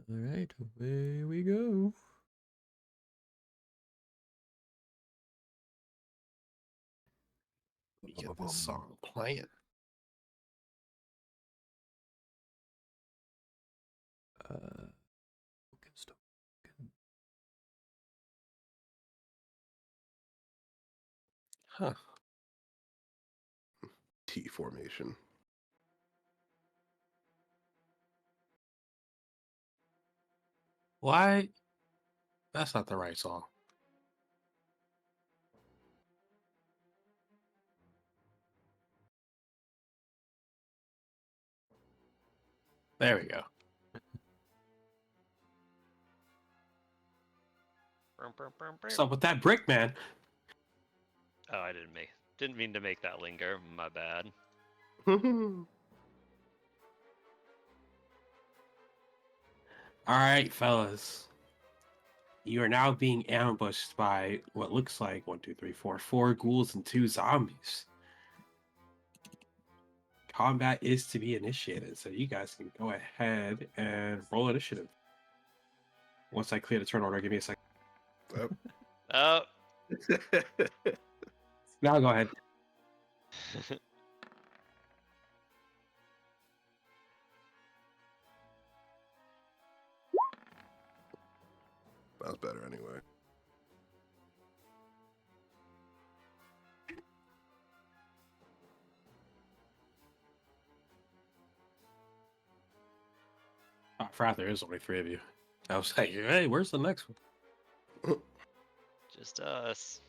All right, away we go. Get this song playing. Huh. T formation. Why? That's not the right song. There we go. What's up with that brick, man? Oh, I didn't mean to make that linger. My bad. All right, fellas. You are now being ambushed by what looks like 4 ghouls and 2 zombies. Combat is to be initiated, so you guys can go ahead and roll initiative. Once I clear the turn order, give me a second. Oh. Now go ahead. That's better anyway. I forgot there is only 3 of you. I was like, hey, where's the next one? Just us.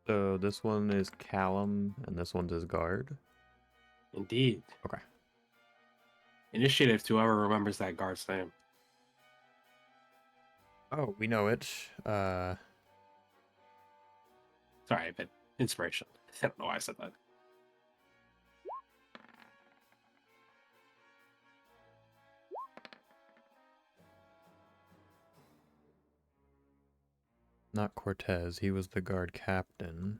So this one is Callum, and this one's his guard. Indeed. Okay. Initiative to whoever remembers that guard's name. Oh, we know it. Sorry, but inspiration. I don't know why I said that. Not Cortez. He was the guard captain.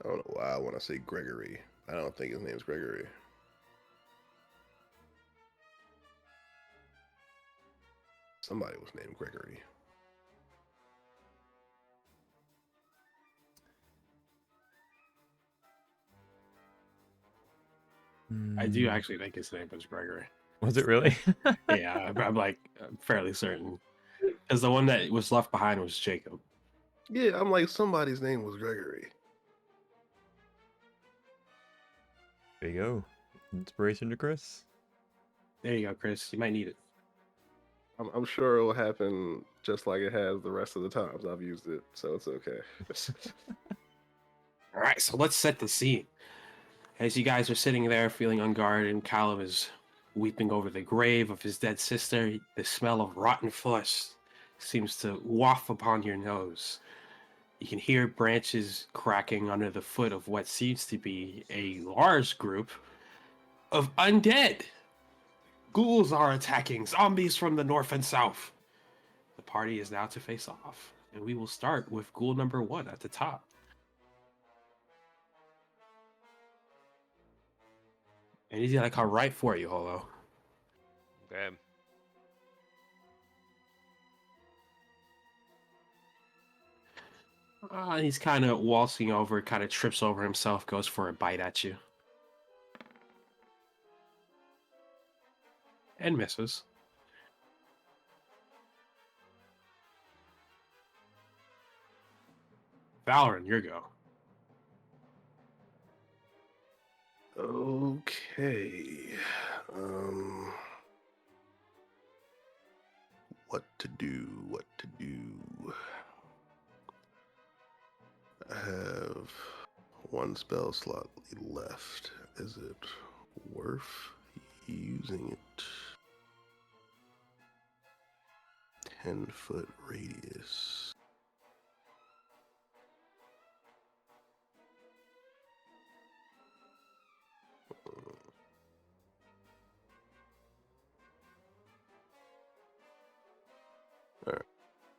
I don't know why I want to say Gregory. I don't think his name's Gregory. Somebody was named Gregory. I do actually think his name was Gregory. Was it really? Yeah, I'm like fairly certain. Because the one that was left behind was Jacob. Yeah, I'm like, somebody's name was Gregory. There you go. Inspiration to Chris. There you go, Chris. You might need it. I'm sure it will happen just like it has the rest of the times I've used it, so it's okay. All right, so let's set the scene. As you guys are sitting there feeling unguarded, and Callum is weeping over the grave of his dead sister, the smell of rotten flesh seems to waft upon your nose. You can hear branches cracking under the foot of what seems to be a large group of undead. Ghouls are attacking zombies from the north and south. The party is now to face off, and we will start with ghoul number 1 at the top. And he's gonna come right for you, Holo. Okay. He's kind of waltzing over, kind of trips over himself, goes for a bite at you. And misses. Valorant, your go. Okay. What to do? What to do? I have one spell slot left. Is it worth using it? 10-foot radius. Alright.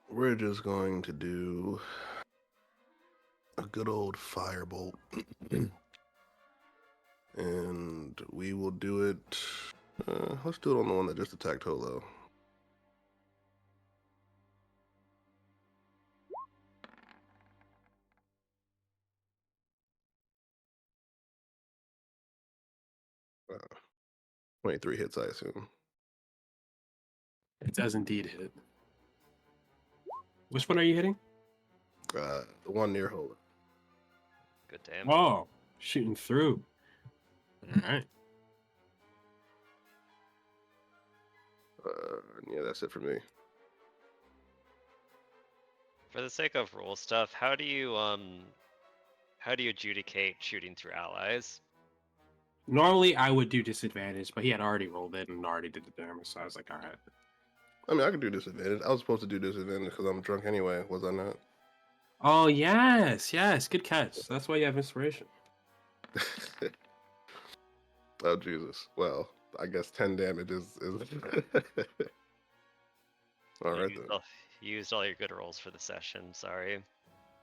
We're just going to do a good old firebolt. And we will do it. Let's do it on the one that just attacked Holo. Uh, 23 hits, I assume. It does indeed hit. Which one are you hitting? The one near Holo. Good damn. Oh, shooting through. All right. Yeah, that's it for me. For the sake of rule stuff, how do you adjudicate shooting through allies? Normally, I would do disadvantage, but he had already rolled it and already did the damage, so I was like, all right. I mean, I could do disadvantage. I was supposed to do disadvantage because I'm drunk anyway, was I not? Oh, yes, good catch. That's why you have inspiration. Oh, Jesus. Well, I guess 10 damage is... All right, then. You used all your good rolls for the session, sorry.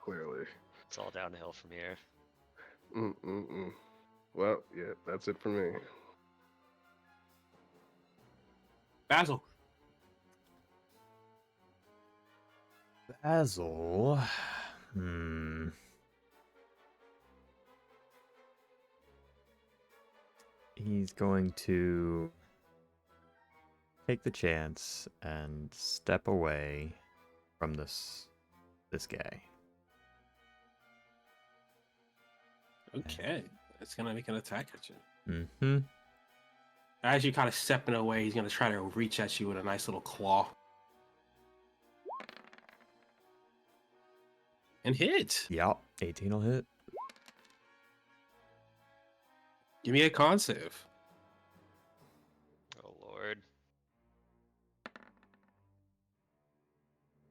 Clearly. It's all downhill from here. Well, yeah, that's it for me. Basil. Basil. He's going to take the chance and step away from this guy. Okay. It's going to make an attack at you. Mm-hmm. As you kind of stepping away, he's going to try to reach at you with a nice little claw. And hit. Yup. 18 will hit. Give me a con save. Oh lord.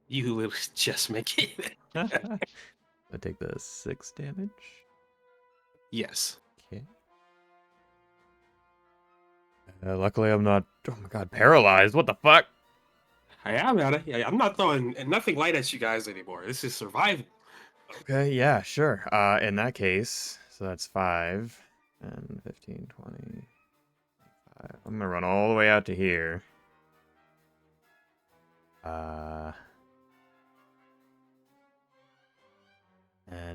You will just make it. I take the 6 damage. Yes. Okay. Luckily, I'm not. Oh my god, paralyzed. What the fuck? I'm not throwing nothing light at you guys anymore. This is survival. Okay, yeah, sure. In that case, so that's 5 and 15, 20. 25. I'm gonna run all the way out to here. And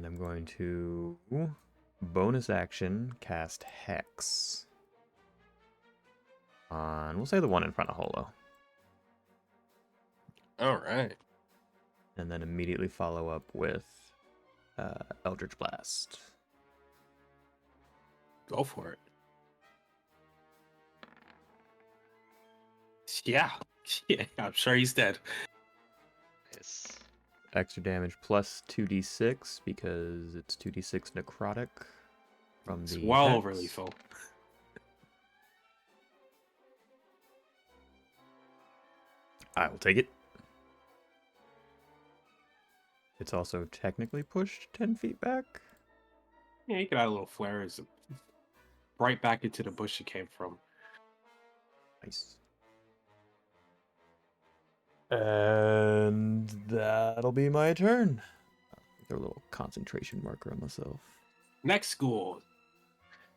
I'm going to bonus action cast Hex on, we'll say the one in front of Holo. All right. And then immediately follow up with Eldritch Blast. Go for it. Yeah. Yeah, I'm sure he's dead. Nice. Extra damage plus 2d6 because it's 2d6 necrotic from It's the well hex. over lethal. I will take it. It's also technically pushed 10 feet back. Yeah, you can add a little flare as right back into the bush it came from. Nice. And that'll be my turn. Throw a little concentration marker on myself. Next ghoul.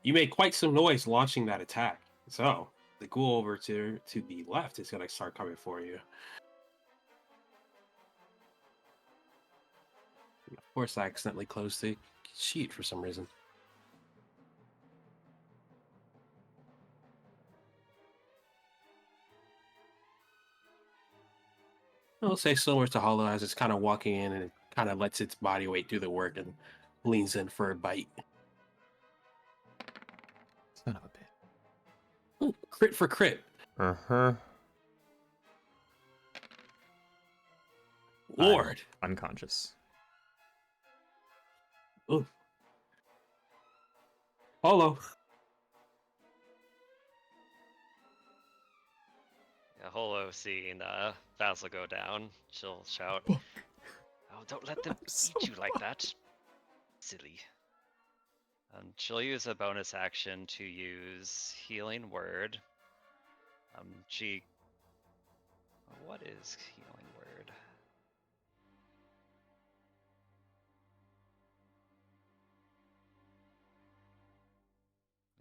You made quite some noise launching that attack. So the ghoul over to the left is gonna start coming for you. Of course, I accidentally closed the sheet for some reason. I'll say similar to Hollow as it's kind of walking in and it kind of lets its body weight do the work and leans in for a bite. Son of a bitch. Ooh, crit for crit. Uh-huh. Lord. Unconscious. Ooh. Hollow. Yeah, Holo seeing Basil go down, she'll shout, Fuck. "Oh, don't let them I'm so eat you like that, silly." And she'll use a bonus action to use Healing Word. What is Healing Word?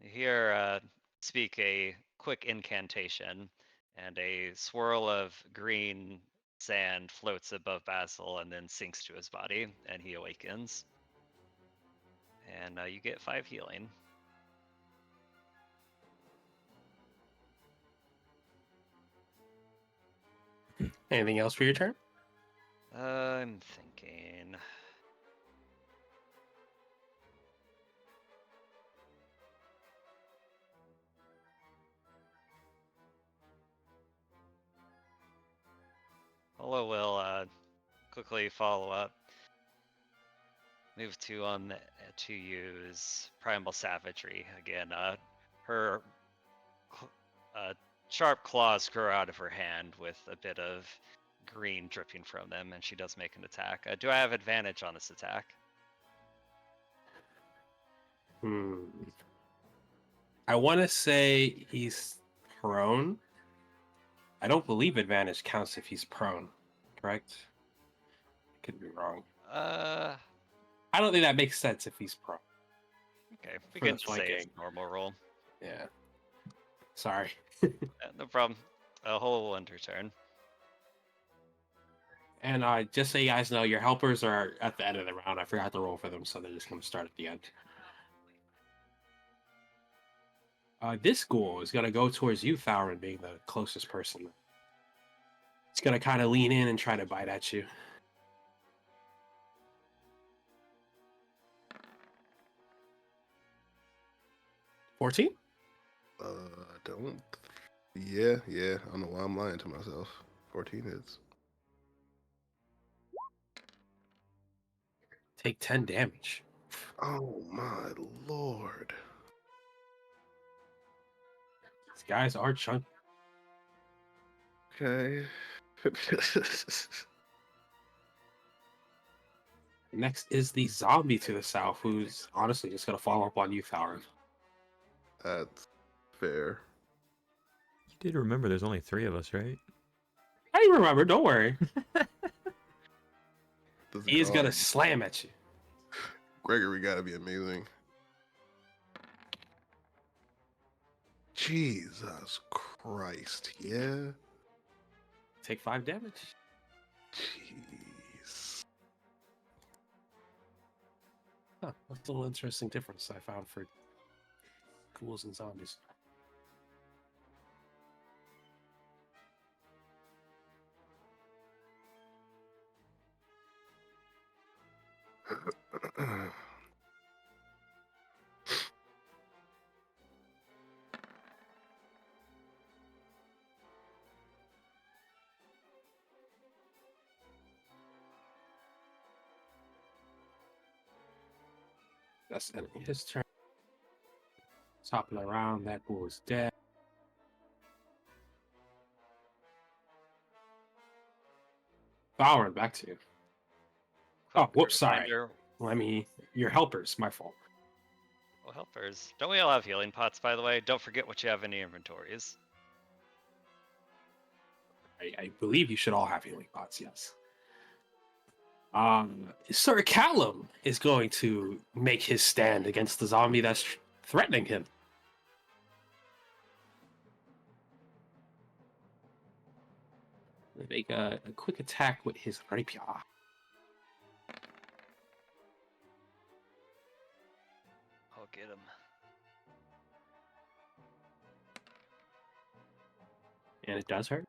You hear speak a quick incantation, and a swirl of green sand floats above Basil and then sinks to his body, and he awakens. And you get 5 healing. Anything else for your turn? I'm thinking. Holo will quickly follow up. Move to use Primal Savagery again. Her uh, sharp claws grow out of her hand with a bit of green dripping from them, and she does make an attack. Do I have advantage on this attack? I want to say he's prone. I don't believe advantage counts if he's prone. Correct? Could be wrong. Uh, I don't think that makes sense if he's prone. okay, we For can the say it's flanking. normal roll. Yeah. Sorry. No problem. Holo will end her turn. And just so you guys know, your helpers are at the end of the round. I forgot to roll for them, so they're just going to start at the end. This ghoul is going to go towards you, Thauron, being the closest person. It's going to kind of lean in and try to bite at you. 14? Don't. Yeah. I don't know why I'm lying to myself. 14 hits. Take 10 damage. Oh my lord. These guys are chunky. Okay. Next is the zombie to the south, who's honestly just going to follow up on you, Thauron. That's fair. You did remember there's only 3 of us, right? I remember, don't worry. This He is going to guard, slam at you. Gregory gotta be amazing. Jesus Christ, yeah. Take 5 damage. Jeez. Huh, that's a little interesting difference I found for ghouls and zombies. That's the end of his turn. Top of the round, that ghoul is dead. Valor, back to you. Oh, Quick whoops, sorry. reminder. Your helpers, my fault. Well, helpers. Don't we all have healing pots, by the way? Don't forget what you have in your inventories. I believe you should all have healing pots, yes. Sir Callum is going to make his stand against the zombie that's threatening him. Make a quick attack with his rapier. I'll get him. And it does hurt.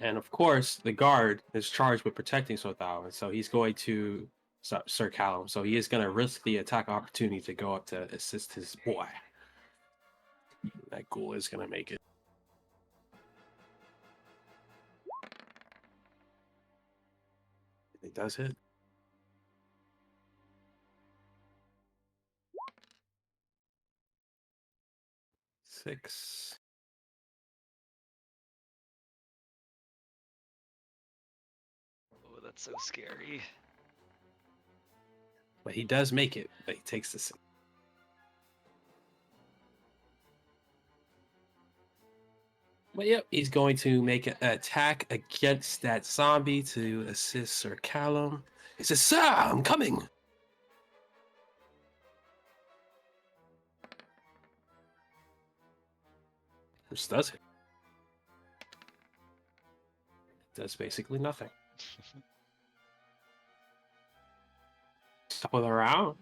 And of course, the guard is charged with protecting Sothao, and so he's going to Sir Callum. So he is going to risk the attack opportunity to go up to assist his boy. That ghoul is going to make it. It does hit. Six. Oh, that's so scary. But he does make it, but he takes the six. But yep, he's going to make an attack against that zombie to assist Sir Callum. He says, "Sir, I'm coming." This does it. Does basically nothing. Top of the round.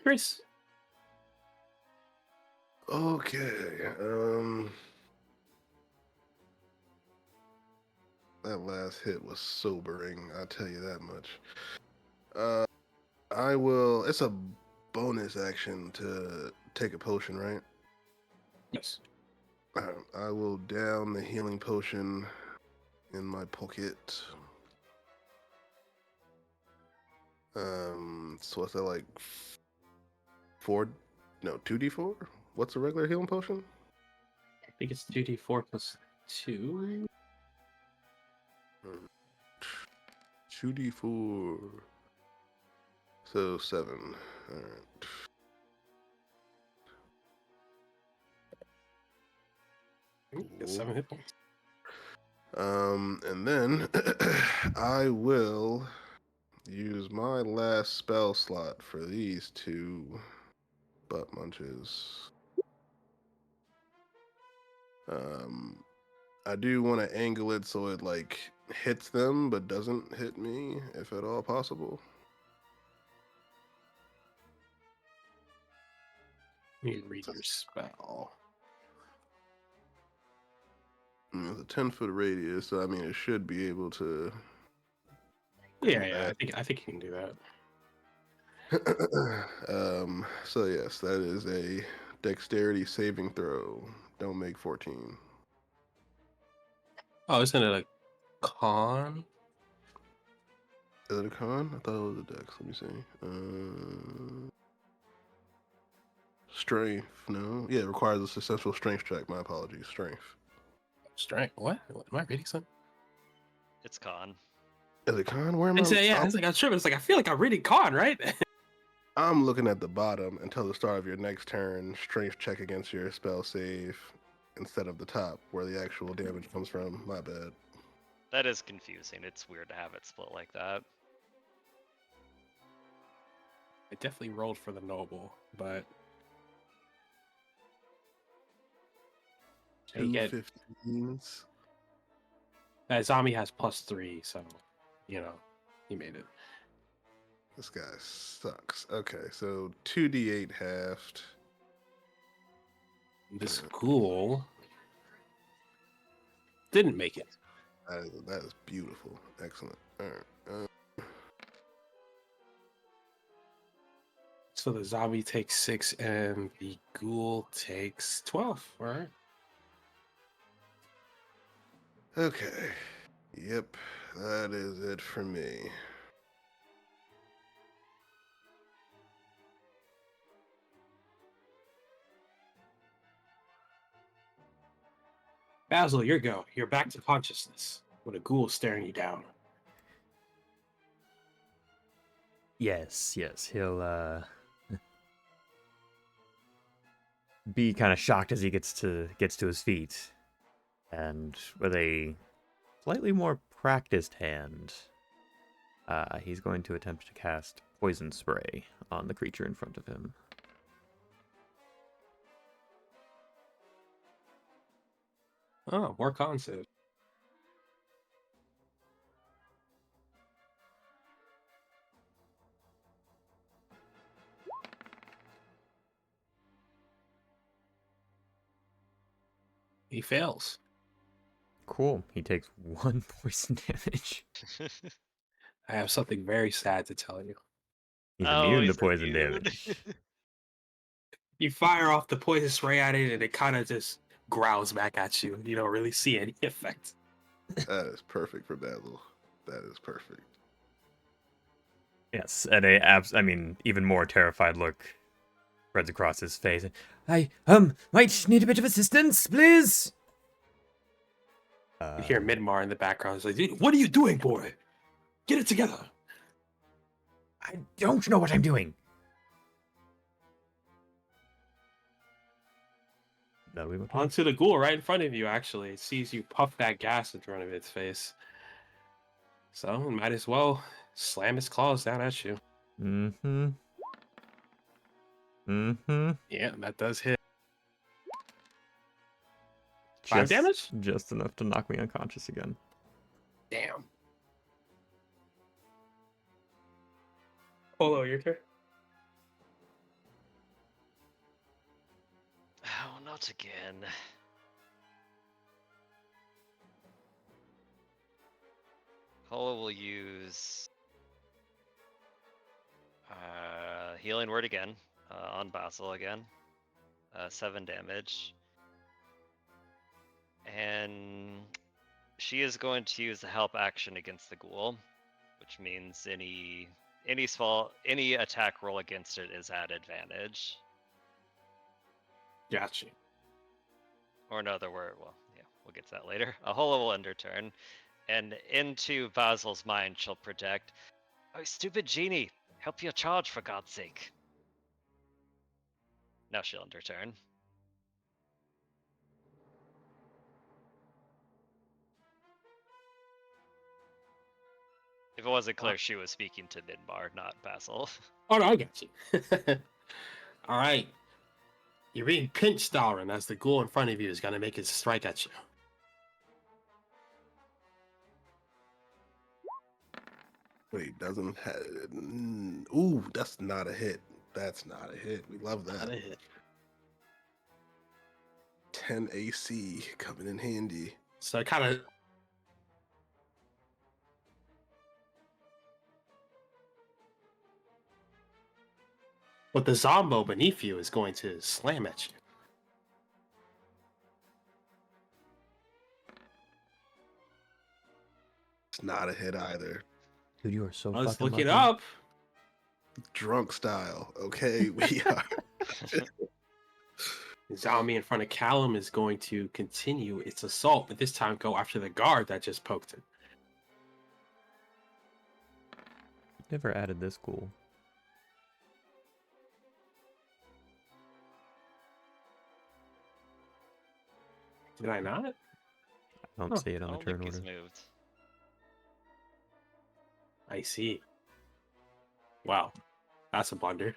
Chris. Okay. That last hit was sobering, I tell you that much. I will. It's a bonus action to take a potion, right? Yes. I will down the healing potion in my pocket. So what's that like? 4? No, 2d4. What's a regular healing potion? I think it's 2d4 plus 2. 2d4. So 7. All right. Get 7 hit points. And then I will use my last spell slot for these two butt munches. I do want to angle it so it like hits them but doesn't hit me, if at all possible. Let me read your spell. It's a 10-foot radius, so I mean it should be able to. Yeah, I think you can do that. So yes, that is a dexterity saving throw. Don't make 14. Oh, isn't it a con? Is it a con? I thought it was a dex. Let me see. Strength, no. Yeah, it requires a successful strength check. My apologies. Strength. Strength. What? Am I reading something? It's con. Is it con? Where am It's, I? yeah, it's like I'm tripping. It's like I feel like I'm reading con, right? I'm looking at the bottom. Until the start of your next turn, strength check against your spell save instead of the top where the actual damage comes from. My bad. That is confusing. It's weird to have it split like that. I definitely rolled for the noble, but Two get 15s. that zombie has +3, so you know he made it. This guy sucks. Okay, so 2d8 halved. This ghoul didn't make it. That is beautiful. Excellent. All right. So the zombie takes 6 and the ghoul takes 12. All right. Okay. Yep, that is it for me. Basil, your go. You're back to consciousness with a ghoul staring you down. Yes, he'll be kind of shocked as he gets to his feet, and with a slightly more practiced hand, he's going to attempt to cast poison spray on the creature in front of him. Oh, more con save. He fails. Cool. He takes 1 poison damage. I have something very sad to tell you. He's Oh, immune to he's poison immune. damage. You fire off the poison spray at it, and it kind of just growls back at you. You don't really see any effect. That is perfect for Basil. That is perfect. Yes, and even more terrified look spreads across his face. I might need a bit of assistance, please. You hear Midmar in the background. He's like, "Dude, what are you doing, boy? Get it together." I don't know what I'm doing. That'll be my turn. Onto the ghoul right in front of you, actually. It sees you puff that gas in front of its face. So, it might as well slam its claws down at you. Mm-hmm. Mm-hmm. Yeah, that does hit. 5 damage? Just enough to knock me unconscious again. Damn. Polo, your turn. Oh, not again. Polo will use healing word again on Basil again. 7 damage. And she is going to use the help action against the ghoul, which means any attack roll against it is at advantage. Gotcha. Or another word, well, yeah, we'll get to that later. A Hola will end her turn, and into Basil's mind she'll project, "Oh, stupid genie, help your charge for God's sake." Now she'll end her turn. If it wasn't clear, she was speaking to Midmar, not Basil. Oh, no, I got you. All right. You're being pinched, Darren, as the ghoul in front of you is going to make its strike at you. Wait, doesn't have. Ooh, that's not a hit. That's not a hit. We love that. Not a hit. 10 AC coming in handy. So it kind of... But the Zombo beneath you is going to slam at you. It's not a hit either. Dude, you are so Let's fucking look it lucky. up. Drunk style. Okay, we are. The zombie in front of Callum is going to continue its assault, but this time go after the guard that just poked it. Never added this ghoul. Did I not? I don't Huh, see it I on the don't turn think order. he's moved. I see. Wow. That's a blunder.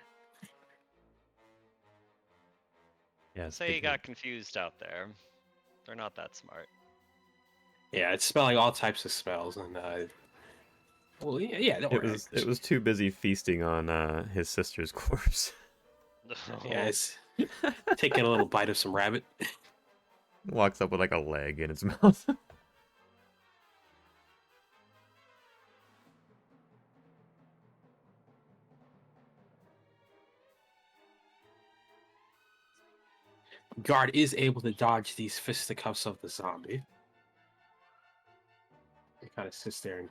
Yeah, it's Say big you hit. got confused out there. They're not that smart. Yeah, it's spelling all types of spells, and Well, yeah, don't It worry. was too busy feasting on his sister's corpse. Yeah, it's taking a little bite of some rabbit. Walks up with like a leg in its mouth. Guard is able to dodge these fisticuffs of the zombie. He kind of sits there and.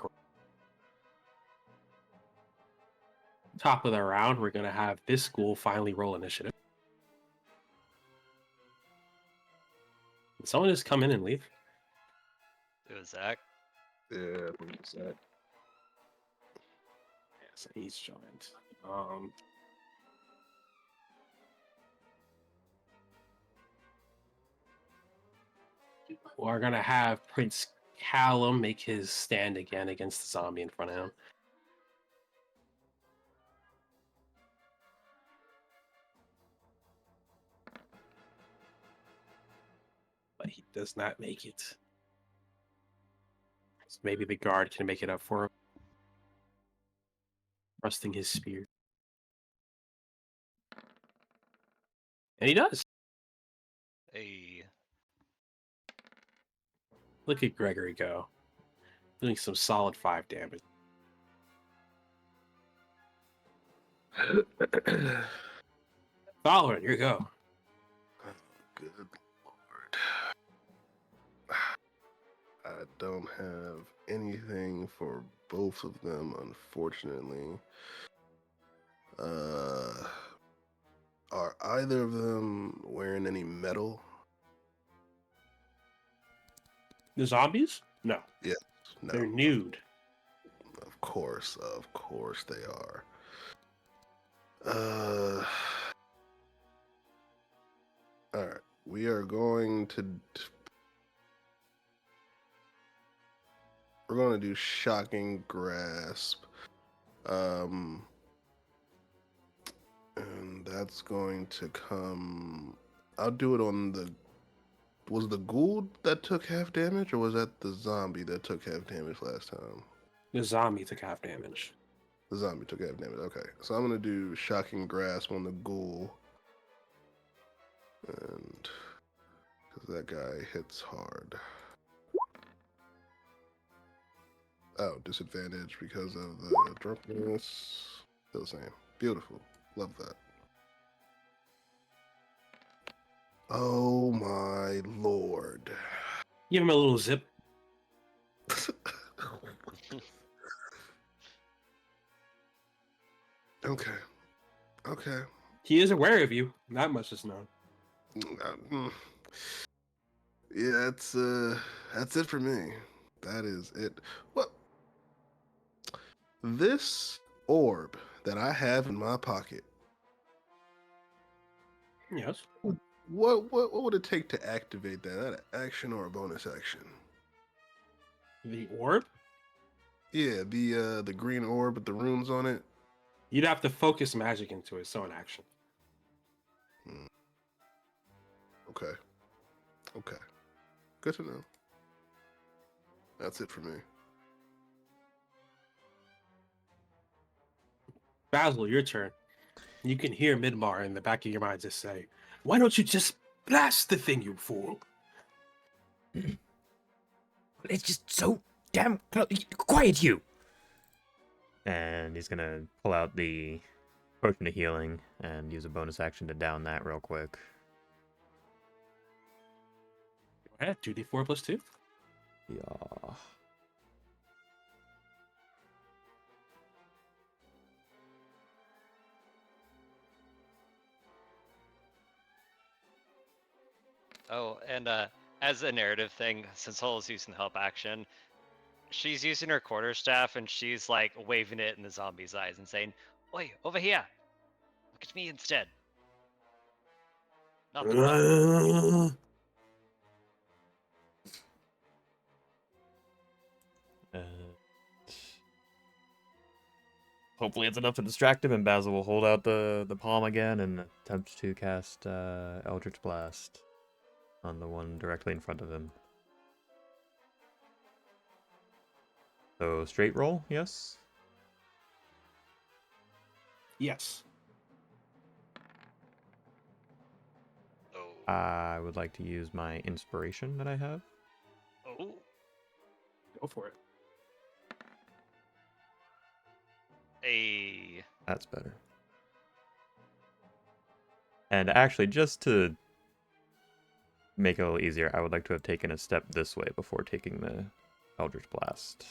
Top of the round, we're gonna have this school finally roll initiative. Did someone just come in and leave? It was Zach. Yeah, I think it's that. Yeah, so he's joined. We're gonna have Prince Callum make his stand again against the zombie in front of him. But he does not make it. So maybe the guard can make it up for him. Thrusting his spear. And he does. Hey. Look at Gregory go. Doing some solid 5 damage. Following, here you go. Good lord. I don't have anything for both of them, unfortunately. Are either of them wearing any metal? The zombies? No. Yes. No. They're nude. Of course they are. All right. We are going to. We're going to do shocking grasp. And that's going to come. I'll do it on the. Was the ghoul that took half damage, or was that the zombie that took half damage last time? The zombie took half damage. The zombie took half damage. Okay, so I'm gonna do shocking grasp on the ghoul, and because that guy hits hard. Oh, disadvantage because of the drunkenness. Still the same. Beautiful. Love that. Oh my lord. Give him a little zip. Okay. Okay. He is aware of you. Not much is known. Yeah, that's it for me. That is it. Well, this orb that I have in my pocket. Yes. What would it take to activate that? That an action or a bonus action? The orb? Yeah, the green orb with the runes on it. You'd have to focus magic into it, so an action. Okay. Okay. Good to know. That's it for me. Basil, your turn. You can hear Midmar in the back of your mind just say, "Why don't you just blast the thing, you fool?" It's just so damn quiet, you. And he's gonna pull out the potion of healing and use a bonus action to down that real quick. Go ahead, 2d4 plus 2. Yeah. Oh, and as a narrative thing, since Holo's using the help action, she's using her quarterstaff and she's like waving it in the zombie's eyes and saying, "Oi, over here! Look at me instead." Not the button. Hopefully it's enough to distract him, and Basil will hold out the palm again and attempt to cast Eldritch Blast on the one directly in front of him. So straight roll, yes. Yes. Oh. I would like to use my inspiration that I have. Oh. Go for it. A. That's better. And actually, just to make it a little easier, I would like to have taken a step this way before taking the Eldritch Blast.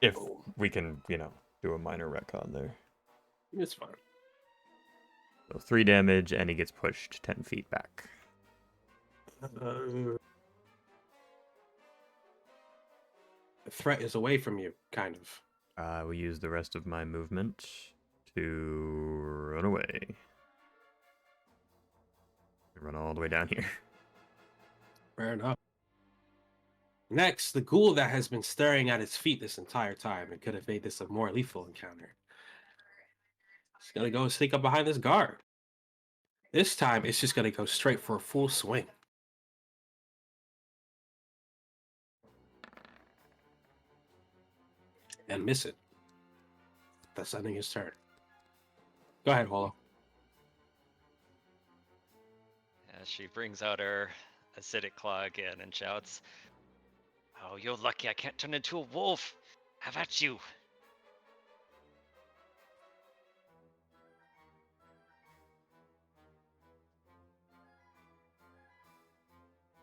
If we can, do a minor retcon there. It's fine. So 3 damage, and he gets pushed 10 feet back. The threat is away from you, kind of. I will use the rest of my movement to run away. Run all the way down here. Fair enough. Next, the ghoul that has been staring at its feet this entire time and could have made this a more lethal encounter. It's gonna go sneak up behind this guard. This time, it's just gonna go straight for a full swing. And miss it. That's ending his turn. Go ahead, Holo. Yeah, she brings out her acidic claw again and shouts, "Oh, you're lucky I can't turn into a wolf. Have at you."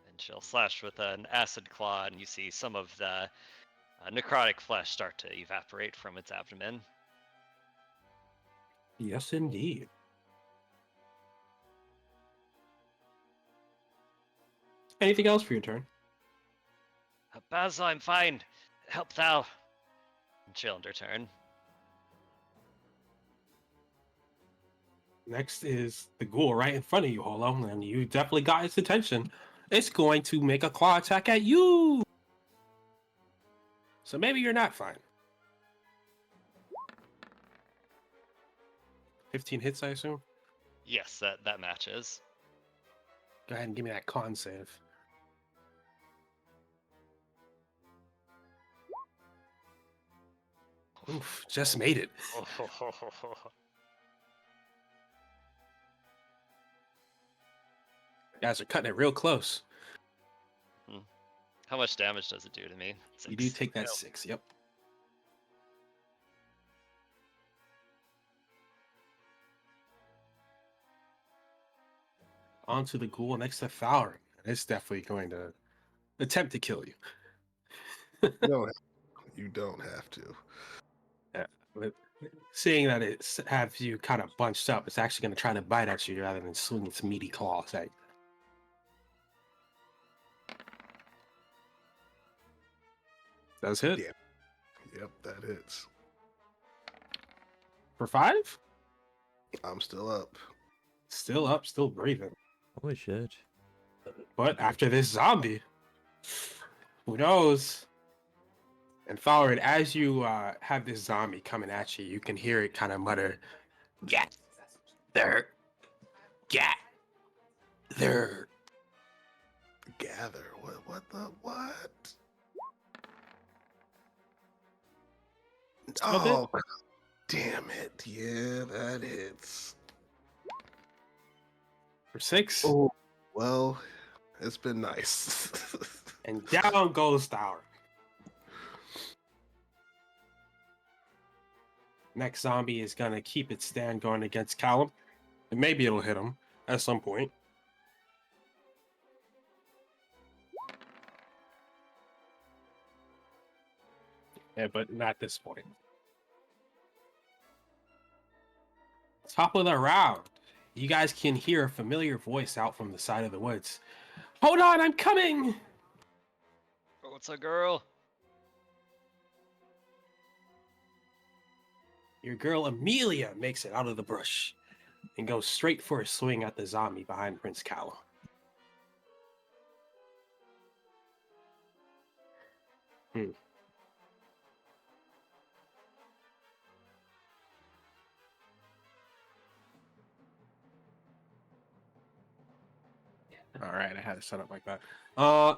And she'll slash with an acid claw, and you see some of the necrotic flesh start to evaporate from its abdomen. Yes, indeed. Anything else for your turn? Basil, I'm fine. Help thou. And she'll end her turn. Next is the ghoul right in front of you, Holo, and you definitely got its attention. It's going to make a claw attack at you. So maybe you're not fine. 15 hits, I assume? Yes, that matches. Go ahead and give me that con save. Oof, just made it. Guys are cutting it real close. How much damage does it do to me? You do 6. take that Yep. 6, yep. Onto the ghoul next to Fowler. It's definitely going to attempt to kill you. You don't have to. Yeah, but seeing that it has you kind of bunched up, it's actually going to try to bite at you rather than swing its meaty claws at you. Does hit. Yeah. Yep, that hits. For 5? I'm still up. Still up, still breathing. Holy shit. But after this zombie, who knows? And Fowler, as you have this zombie coming at you, you can hear it kind of mutter, "Get there, get there." Gather. What? Still hit? Oh, damn it. Yeah, that hits. For 6, Oh, well, it's been nice. and down goes Fowler. Next zombie is gonna keep its stand going against Callum, and maybe it'll hit him at some point. Yeah, but not this point. Top of the round. You guys can hear a familiar voice out from the side of the woods. Hold on, I'm coming! What's a girl? Your girl Amelia makes it out of the bush and goes straight for a swing at the zombie behind Prince Callum. All right, I had it set up like that. Yeah.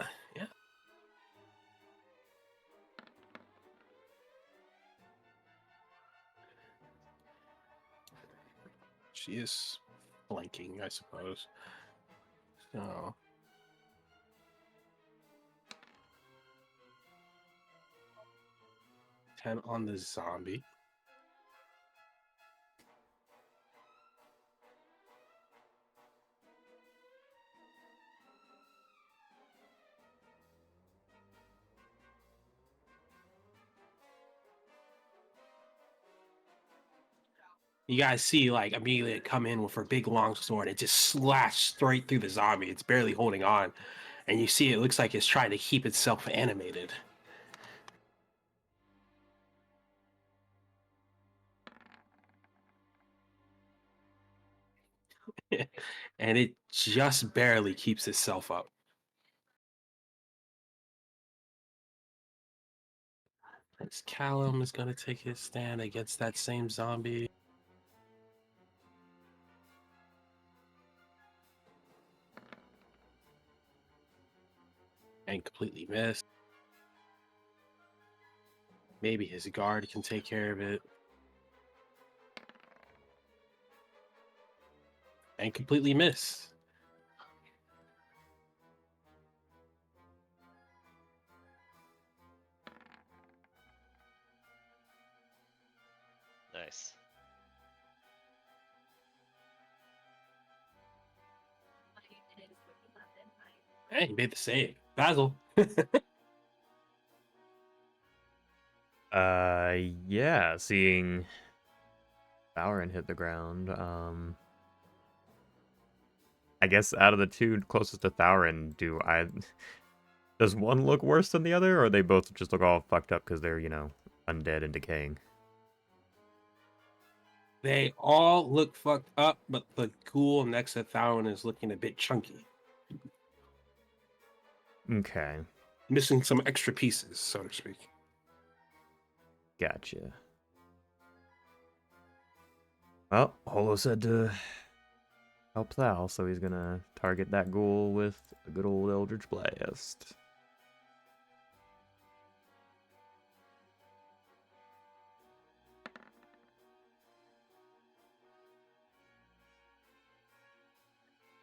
She is flanking, I suppose. So 10 on the zombie. You guys see, like, Amelia come in with her big long sword and just slash straight through the zombie. It's barely holding on. And you see it looks like it's trying to keep itself animated. And it just barely keeps itself up. As Callum is going to take his stand against that same zombie. And completely missed. Maybe his guard can take care of it. And completely miss. Nice. Hey, he made the save. Basil. Yeah, seeing Valorant hit the ground. I guess out of the two closest to Thaurin, does one look worse than the other, or they both just look all fucked up because they're, undead and decaying? They all look fucked up, but the ghoul next to Thaurin is looking a bit chunky. Okay, Missing some extra pieces, so to speak. gotcha. Well, Holo said to help Thal, so he's gonna target that ghoul with a good old Eldritch Blast.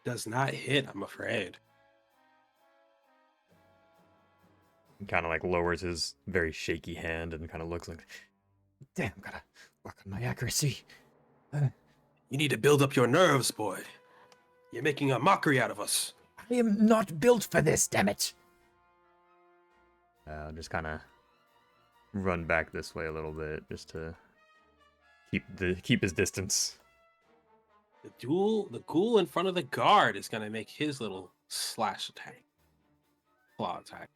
Does not hit, I'm afraid. Kind of like lowers his very shaky hand and kind of looks like, damn, gotta work on my accuracy. You need to build up your nerves, boy. You're making a mockery out of us. I am not built for this, damn it. Just kind of run back this way a little bit, just to keep his distance. The ghoul in front of the guard is gonna make his little slash attack. Claw attack.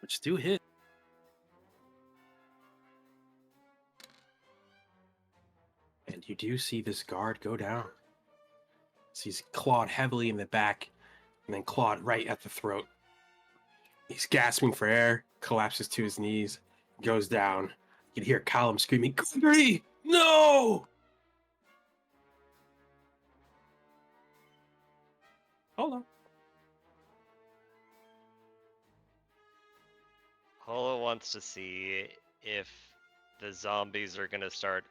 Which do hit. And you do see this guard go down. So he's clawed heavily in the back and then clawed right at the throat. He's gasping for air, collapses to his knees, goes down. You can hear Callum screaming, Gregory, no! Hold on. Holo wants to see if the zombies are gonna start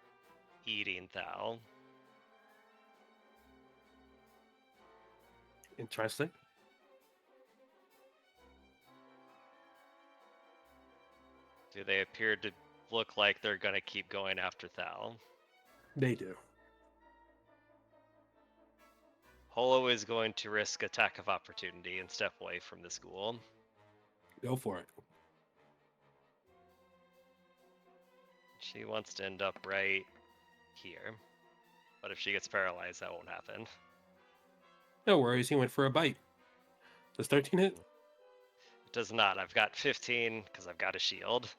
eating Thal. Interesting. Do they appear to look like they're gonna keep going after Thal? They do. Holo is going to risk attack of opportunity and step away from the school. Go for it. She wants to end up right here. But if she gets paralyzed, that won't happen. No worries, he went for a bite. Does 13 hit? It does not. I've got 15 because I've got a shield.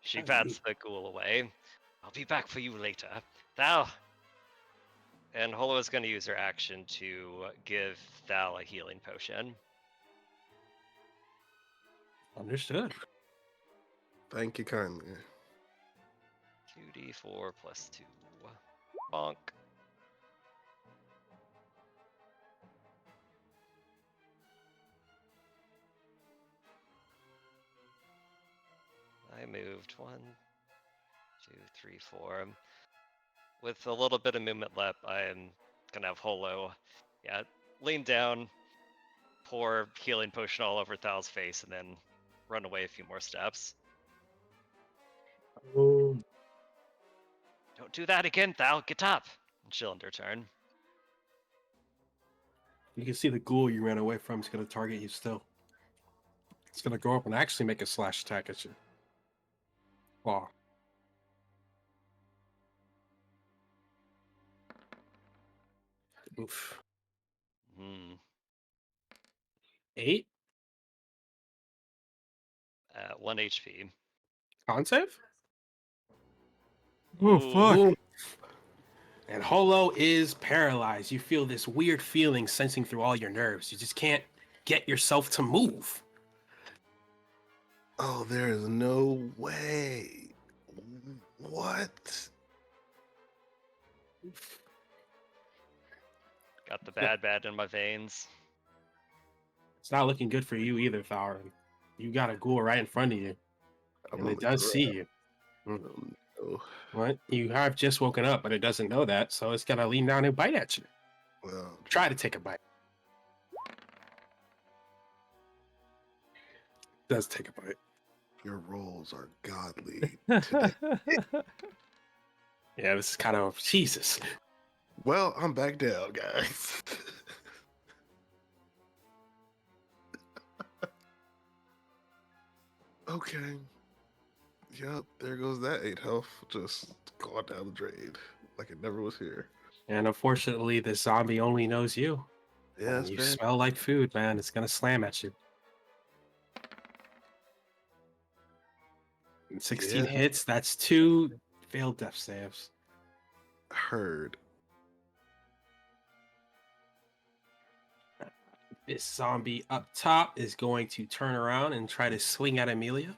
She Oh, bats neat. the ghoul away. I'll be back for you later. Thal! And Holo is going to use her action to give Thal a healing potion. Understood. Thank you kindly. 2d4 plus 2. Bonk. I moved 1, 2, 3, 4. With a little bit of movement left, I'm gonna have Holo, lean down, pour healing potion all over Thal's face, and then run away a few more steps. Oh, Don't do that again, Thal. Get up. And she'll end her turn. you can see the ghoul you ran away from is going to target you still. It's going to go up and actually make a slash attack at you. Claw. Oof. Hmm. 8? 1 HP. Con save? Oh, Ooh. fuck. Ooh. And Holo is paralyzed. You feel this weird feeling sensing through all your nerves. You just can't get yourself to move. Oh, there is no way. What? Got the bad in my veins. It's not looking good for you either, Thauron. You got a ghoul right in front of you, I'm and on it the does ground. see you. Oh, no. What? You have just woken up, but it doesn't know that, so it's gonna lean down and bite at you. Well, Try to take a bite. It does take a bite. your rolls are godly today. Yeah, this is kind of Jesus. Well, I'm back down, guys. Okay. Yep, there goes that 8 health. Just going down the drain. Like it never was here. And unfortunately, this zombie only knows you. Yeah, And that's you fair. smell like food, man. It's gonna slam at you. And 16 Yeah. hits. That's 2 failed death saves. Heard. This zombie up top is going to turn around and try to swing at Amelia.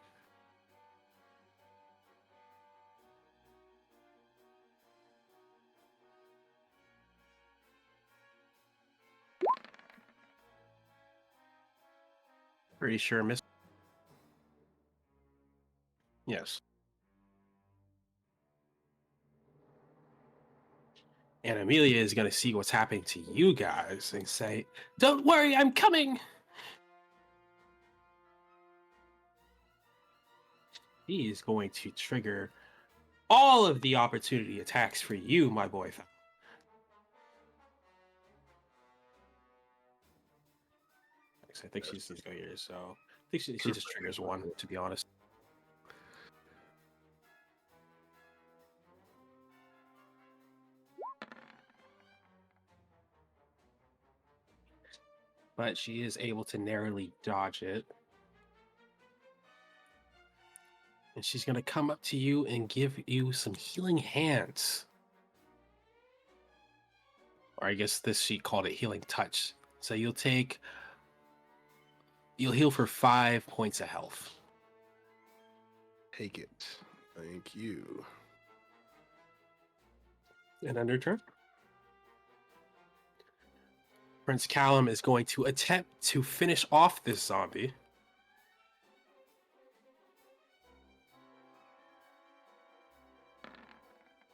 Pretty sure miss. Yes. And Amelia is going to see what's happening to you guys and say, "Don't worry, I'm coming." He is going to trigger all of the opportunity attacks for you, my boy. I think she just needs to go here, so I think she just triggers one, to be honest. But she is able to narrowly dodge it. And she's going to come up to you and give you some healing hands. Or I guess this sheet called it healing touch. So you'll heal for 5 points of health. Take it. Thank you. And under turn, Prince Callum is going to attempt to finish off this zombie.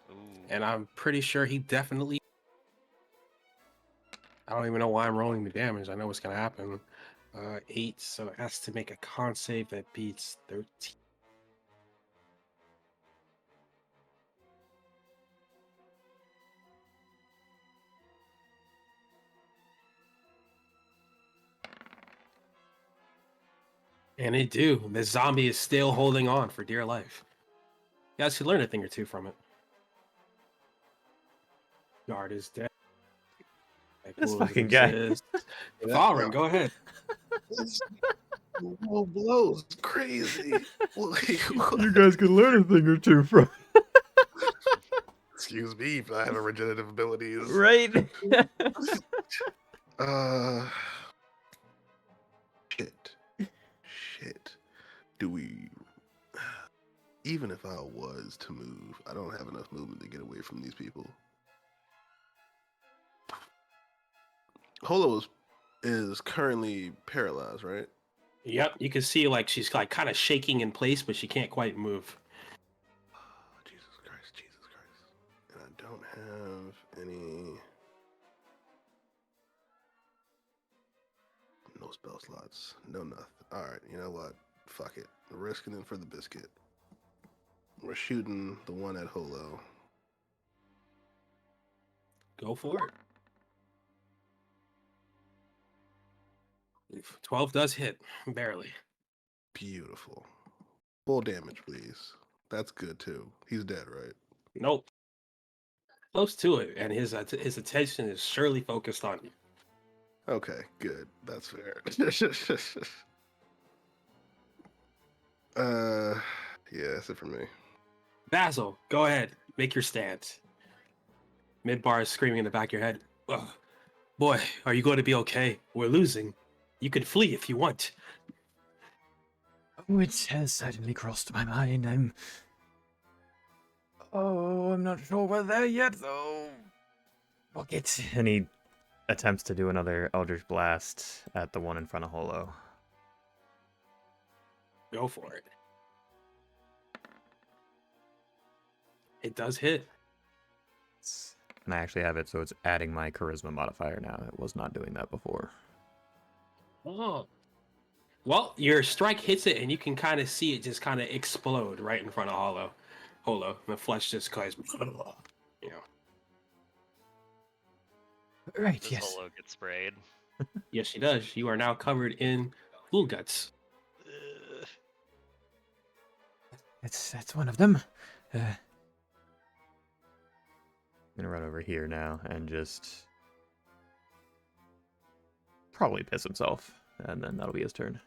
Ooh. And I'm pretty sure he definitely... I don't even know why I'm rolling the damage. I know what's going to happen. 8, so it has to make a con save that beats 13. And it do. The zombie is still holding on for dear life. You guys could learn a thing or two from it. Guard is dead. This fucking guy. Valrin, go ahead. Low blows. Crazy. You guys could learn a thing or two from. Excuse me if I have a regenerative abilities. Right? Shit. Do we... Even if I was to move, I don't have enough movement to get away from these people. Holo is currently paralyzed, right? Yep, you can see like she's like kind of shaking in place, but she can't quite move. Oh, Jesus No spell slots. No nothing. All right, you know what? Fuck it. We're risking it for the biscuit. We're shooting the one at Holo. Go for it. 12 does hit, barely. Beautiful. Full damage, please. That's good too. He's dead, right? Nope. Close to it, and his attention is surely focused on you. Okay, good. That's fair. Yeah, that's it for me. Basil, go ahead. Make your stand. Midbar is screaming in the back of your head. Ugh. Boy, are you going to be okay? We're losing. You can flee if you want. Oh, it has certainly crossed my mind. I'm not sure we're there yet, though. Fuck it. And he attempts to do another Eldritch Blast at the one in front of Holo. Go for it. It does hit. And I actually have it, so it's adding my Charisma modifier now. It was not doing that before. Oh. Well, your strike hits it, and you can kind of see it just kind of explode right in front of Holo. The flesh just goes, you know. Right, This yes. holo gets sprayed. Yes, she does. You are now covered in ghoul guts. Ugh. That's one of them. I'm gonna run over here now and just probably piss himself, and then that'll be his turn.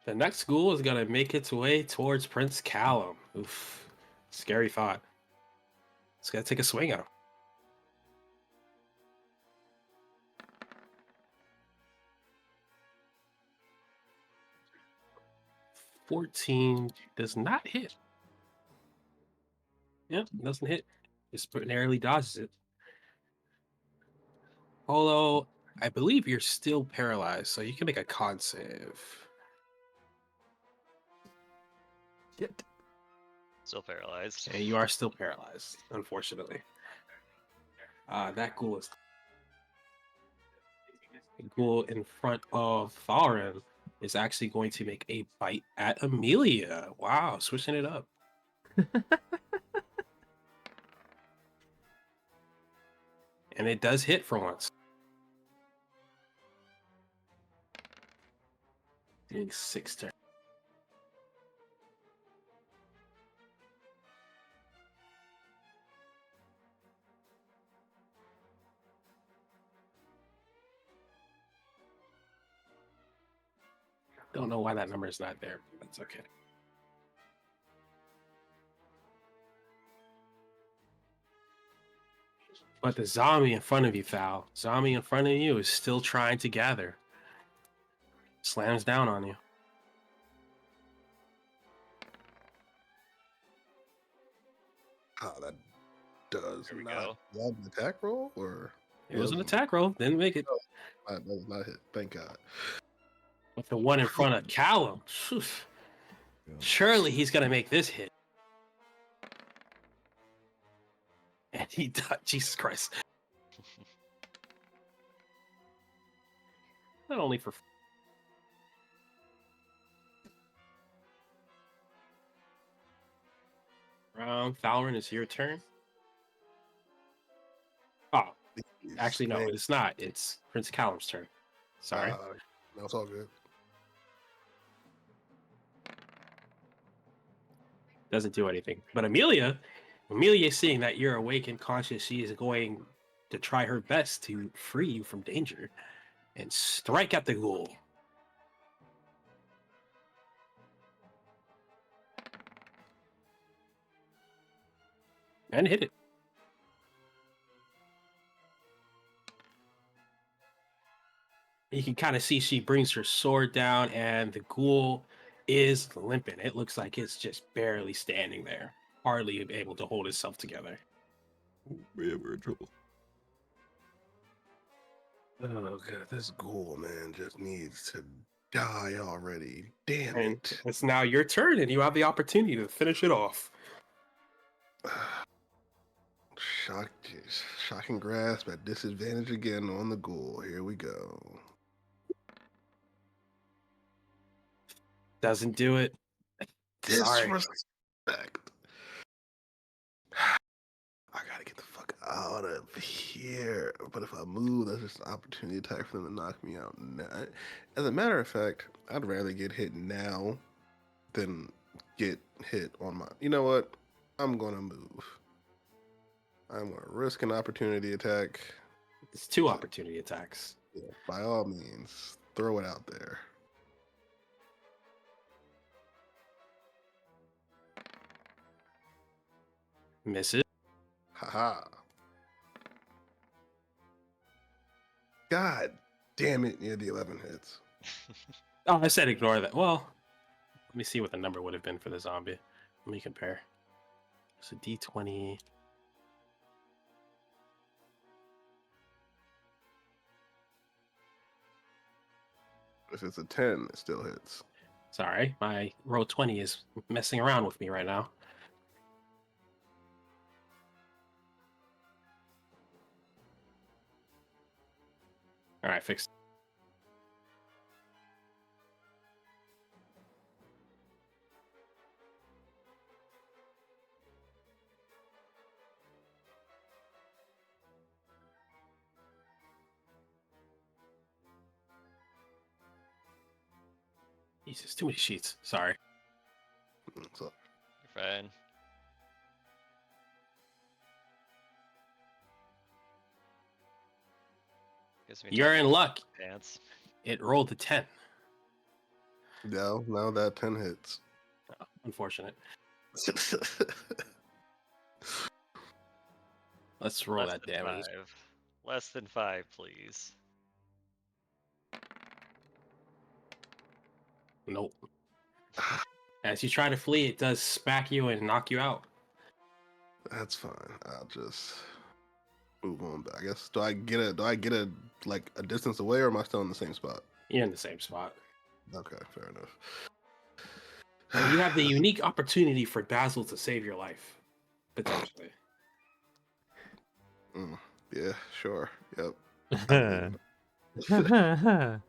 The next ghoul is gonna make its way towards Prince Callum. Oof, scary thought. It's gonna take a swing at him. 14 does not hit. Yep, doesn't hit. Just narrowly dodges it. Although, I believe you're still paralyzed, so you can make a con save. Shit. Still paralyzed. And you are still paralyzed, unfortunately. That ghoul is. The ghoul in front of Thalrin is actually going to make a bite at Amelia. Wow, switching it up. And it does hit for once. Doing 6 turns. Don't know why that number is not there, but that's okay. But the zombie in front of you, Thal, zombie in front of you is still trying to gather. Slams down on you. That does There we not. go. Is that an attack roll or? It was an attack roll, didn't make it. That was not hit. Thank God. With the one in front of Callum, surely he's gonna make this hit. And he does. Jesus Christ. Not only for. Round Thalrin, is your turn. Oh, actually, no, Man, it's not. It's Prince Callum's turn. Sorry. No, it's all good. Doesn't do anything. But Amelia, seeing that you're awake and conscious, she is going to try her best to free you from danger and strike at the ghoul. And hit it. You can kind of see she brings her sword down, and the ghoul is limping. It looks like it's just barely standing there, hardly able to hold itself together. Yeah, we're in trouble. Oh god, this ghoul man just needs to die already. Damn And it. it's now your turn, and you have the opportunity to finish it off. Shocking grasp at disadvantage again on the ghoul. Here we go. Doesn't do it. Sorry. Disrespect. I gotta get the fuck out of here. But if I move, that's just an opportunity attack for them to knock me out. As a matter of fact, I'd rather get hit now than get hit on my. You know what? I'm gonna move. I'm gonna risk an opportunity attack. It's 2 opportunity attacks. Yeah, by all means, throw it out there. Miss it. Haha. God damn it, near the 11 hits. Oh, I said ignore that. Well, let me see what the number would have been for the zombie. Let me compare. It's a D20. If it's a 10, it still hits. Sorry, my roll 20 is messing around with me right now. All right, fixed. Jesus, too many sheets. Sorry. So, You're fine. Gives me You're time in to luck. pants. It rolled a 10. now that 10 hits. Oh, unfortunate. Let's roll Less that than damage. 5. Less than 5, please. Nope. As you try to flee, it does smack you and knock you out. That's fine. I'll just move on back. I guess do I get a like a distance away, or am I still in the same spot? You're in the same spot. Okay, fair enough. And you have the unique opportunity for Basil to save your life. Potentially. Yeah, sure. Yep. I believe it.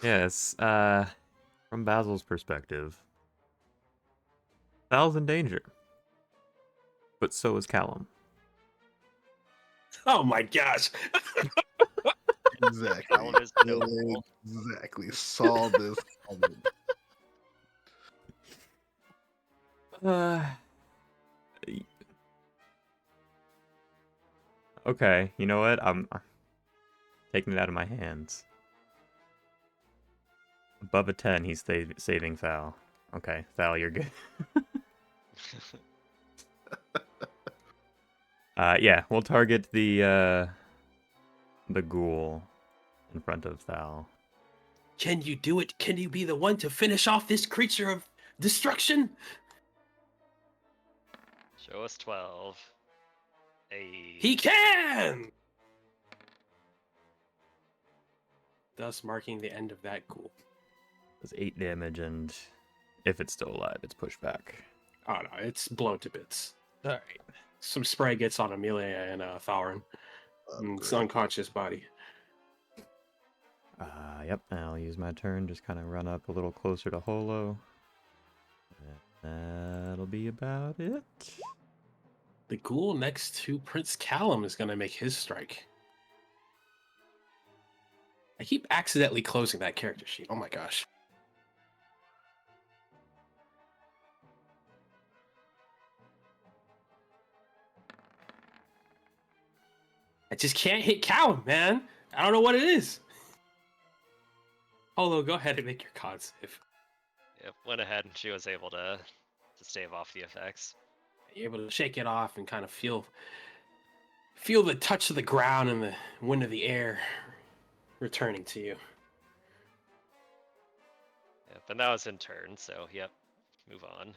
Yes, from Basil's perspective, Val's in danger. But so is Callum. Oh my gosh. Exactly. Callum is noble. Exactly. Saw this coming. Okay, you know what? I'm taking it out of my hands. Above a 10, he's saving Val. Okay, Val, you're good. Yeah, we'll target the ghoul in front of Val. Can you do it? Can you be the one to finish off this creature of destruction? Show us 12. He can! Thus marking the end of that ghoul. Does 8 damage, and if it's still alive, it's pushed back. Oh no, it's blown to bits. Alright. Some spray gets on Amelia and Thaurin. It's Great. unconscious body. Yep, and I'll use my turn, just kind of run up a little closer to Holo. And that'll be about it. The ghoul next to Prince Callum is going to make his strike. I keep accidentally closing that character sheet. Oh my gosh. I just can't hit Callum, man. I don't know what it is. Holo, go ahead and make your con save. Yep, went ahead and she was able to stave off the effects. You're able to shake it off and kind of feel the touch of the ground and the wind of the air returning to you. Yep, and that was in turn, so yep, move on.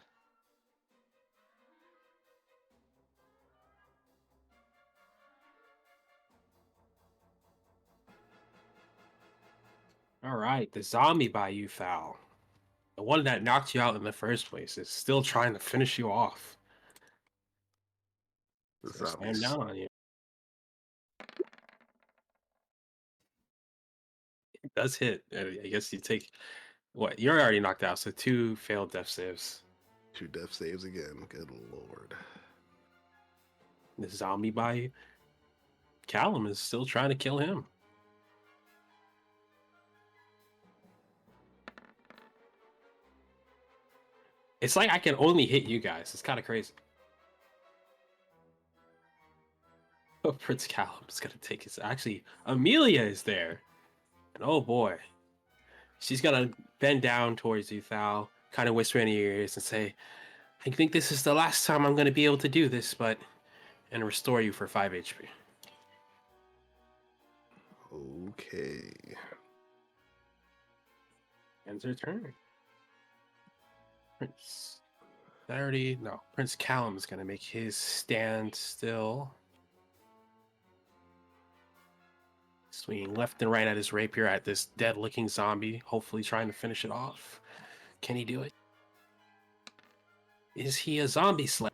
All right, the zombie by you, Foul. The one that knocked you out in the first place is still trying to finish you off. The So slam zombies. down on you. It does hit. I guess you take What? You're already knocked out, so 2 failed death saves. 2 death saves again. Good lord. The zombie by Callum is still trying to kill him. It's like I can only hit you guys. It's kind of crazy. Oh, Prince Callum's gonna take his. Actually, Amelia is there, and oh boy, she's gonna bend down towards you, Thal, kind of whisper in your ears and say, "I think this is the last time I'm gonna be able to do this, but and restore you for 5 HP." Okay. Ends her turn. Prince 30. No, Prince Callum is gonna make his stand still. Swinging left and right at his rapier at this dead-looking zombie, hopefully trying to finish it off. Can he do it? Is he a zombie slayer?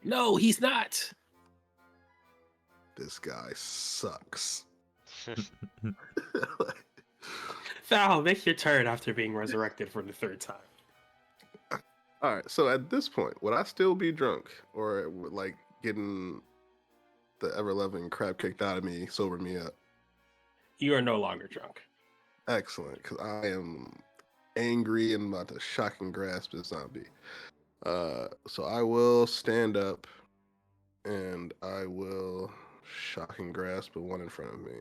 No, he's not. This guy sucks. Val, make your turn after being resurrected for the 3rd time. All right. So at this point, would I still be drunk, or would, like, getting the ever-loving crap kicked out of me sober me up? You are no longer drunk. Excellent, because I am angry and about to shock and grasp this zombie. So I will stand up, and I will shock and grasp the one in front of me.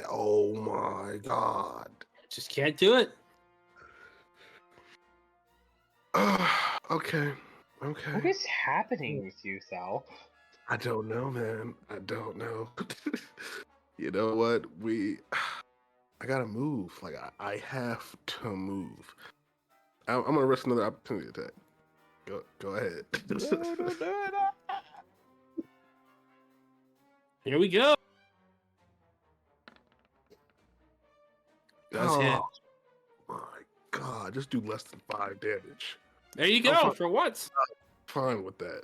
Oh my god. Just can't do it. Okay. What Okay. is happening with you, Sal? I don't know, man. I don't know. You know what? I gotta move. Like, I have to move. I'm gonna risk another opportunity attack. Go ahead. Here we go. Does hit. Oh my god, just do less than 5 damage. There you I'm go, fine. for once. Fine with that.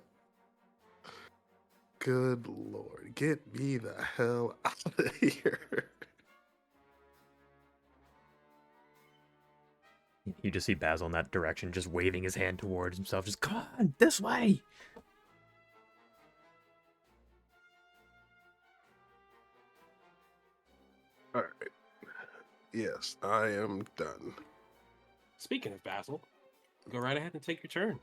Good lord, get me the hell out of here. You just see Basil in that direction, just waving his hand towards himself. Just, come on, this way! All right. Yes, I am done. Speaking of Basil, go right ahead and take your turn.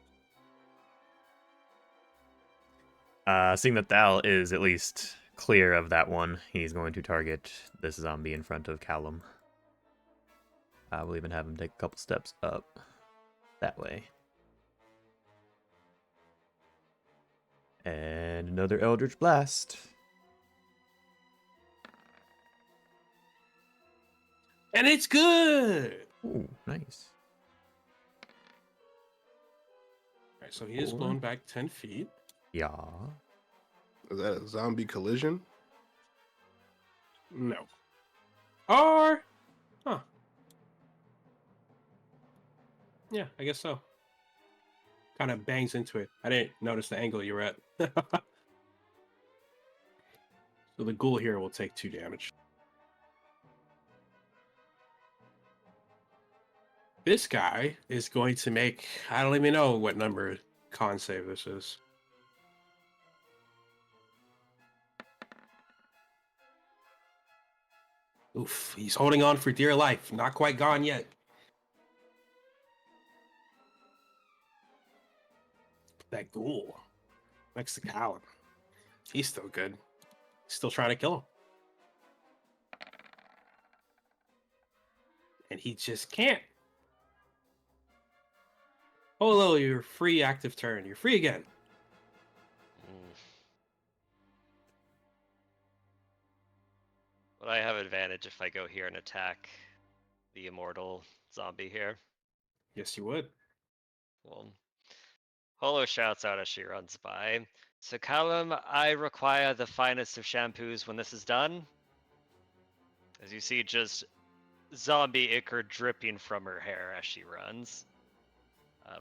Seeing that Thal is at least clear of that one, he's going to target this zombie in front of Callum. I will even have him take a couple steps up that way. And another Eldritch Blast. And it's good. Ooh, nice. All right, so he is Cool. blown back 10 feet. Yeah. Is that a zombie collision? No. Or, huh. Yeah, I guess so. Kind of bangs into it. I didn't notice the angle you were at. So the ghoul here will take 2 damage. This guy is going to make, I don't even know what number con save this is. Oof, he's holding on for dear life. Not quite gone yet. That ghoul next to Callum. He's still good. Still trying to kill him. And he just can't. Oh, hello, your free active turn. You're free again. Would I have advantage if I go here and attack the immortal zombie here? Yes, you would. Well, Holo shouts out as she runs by. So Callum, I require the finest of shampoos when this is done. As you see, just zombie ichor dripping from her hair as she runs.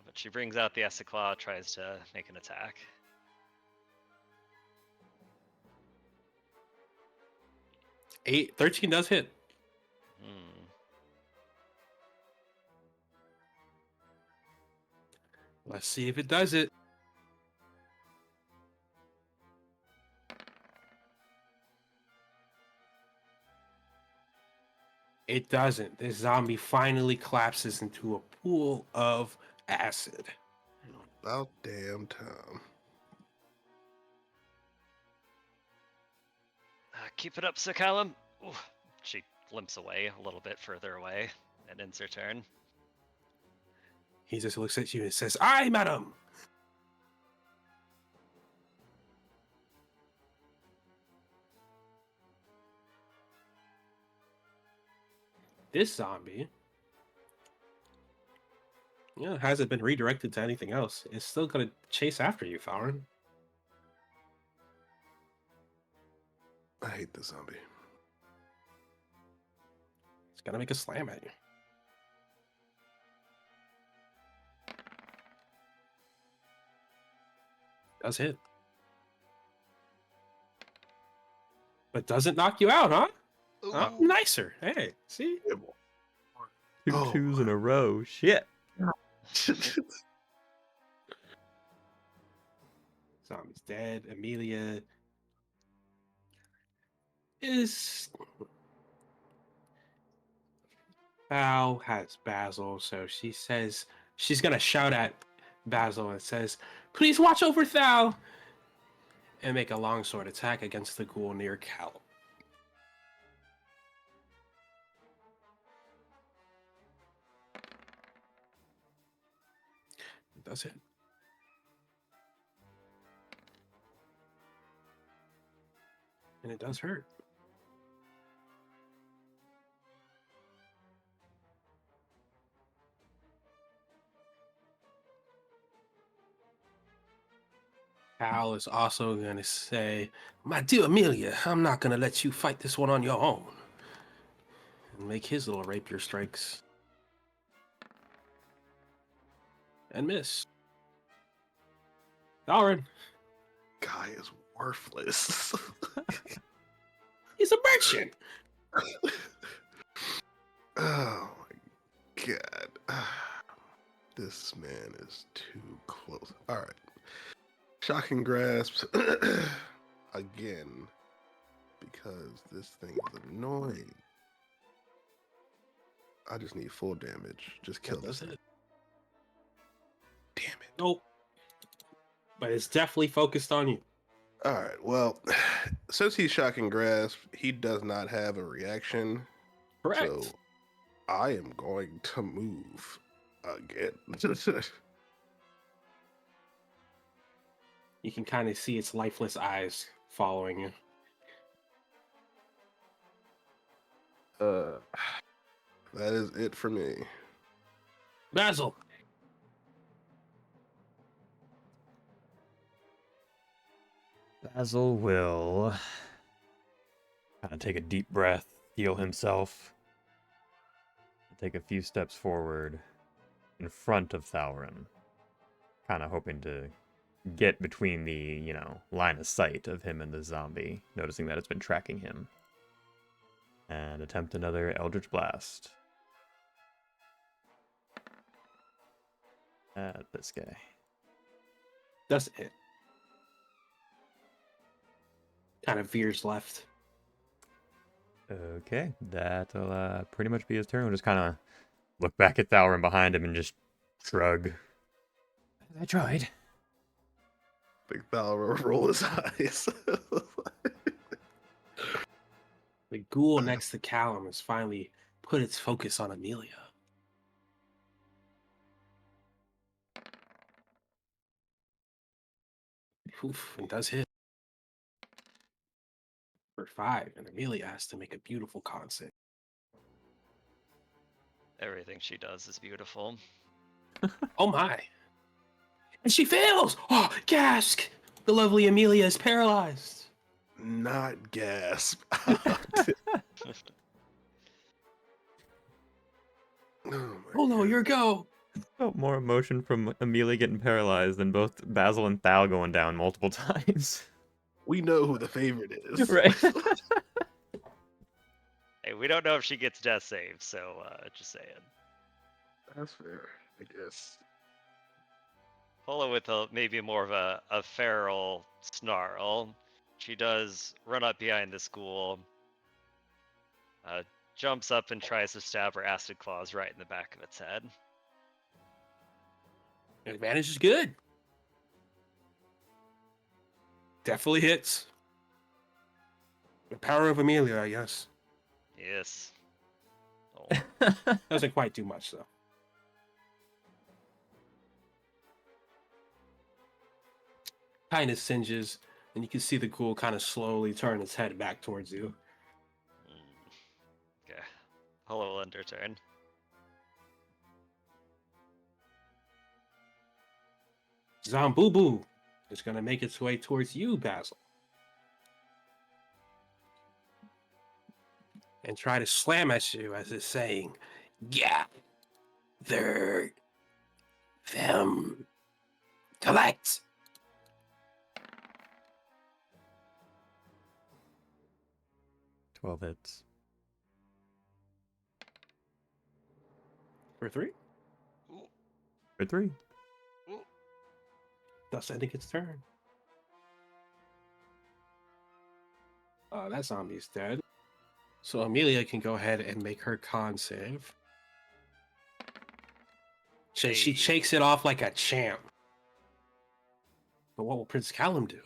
But she brings out the Claw, tries to make an attack. Eight, 13 does hit. Hmm. Let's see if it does it. It doesn't. This zombie finally collapses into a pool of acid. About damn time. Keep it up, Sir Callum. Ooh. She limps away a little bit further away and ends her turn. He just looks at you and says, "Aye, madam." This zombie, hasn't been redirected to anything else. It's still gonna chase after you, Thauron. I hate this zombie. It's gonna make a slam at you. Does hit. But doesn't knock you out, huh? Huh? Ooh. Nicer. Hey, see? Two Oh twos in my- a row. Shit. Zombie's dead. Amelia is... Val has Basil, so she says she's gonna shout at Basil and says, "Please watch over Thal!" and make a longsword attack against the ghoul near Cal. Does it? And it does hurt. Cal is also going to say, "My dear Amelia, I'm not going to let you fight this one on your own." And make his little rapier strikes. And miss. Thauron, Guy is worthless. he's a merchant. Oh my god. This man is too close. Alright. Shocking grasp. Again. Because this thing is annoying. I just need full damage. Just kill That this does thing. it. Damn it. Nope. But it's definitely focused on you. Alright, well, since he's shocking grasp, he does not have a reaction. Correct. So I am going to move again. You can kind of see its lifeless eyes following you. That is it for me. Basil. Basil will kind of take a deep breath, heal himself, take a few steps forward in front of Thauron, kind of hoping to get between the, line of sight of him and the zombie, noticing that it's been tracking him. And attempt another Eldritch Blast. At this guy. That's it. Kind of veers left. Okay, that'll pretty much be his turn. We'll just kind of look back at Thauron behind him and just shrug. I tried. I think Val will roll his eyes. The ghoul next to Callum has finally put its focus on Amelia. Oof, it does hit. For 5, and Amelia has to make a beautiful con save. Everything she does is beautiful. Oh my. And she fails! Oh, gasp! The lovely Amelia is paralyzed. Not gasp. Oh no, your go. Felt more emotion from Amelia getting paralyzed than both Basil and Thal going down multiple times. We know who the favorite is. Right. Hey, we don't know if she gets death saved, so just saying. That's fair, I guess. Polo with maybe more of a feral snarl. She does run up behind the school, jumps up and tries to stab her acid claws right in the back of its head. Advantage is good. Definitely hits. The power of Amelia, I guess. Yes. Oh, Doesn't quite do much, though. Kind of singes, and you can see the ghoul kind of slowly turn its head back towards you. okay. Polo will end her turn. Zambubu is going to make its way towards you, Basil. And try to slam at you as it's saying, gather them. Collect. Twelve hits. For 3. Ooh, For 3. ooh. Thus ending its turn. That zombie's dead. So Amelia can go ahead and make her con save. She Hey. shakes it off like a champ. But what will Prince Callum do?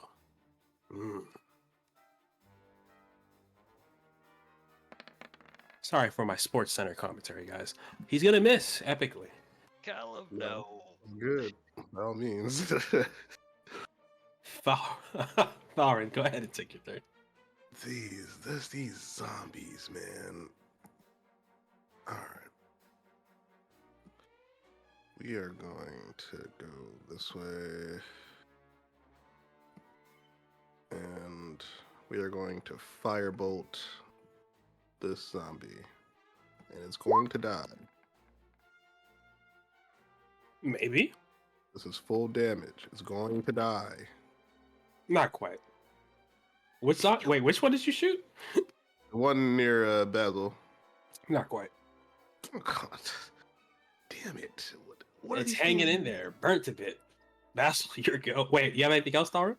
Sorry for my Sports Center commentary, guys. He's gonna miss epically. Callum, No. no. Good, by all means. Thorin, go ahead and take your turn. These zombies, man. All right. We are going to go this way. And we are going to firebolt this zombie. And it's going to die. Maybe. This is full damage. It's going to die. Not quite. Wait, which one did you shoot? The one near Basil. Not quite. Oh, God. Damn it. What are It's these hanging things? in there, burnt a bit. Basil, your go. Wait, you have anything else, Thorin?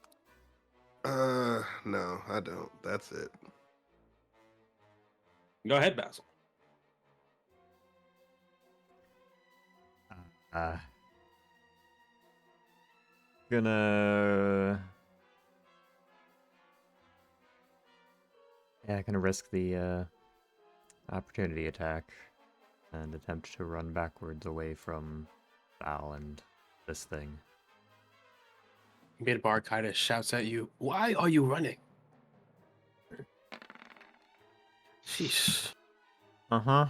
No, I don't. That's it. Go ahead, Basil. Gonna risk the opportunity attack and attempt to run backwards away from Val and this thing. Midbar kind of shouts at you, "Why are you running?" Sheesh. Uh-huh.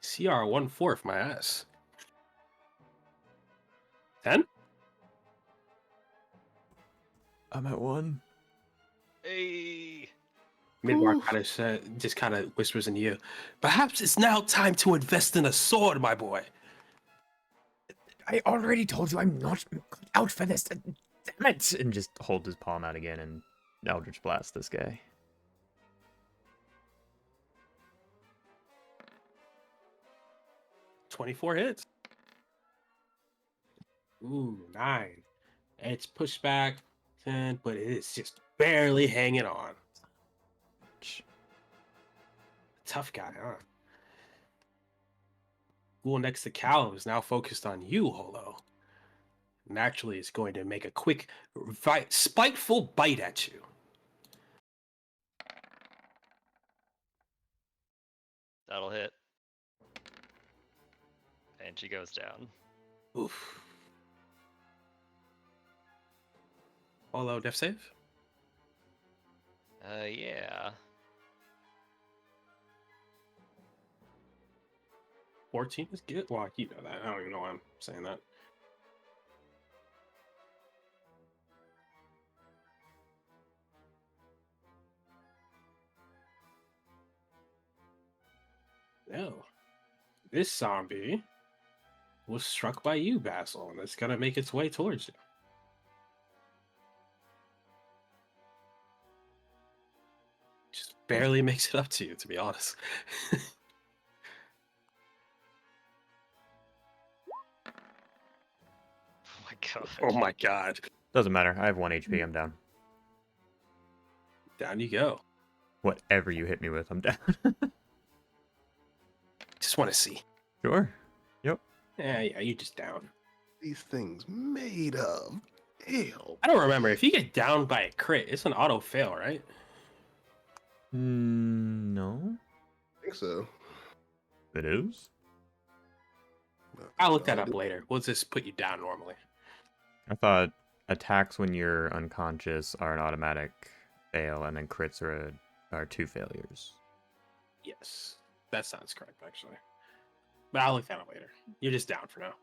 CR 1/4, my ass. 10? I'm at 1. Hey. Midbar Oof. just kind of whispers in you, "Perhaps it's now time to invest in a sword, my boy." I already told you I'm not out for this. Damn it! And just hold his palm out again and Eldritch Blast this guy. 24 hits. Ooh, 9. It's pushed back 10, but it is just barely hanging on. Tough guy, huh? Ghoul next to Cal is now focused on you, Holo. Naturally, it's going to make a quick, spiteful bite at you. That'll hit. And she goes down. Oof. Holo, death save? Yeah. 14 is good. Well, you know that. I don't even know why I'm saying that. No. this zombie was struck by you, Basil, and it's gonna make its way towards you. Just barely makes it up to you, to be honest. Oh my god. Oh my god. Doesn't matter. I have 1 HP. I'm down. Down you go. Whatever you hit me with, I'm down. Just want to see. Sure. Yep. Yeah, you're just down. These things made of. Hell. I don't remember. If you get down by a crit, it's an auto fail, right? No. I think so. It is? I'll look that up later. We'll just put you down normally. I thought attacks when you're unconscious are an automatic fail, and then crits are 2 failures. Yes, that sounds correct, actually. But I'll look that up later. You're just down for now.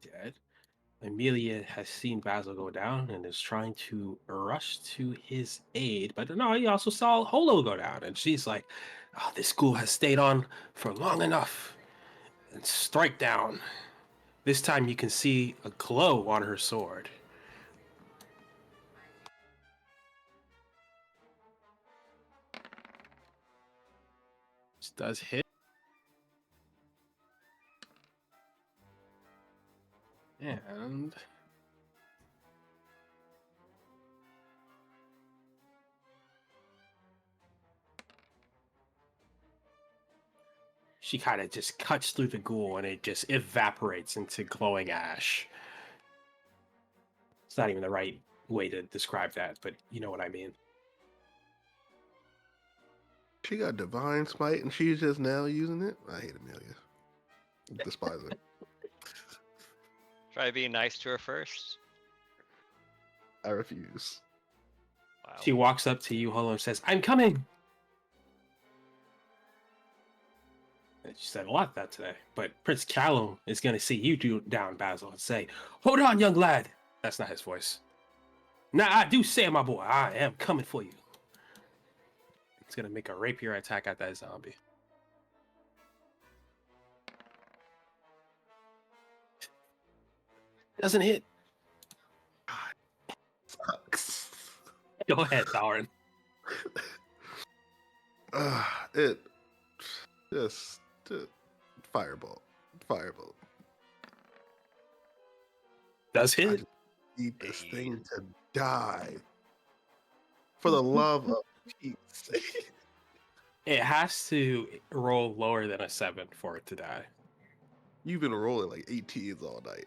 Dead. Amelia has seen Basil go down and is trying to rush to his aid. But no, he also saw Holo go down. And she's like, oh, this school has stayed on for long enough. And strike down. This time you can see a glow on her sword. This does hit. And she kind of just cuts through the ghoul and it just evaporates into glowing ash. It's not even the right way to describe that, but you know what I mean. She got divine smite and she's just now using it. I hate Amelia. Despise her. Try being nice to her first. I refuse. Wow. She walks up to you, Holo, and says, I'm coming! And she said a lot that today. But Prince Callum is going to see you down, Basil, and say, hold on, young lad. That's not his voice. Now, I do say, my boy, I am coming for you. He's going to make a rapier attack at that zombie. Doesn't hit. Sucks. Go ahead, Darren. It just fireball. Does I hit. just need this thing to die. For the love of peace. It has to roll lower than a 7 for it to die. You've been rolling like 18s all night.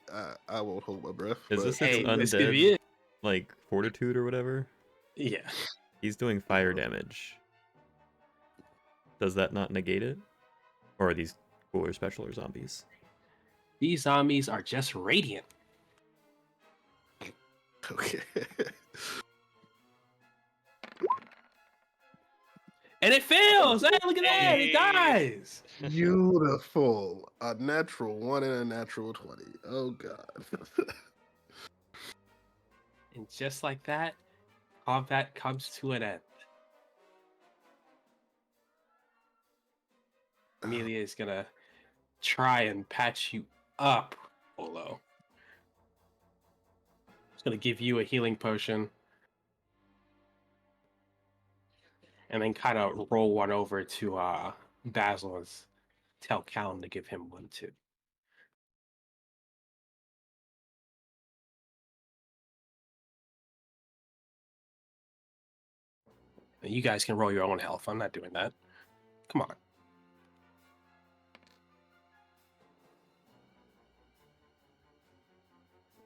I won't hold my breath. Is but this Hey, its this could be undead, it. like, fortitude or whatever? Yeah. He's doing fire damage. Does that not negate it? Or are these cooler special or zombies? These zombies are just radiant. Okay. And it fails! Hey, look at that! It Hey. dies! Beautiful. A natural 1 and a natural 20. Oh god. And just like that, combat comes to an end. Amelia is gonna try and patch you up, Olo. It's gonna give you a healing potion. And then kind of roll one over to Basil and tell Callum to give him one too. And you guys can roll your own health. I'm not doing that. Come on.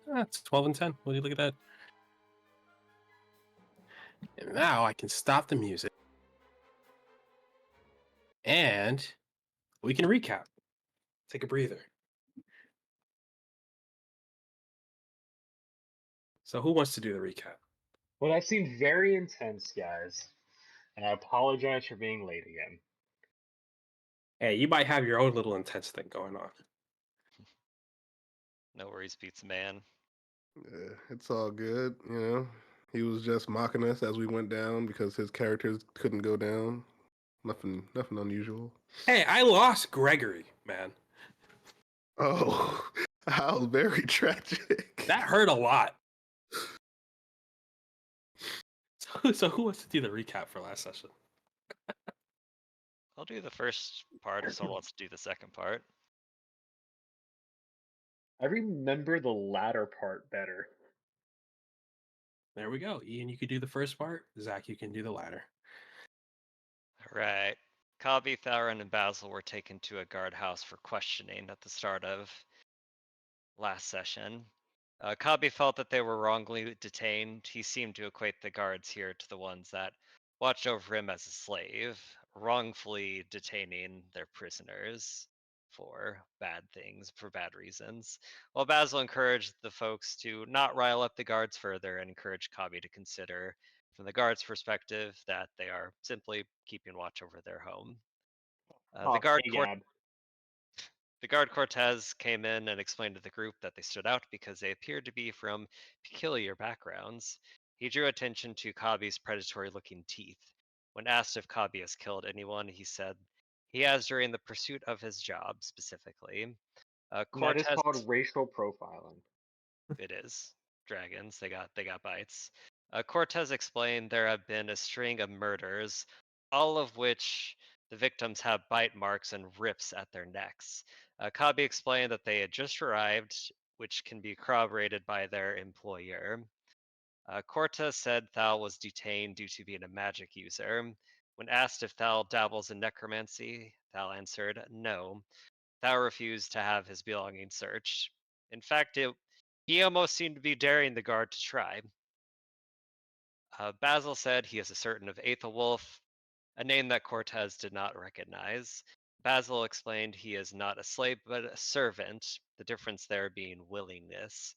That's 12 and 10. Will you look at that? And now I can stop the music. And we can recap. Take a breather. So who wants to do the recap? Well, that seemed very intense, guys. And I apologize for being late again. Hey, you might have your own little intense thing going on. No worries, beats man. Yeah, it's all good. You know, he was just mocking us as we went down because his characters couldn't go down. Nothing unusual. Hey, I lost Gregory, man. Oh, how very That tragic. hurt a lot. So who wants to do the recap for last session? I'll do the first part if someone wants to do the second part. I remember the latter part better. There we go. Ian, you could do the first part. Zach, you can do the latter. Right. Kabi, Tharon, and Basil were taken to a guardhouse for questioning at the start of last session. Kabi felt that they were wrongly detained. He seemed to equate the guards here to the ones that watched over him as a slave, wrongfully detaining their prisoners for bad things, for bad reasons. While Basil encouraged the folks to not rile up the guards further and encouraged Kabi to consider, from the guards' perspective, that they are simply keeping watch over their home. Oh, hey, Gab. The guard Cortez came in and explained to the group that they stood out because they appeared to be from peculiar backgrounds. He drew attention to Kabi's predatory looking teeth. When asked if Kabi has killed anyone, he said he has during the pursuit of his job specifically. That is Cortez, called racial profiling. it is dragons. They got bites. Cortez explained there have been a string of murders, all of which the victims have bite marks and rips at their necks. Kabi explained that they had just arrived, which can be corroborated by their employer. Cortez said Thal was detained due to being a magic user. When asked if Thal dabbles in necromancy, Thal answered no. Thal refused to have his belongings searched. In fact, he almost seemed to be daring the guard to try. Basil said he is a certain of Aethelwolf, a name that Cortez did not recognize. Basil explained he is not a slave but a servant, the difference there being willingness.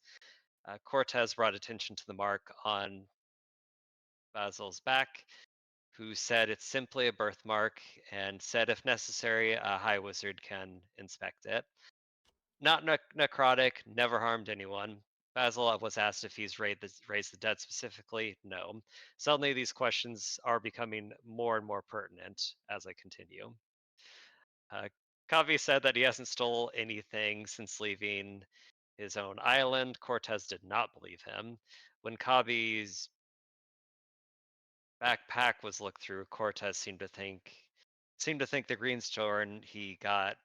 Cortez brought attention to the mark on Basil's back, who said it's simply a birthmark and said if necessary, a high wizard can inspect it. Not necrotic, never harmed anyone. Basil was asked if he's raised the dead specifically. No. Suddenly, these questions are becoming more and more pertinent as I continue. Uh, Kavi said that he hasn't stole anything since leaving his own island. Cortez did not believe him. When Kavi's backpack was looked through, Cortez seemed to think the greenstone he got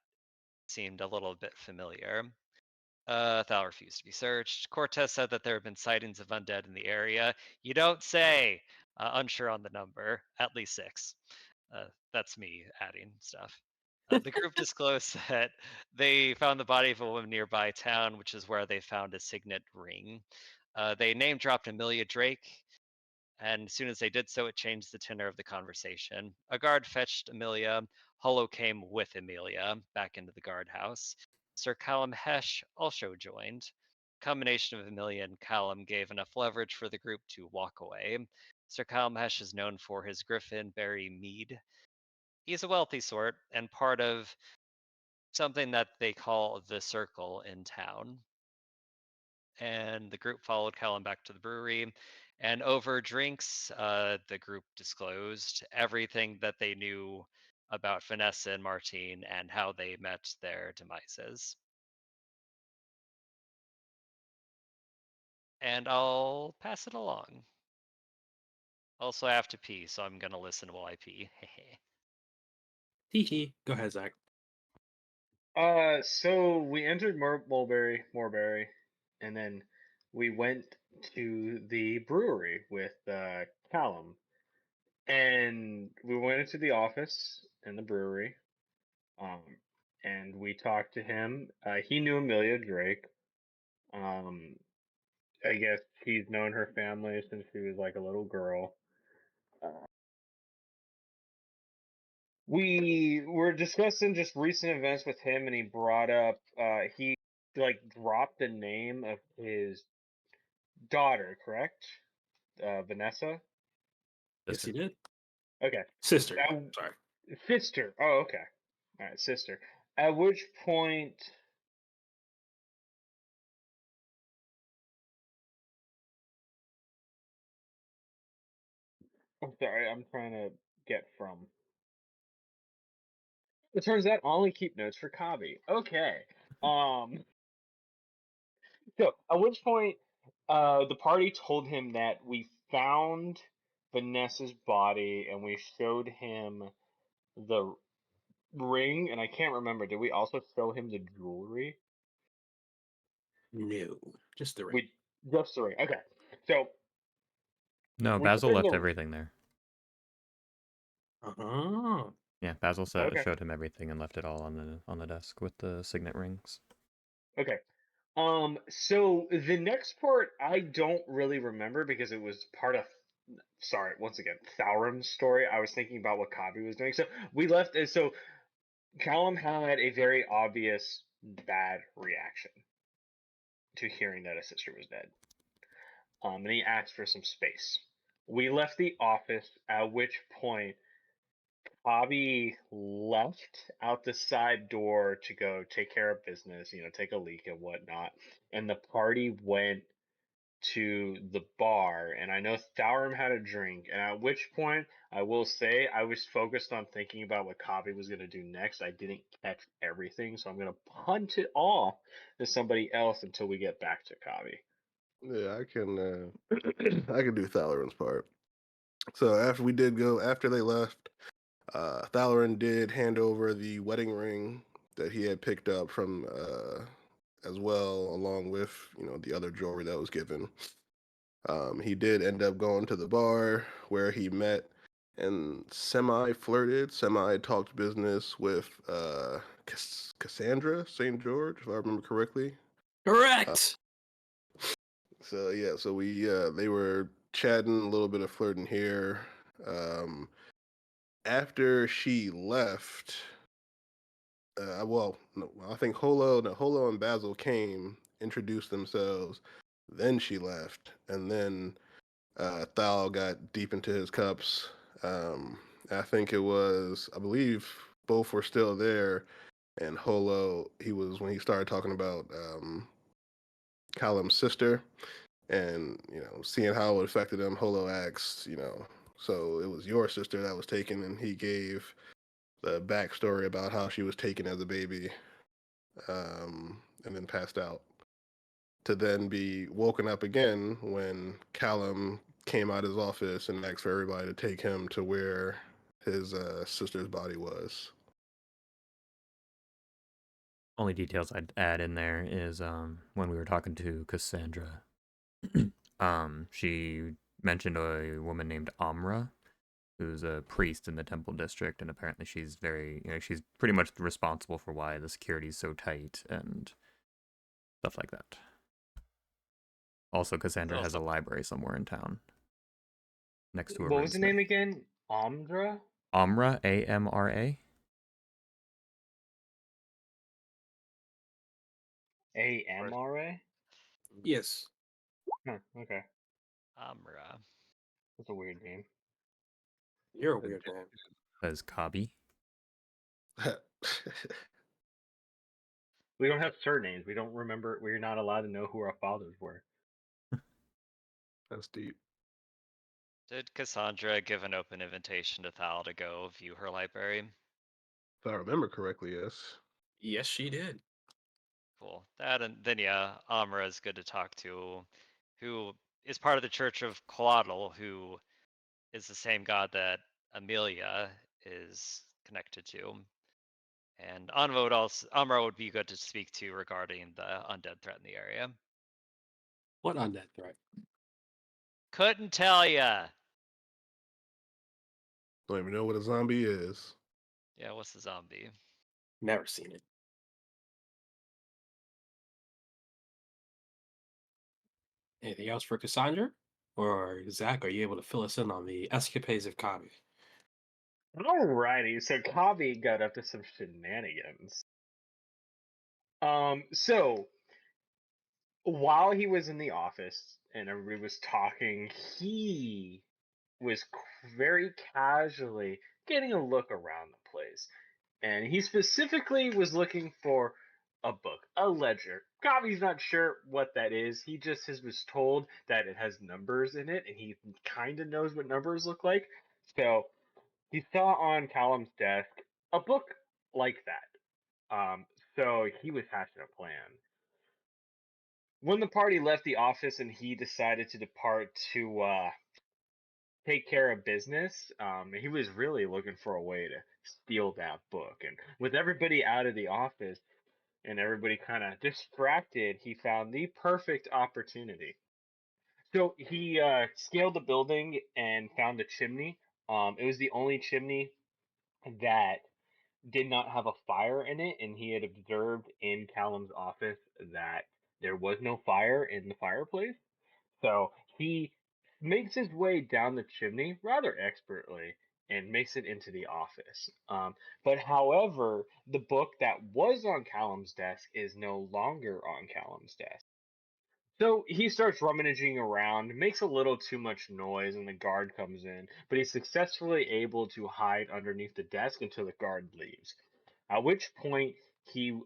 seemed a little bit familiar. Thal refused to be searched. Cortez said that there have been sightings of undead in the area. You don't say. Unsure on the number. At least 6. That's me adding stuff. The group disclosed that they found the body of a woman nearby town, which is where they found a signet ring. They name dropped Amelia Drake, and as soon as they did so, it changed the tenor of the conversation. A guard fetched Amelia. Hollow came with Amelia back into the guardhouse. Sir Callum Hesh also joined. Combination of Amelia and Callum gave enough leverage for the group to walk away. Sir Callum Hesh is known for his Griffinberry mead. He's a wealthy sort and part of something that they call the Circle in town. And the group followed Callum back to the brewery. And over drinks, the group disclosed everything that they knew about Vanessa and Martine and how they met their demises. And I'll pass it along. Also, I have to pee, so I'm going to listen while I pee. Hee hee. Go ahead, Zach. So we entered Morberry, and then we went to the brewery with Callum, and we went into the office in the brewery, um, and we talked to him. He knew Amelia Drake. Um, I guess he's known her family since she was like a little girl. Uh, we were discussing just recent events with him, and he brought up he like dropped the name of his daughter, correct? Vanessa. Yes, he did. Okay. Sister. At, Sorry. sister. Oh, okay. All right, sister. At which point I'm sorry, I'm trying to get from. It turns out I only keep notes for Kabi. Okay. Um. So at which point, the party told him that we found Vanessa's body and we showed him the ring, and I can't remember. Did we also show him the jewelry? No, just the ring. We just the ring. Okay. So No, we Basil took left the. everything there. Uh-huh. Yeah, Basil Okay. showed him everything and left it all on the desk with the signet rings. Okay. So the next part I don't really remember because it was part of. Sorry, once again, Thauron's story. I was thinking about what Kabi was doing. So we left. So Callum had a very obvious bad reaction to hearing that his sister was dead. And he asked for some space. We left the office, at which point Bobby left out the side door to go take care of business, take a leak and whatnot. And the party went to the bar, and I know Thaurum had a drink. And at which point, I will say, I was focused on thinking about what Kabi was going to do next. I didn't catch everything, so I'm going to punt it off to somebody else until we get back to Kabi. Yeah, I can. I can do Thalorin's part. So after they left, Thalorin did hand over the wedding ring that he had picked up from as well, along with the other jewelry that was given. He did end up going to the bar where he met and semi-flirted, semi-talked business with Cassandra St. George, if I remember correctly. Correct. So yeah, so we they were chatting, a little bit of flirting here. Um, After she left, well, no, I think Holo and Basil came, introduced themselves, then she left, and then Thal got deep into his cups. I think I believe both were still there, and Holo, when he started talking about Callum's sister, and seeing how it affected him, Holo asked, so it was your sister that was taken, and he gave the backstory about how she was taken as a baby, and then passed out, to then be woken up again when Callum came out of his office and asked for everybody to take him to where his sister's body was. Only details I'd add in there is when we were talking to Cassandra, she mentioned a woman named Amra, who's a priest in the temple district, and apparently she's she's pretty much responsible for why the security is so tight and stuff like that. Also, Cassandra has a library somewhere in town next to a What was the name runesmith. again? Amdra? Amra, Amra. AMRA? Yes. Huh, okay. Amra. That's a weird name. You're a weird man. Says Kabi. We don't have surnames. We don't remember. We're not allowed to know who our fathers were. That's deep. Did Cassandra give an open invitation to Thal to go view her library? If I remember correctly, yes. Yes, she did. Cool. That and then yeah, Amra is good to talk to, who is part of the Church of Coatl, who is the same god that Amelia is connected to. And Amra would be good to speak to regarding the undead threat in the area. What undead threat? Couldn't tell ya. Don't even know what a zombie is. Yeah, what's the zombie? Never seen it. Anything else for Cassandra? Or Zach, are you able to fill us in on the escapades of Kabi? Alrighty, so Kabi got up to some shenanigans. So while he was in the office and everybody was talking, he was very casually getting a look around the place. And he specifically was looking for a book, a ledger. Gavi's not sure what that is. He just was told that it has numbers in it, and he kind of knows what numbers look like. So he saw on Callum's desk a book like that. So he was hatching a plan. When the party left the office and he decided to depart to take care of business, he was really looking for a way to steal that book. And with everybody out of the office and everybody kind of distracted, he found the perfect opportunity. So he scaled the building and found a chimney. It was the only chimney that did not have a fire in it, and he had observed in Callum's office that there was no fire in the fireplace. So he makes his way down the chimney rather expertly and makes it into the office. But however, the book that was on Callum's desk is no longer on Callum's desk. So he starts rummaging around, makes a little too much noise, and the guard comes in. But he's successfully able to hide underneath the desk until the guard leaves. At which point he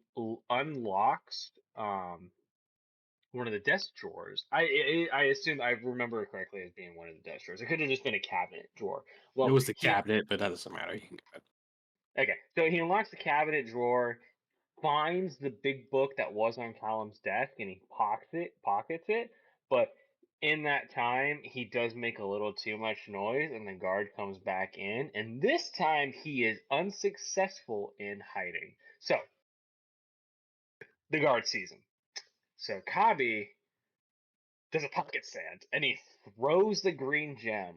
unlocks one of the desk drawers. I assume I remember it correctly as being one of the desk drawers. It could have just been a cabinet drawer. It Well, was the cabinet, but that doesn't matter. You can go okay. So he unlocks the cabinet drawer, finds the big book that was on Callum's desk, and he pockets it. But in that time, he does make a little too much noise, and the guard comes back in. And this time, he is unsuccessful in hiding. So the guard sees him. So Kabi does a pocket sand, and he throws the green gem,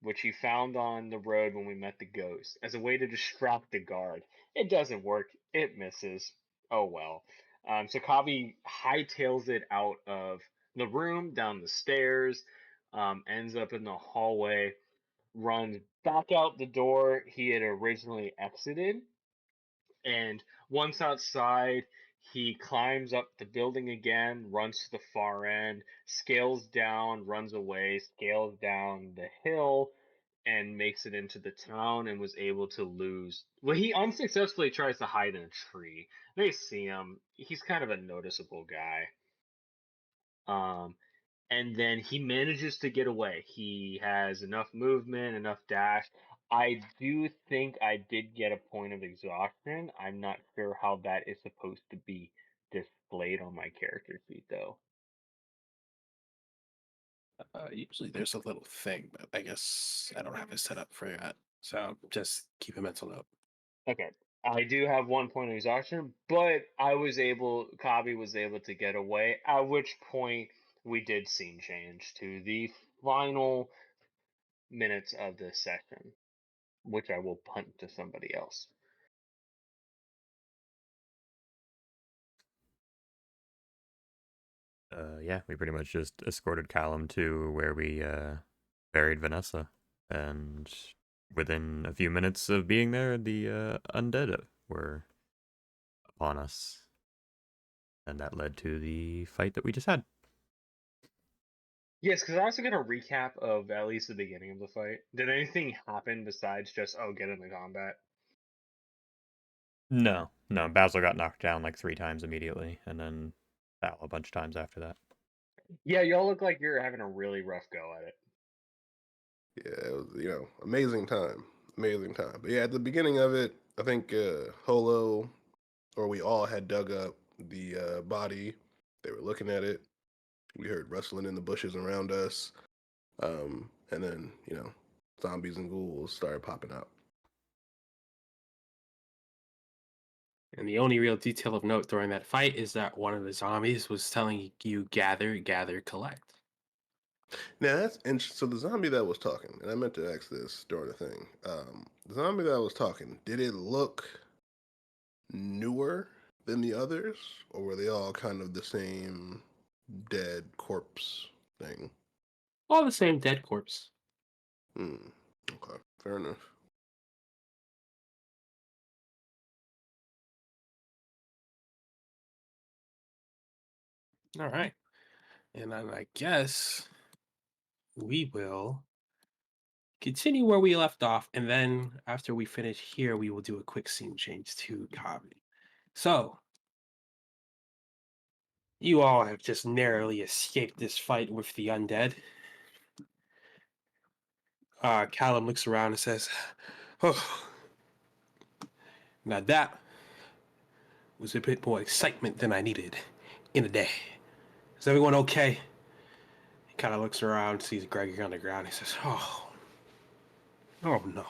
which he found on the road when we met the ghost, as a way to distract the guard. It doesn't work. It misses. Oh well. So Kabi hightails it out of the room, down the stairs, ends up in the hallway, runs back out the door he had originally exited, and once outside, he climbs up the building again, runs to the far end, scales down, runs away, scales down the hill, and makes it into the town and was able to lose. Well, he unsuccessfully tries to hide in a tree. They see him. He's kind of a noticeable guy. Um, and then he manages to get away. He has enough movement, enough dash. I do think I did get a point of exhaustion. I'm not sure how that is supposed to be displayed on my character sheet, though. usually there's a little thing, but I guess I don't have it set up for that. So just keep a mental note. Okay. I do have 1 point of exhaustion, but Kabi was able to get away, at which point we did scene change to the final minutes of this session, which I will punt to somebody else. Yeah, we pretty much just escorted Callum to where we buried Vanessa, and within a few minutes of being there, the undead were upon us, and that led to the fight that we just had. Yes, because I also get a recap of at least the beginning of the fight. Did anything happen besides just get in the combat? No, no, Basil got knocked down like 3 times immediately, and then Val a bunch of times after that. Yeah, y'all look like you're having a really rough go at it. Yeah, it was, amazing time. But yeah, at the beginning of it, I think Holo or we all had dug up the body. They were looking at it. We heard rustling in the bushes around us, and then zombies and ghouls started popping out. And the only real detail of note during that fight is that one of the zombies was telling you gather, gather, collect. Now that's interesting. So the zombie that was talking, and I meant to ask this during the thing. The zombie that was talking, did it look newer than the others, or were they all kind of the same dead corpse thing? All the same dead corpse. Hmm. Okay, fair enough. All right. And then I guess we will continue where we left off. And then after we finish here, we will do a quick scene change to Kabi. So You all have just narrowly escaped this fight with the undead. Callum looks around and says, "Oh, now that was a bit more excitement than I needed in a day. Is everyone okay?" He kind of looks around, sees Gregory on the ground. He says, oh no.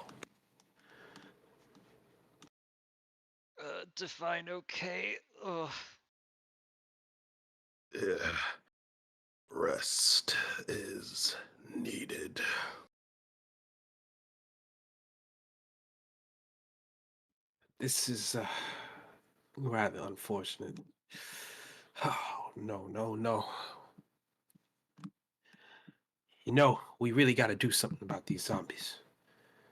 Define okay. Ugh. Yeah. Rest is needed. This is rather unfortunate. Oh, no, no, no. You know, we really got to do something about these zombies.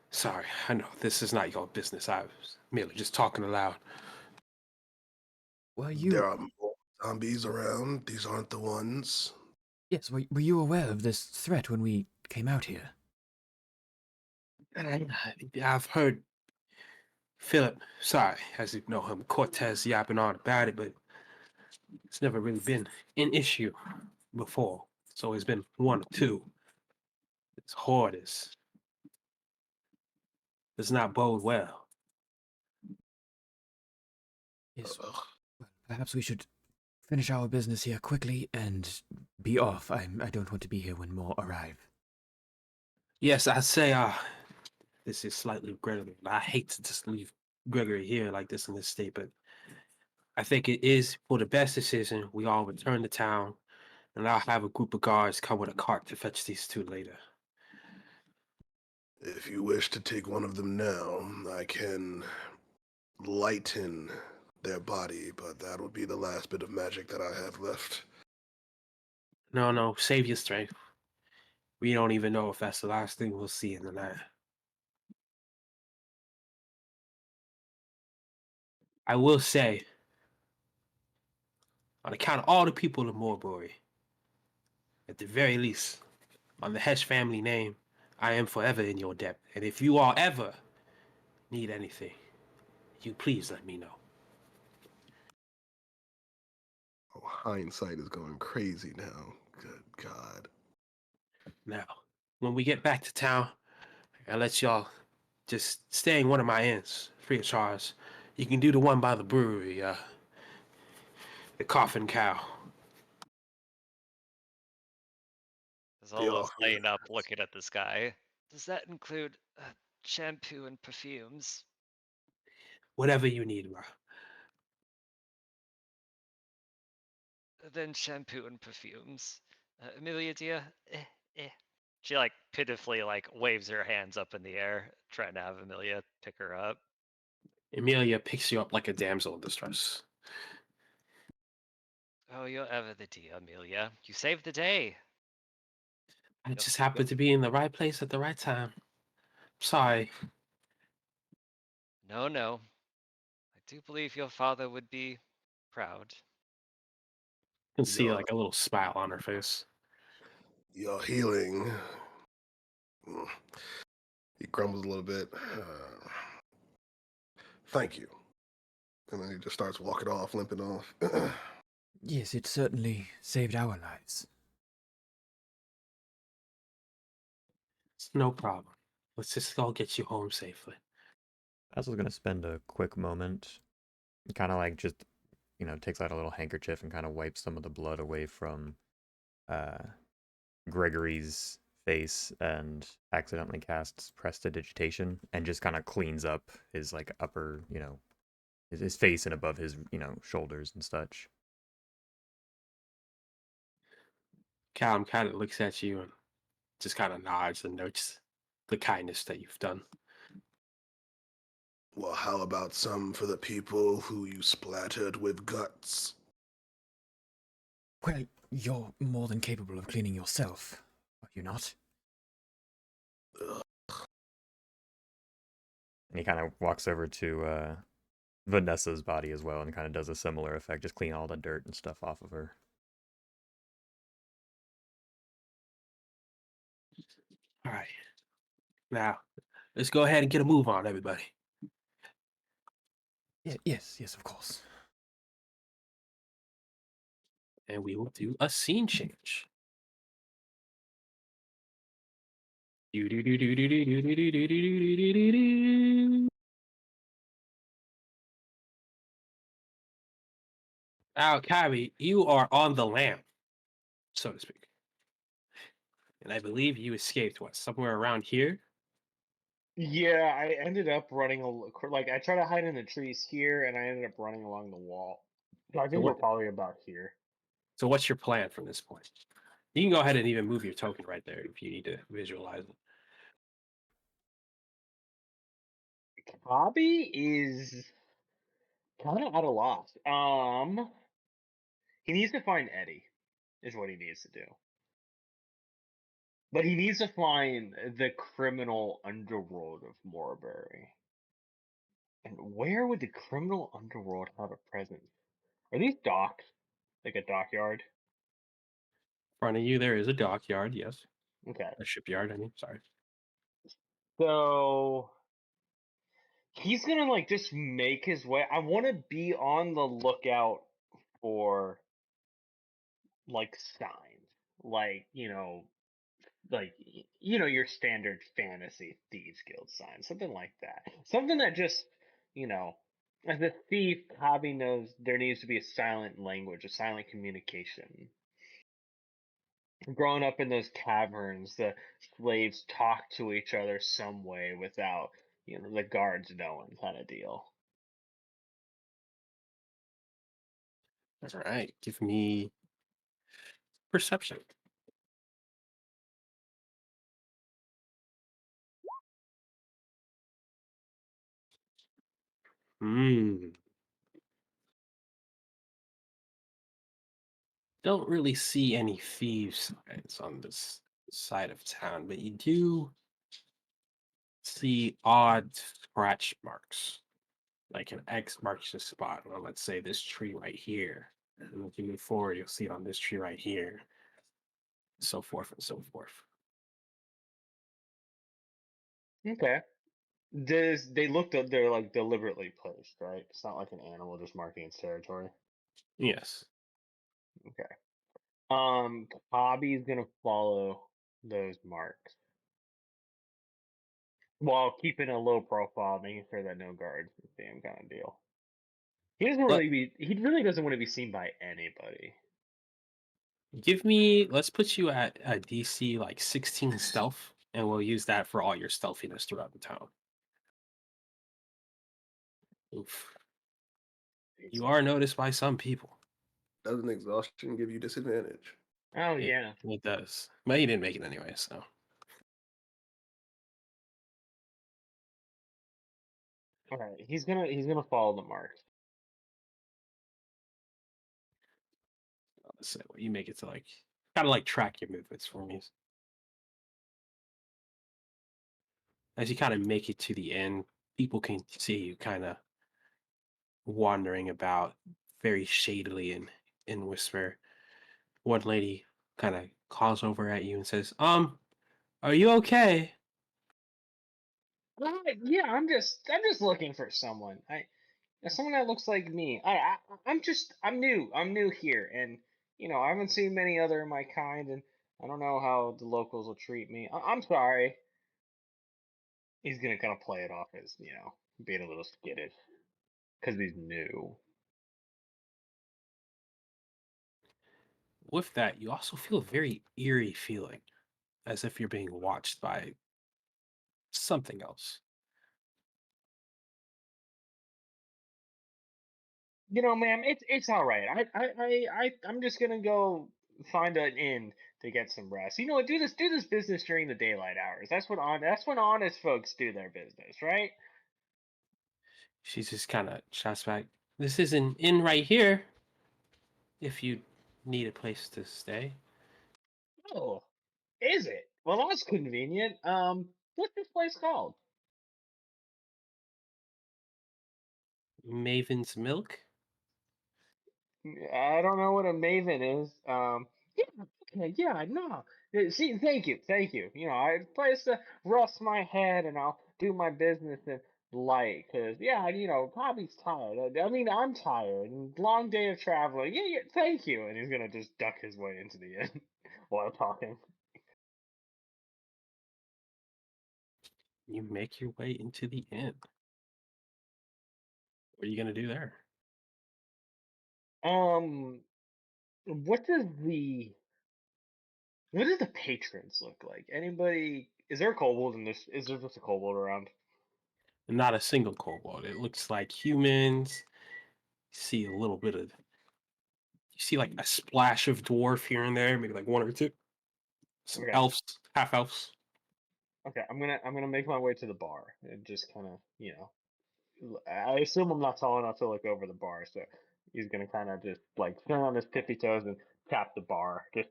Sorry, I know this is not your business. I was merely just talking aloud. Were There you? are more zombies around. These aren't the ones. Yes. Were you aware of this threat when we came out here? I've heard Philip, sorry, as you know him, Cortez yapping on about it, but it's never really been an issue before. It's always been one or two. It's horde does not bode well. Yes. Ugh. Well, perhaps we should finish our business here quickly and be off. I don't want to be here when more arrive. Yes, I say this is slightly regrettable. I hate to just leave Gregory here like this in this state, but I think it is for the best decision. We all return to town, and I'll have a group of guards come with a cart to fetch these two later. If you wish to take one of them now, I can lighten their body, but that would be the last bit of magic that I have left. No, no, save your strength. We don't even know if that's the last thing we'll see in the night. I will say, on account of all the people in Morebury, at the very least, on the Hesh family name, I am forever in your debt. And if you all ever need anything, you please let me know. Oh, hindsight is going crazy now. Good God. Now, when we get back to town, I'll let y'all just stay in one of my inns, free of charge. You can do the one by the brewery, the Coffin Cow. Zolo's Y'all, laying up, looking at this guy. Does that include shampoo and perfumes? Whatever you need, bro. Then shampoo and perfumes. Amelia, do you? Eh. She like pitifully like waves her hands up in the air, trying to have Amelia pick her up. Emilia picks you up like a damsel in distress. Oh, you're ever the dear, Amelia. You saved the day. I You'll, just you'll, happened to be in the right place at the right time. Sorry. no. I do believe your father would be proud. You can see y'all, like a little smile on her face. y'all healing. Mm. He grumbles a little bit. Thank you. And then he just starts walking off, limping off. Yes, it certainly saved our lives. It's no problem. Let's just all get you home safely. Basil's gonna spend a quick moment, kind of like just, takes out a little handkerchief and kind of wipes some of the blood away from uh, Gregory's face and accidentally casts prestidigitation and just kind of cleans up his like upper, his face and above his, shoulders and such. Callum kind of looks at you and just kind of nods and notes the kindness that you've done. Well, how about some for the people who you splattered with guts? Well, you're more than capable of cleaning yourself, are you not? Ugh. And he kind of walks over to Vanessa's body as well and kind of does a similar effect, just clean all the dirt and stuff off of her. All right. Now, let's go ahead and get a move on, everybody. Yes, of course. and we will do a scene change. Now, Cabby, you are on the lam, so to speak. And I believe you escaped, what, somewhere around here? Yeah, I ended up running like I tried to hide in the trees here, and I ended up running along the wall. So I So think we're what? probably about here. So what's your plan from this point? You can go ahead and even move your token right there if you need to visualize it. Hobby is kind of at a loss. He needs to find Eddie, is what he needs to do. But he needs to find the criminal underworld of Moorbury. And where would the criminal underworld have a presence? Are these docks? Like a dockyard? In front of you, there is a dockyard, yes. Okay. A shipyard, I mean, sorry. So he's gonna like just make his way. I want to be on the lookout for like signs, like your standard fantasy thieves guild sign, something like that. Something that just you know, as a thief, Hobby knows there needs to be a silent language, a silent communication. Growing up in those caverns, the slaves talk to each other some way without the guards knowing, kind of deal. All right, give me perception. Hmm. Don't really see any thieves signs on this side of town, but you do see odd scratch marks. Like an X marks the spot on, let's say, this tree right here. And if you move forward, you'll see it on this tree right here, so forth and so forth. Okay. They they're like deliberately placed, right? It's not like an animal just marking its territory. Yes. Okay. Hobby's gonna follow those marks while keeping a low profile, making sure that no guards see him, kind of deal. Let He really doesn't want to be seen by anybody. let's put you at a DC like 16 stealth, and we'll use that for all your stealthiness throughout the town. Oof. You are noticed by some people. Doesn't exhaustion give you disadvantage? Oh It, yeah. it does. But he didn't make it anyway, so. All right. He's gonna follow the marks. Let's say well, you make it to like kind of like track your movements for me. As you kind of make it to the end, people can see you kind of wandering about very shadily and whisper. One lady kind of calls over at you and says, are you okay?" Yeah, I'm just looking for someone. Someone that looks like me. I'm new. I'm new here, and I haven't seen many other of my kind, and I don't know how the locals will treat me. I'm sorry. He's gonna kind of play it off as being a little skittish because he's new. With that, you also feel a very eerie feeling, as if you're being watched by something else. Ma'am, it's all right. I'm just gonna go find an inn to get some rest. Do this business during the daylight hours. That's when honest folks do their business, right? She just kind of shouts back, "This is an inn right here, if you need a place to stay." Oh, is it? Well, that's convenient. What's this place called? Maven's Milk? I don't know what a maven is. Yeah, okay, yeah, no. See, thank you. I place to rest my head, and I'll do my business, and light, cause yeah, Bobby's tired. I mean, I'm tired. And long day of traveling. Yeah, yeah, thank you. And he's gonna just duck his way into the inn while talking. You make your way into the inn. What are you gonna do there? Um, what does the what do the patrons look like? Anybody? Is there a kobold in this? Is there just a kobold around? Not a single kobold. It looks like humans. You see a little bit of. You see like a splash of dwarf here and there, maybe like one or two. Some Okay, elves, half elves. okay. I'm gonna make my way to the bar and just kind of I assume I'm not tall enough to look over the bar, so he's gonna kind of just like turn on his tippy toes and tap the bar. Just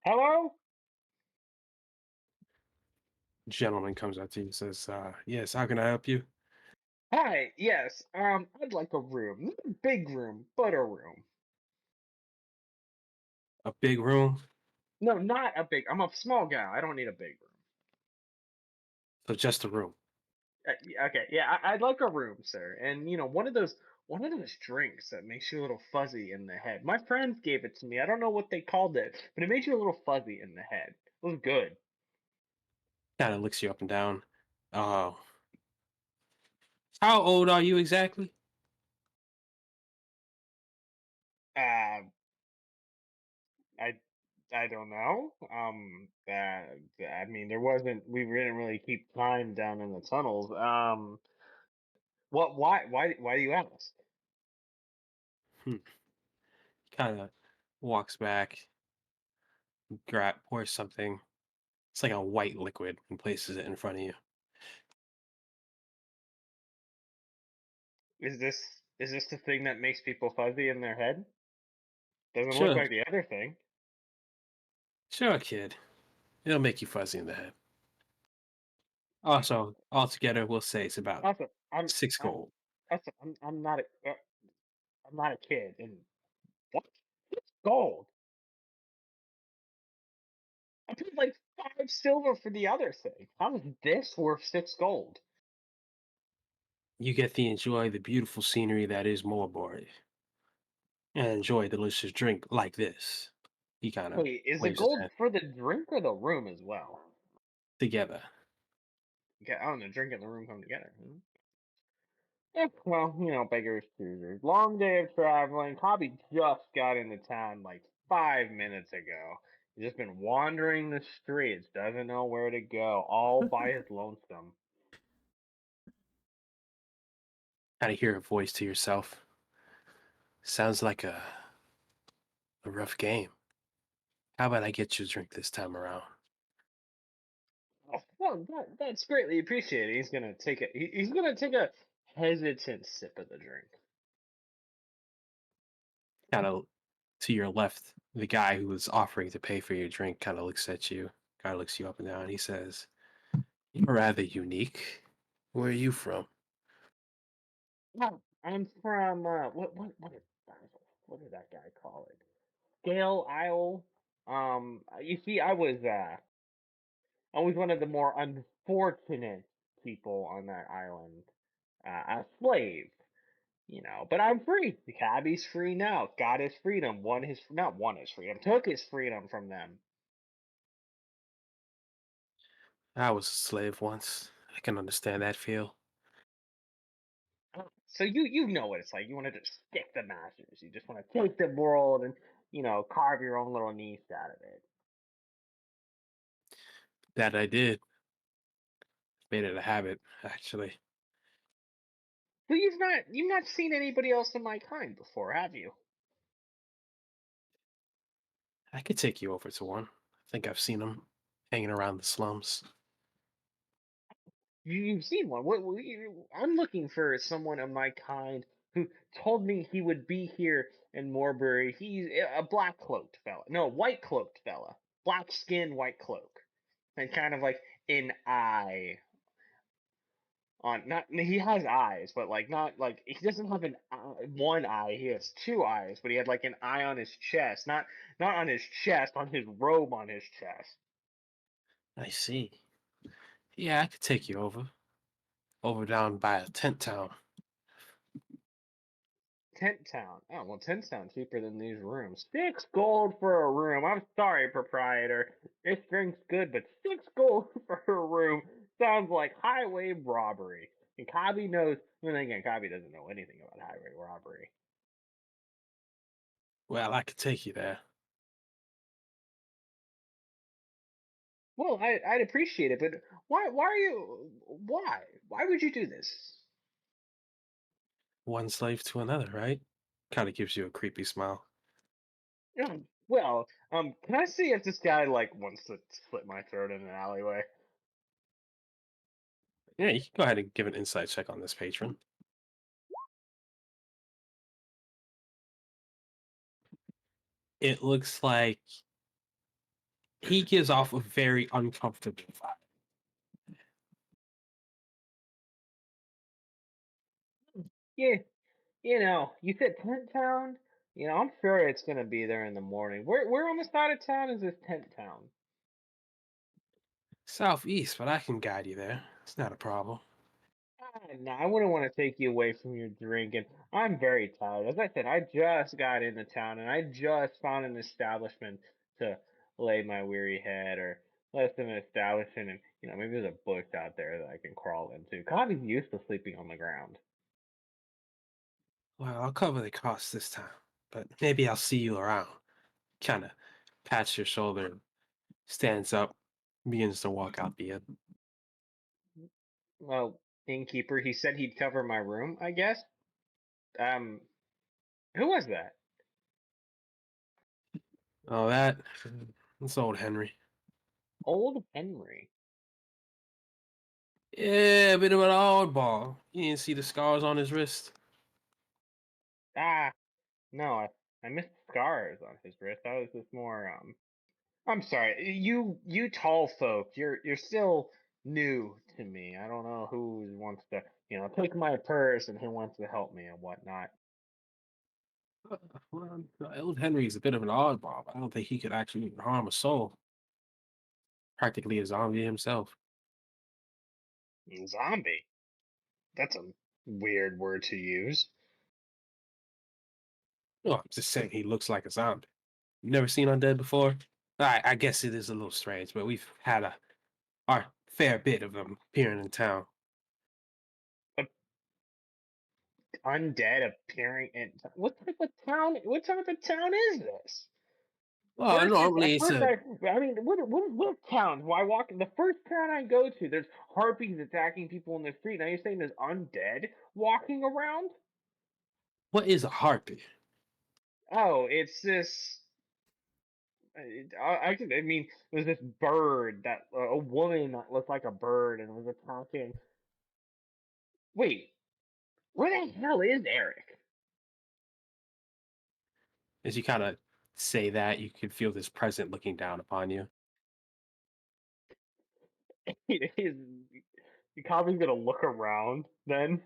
hello. Gentleman comes up to you and says, "Yes, how can I help you?" Hi, yes. I'd like a room. Not a big room, but a room. A big room, No, not a big. I'm a small guy. I don't need a big room. so just a room. Okay, yeah, I'd like a room, sir. And one of those drinks that makes you a little fuzzy in the head. My friends gave it to me. I don't know what they called it, but it made you a little fuzzy in the head. It was good. Kind of looks you up and down. Oh, how old are you exactly? Uh, I I don't know. I mean, there wasn't. We didn't really keep time down in the tunnels. What? Why do you ask? Hmm. Kind of walks back, pours something. It's like a white liquid and places it in front of you. Is this the thing that makes people fuzzy in their head? Doesn't look Sure, like the other thing. sure, kid. It'll make you fuzzy in the head. Uh, Also, altogether, we'll say it's about Also, I'm six I'm gold. also I'm not a kid. And what? It's gold. I paid like 5 silver for the other thing. How is this worth 6 gold? You get to enjoy the beautiful scenery that is Morborg and enjoy a delicious drink like this. He kind of Wait, is the waves his gold hand for the drink or the room as well? together. Okay, oh, and the drink and the room come together. Hmm? Yeah, well, beggars choosers. Long day of traveling. Hobby just got into town like 5 minutes ago. He's just been wandering the streets, doesn't know where to go, all by his lonesome. Kind of hear a voice to yourself. Sounds like a rough game. How about I get you a drink this time around? Oh, well, that's greatly appreciated. He's gonna take a hesitant sip of the drink. Kind of to your left, the guy who was offering to pay for your drink kind of looks at you, kind of looks you up and down. He says, "You're rather unique. Where are you from?" No, I'm from what did that guy call it? Scale Isle. You see, I was one of the more unfortunate people on that island. A slave, but I'm free. The cabbie's free now. Got his freedom. Not won his freedom. Took his freedom from them. I was a slave once. I can understand that feel. So you know what it's like. You want to just stick the masters. You just want to take the world and carve your own little niche out of it. That I did. Made it a habit, actually. So you've not seen anybody else in my kind before, have you? I could take you over to one. I think I've seen them hanging around the slums. You've seen one. I'm looking for someone of my kind who told me he would be here in Moorbury. He's a black cloaked fella. No, white cloaked fella. Black skin, white cloak, and kind of like an eye on. Not he has eyes, but like not like he doesn't have one eye. He has two eyes, but he had like an eye on his chest. Not on his chest, on his robe on his chest. I see. Yeah, I could take you over. over down by a tent town. Tent Town. Oh, well, Tent Town cheaper than these rooms. 6 gold for a room. I'm sorry, proprietor. This drink's good, but 6 gold for a room sounds like highway robbery. And Kabi knows. Well, then again, Kabi doesn't know anything about highway robbery. Well, I could take you there. Well, I'd appreciate it, but why? Why are you? Why? Why would you do this? One slave to another, right? Kind of gives you a creepy smile. Well, can I see if this guy like wants to slit my throat in an alleyway? Yeah, you can go ahead and give an insight check on this patron. It looks like he gives off a very uncomfortable vibe. Yeah, you said Tent Town. I'm sure it's gonna be there in the morning. Where on the side of town is this Tent Town? Southeast, but I can guide you there. It's not a problem. No, I wouldn't want to take you away from your drink, and I'm very tired. As I said, I just got into town, and I just found an establishment to lay my weary head, or less than an establishment, and maybe there's a bush out there that I can crawl into. Connie's used to sleeping on the ground. Well, I'll cover the cost this time, but maybe I'll see you around. Kind of pats your shoulder, stands up, begins to walk out the inn. Well, innkeeper, he said he'd cover my room, I guess. Um, who was that? Oh, that's old Henry. Old Henry. Yeah, a bit of an oddball. You didn't see the scars on his wrist. Ah, no, I missed scars on his wrist. I was just more I'm sorry. You tall folk, you're still new to me. I don't know who wants to, take my purse and who wants to help me and whatnot. Well, old Henry's a bit of an oddball. But I don't think he could actually harm a soul. Practically a zombie himself. Zombie. That's a weird word to use. Oh, I'm just saying he looks like a zombie. You never seen Undead before? I guess it is a little strange, but we've had our fair bit of them appearing in town. A undead appearing in what type of town? What type of town is this? Well, First, normally at it's first, a I mean, what town? Why walk in the first town I go to? There's harpies attacking people in the street. Now you're saying there's undead walking around? what is a harpy? Oh, it's this. I mean, it was this bird that a woman that looked like a bird and was attacking. Wait, where the hell is Eric? As you kind of say that, you can feel this present looking down upon you. He's Kabi's gonna look around then.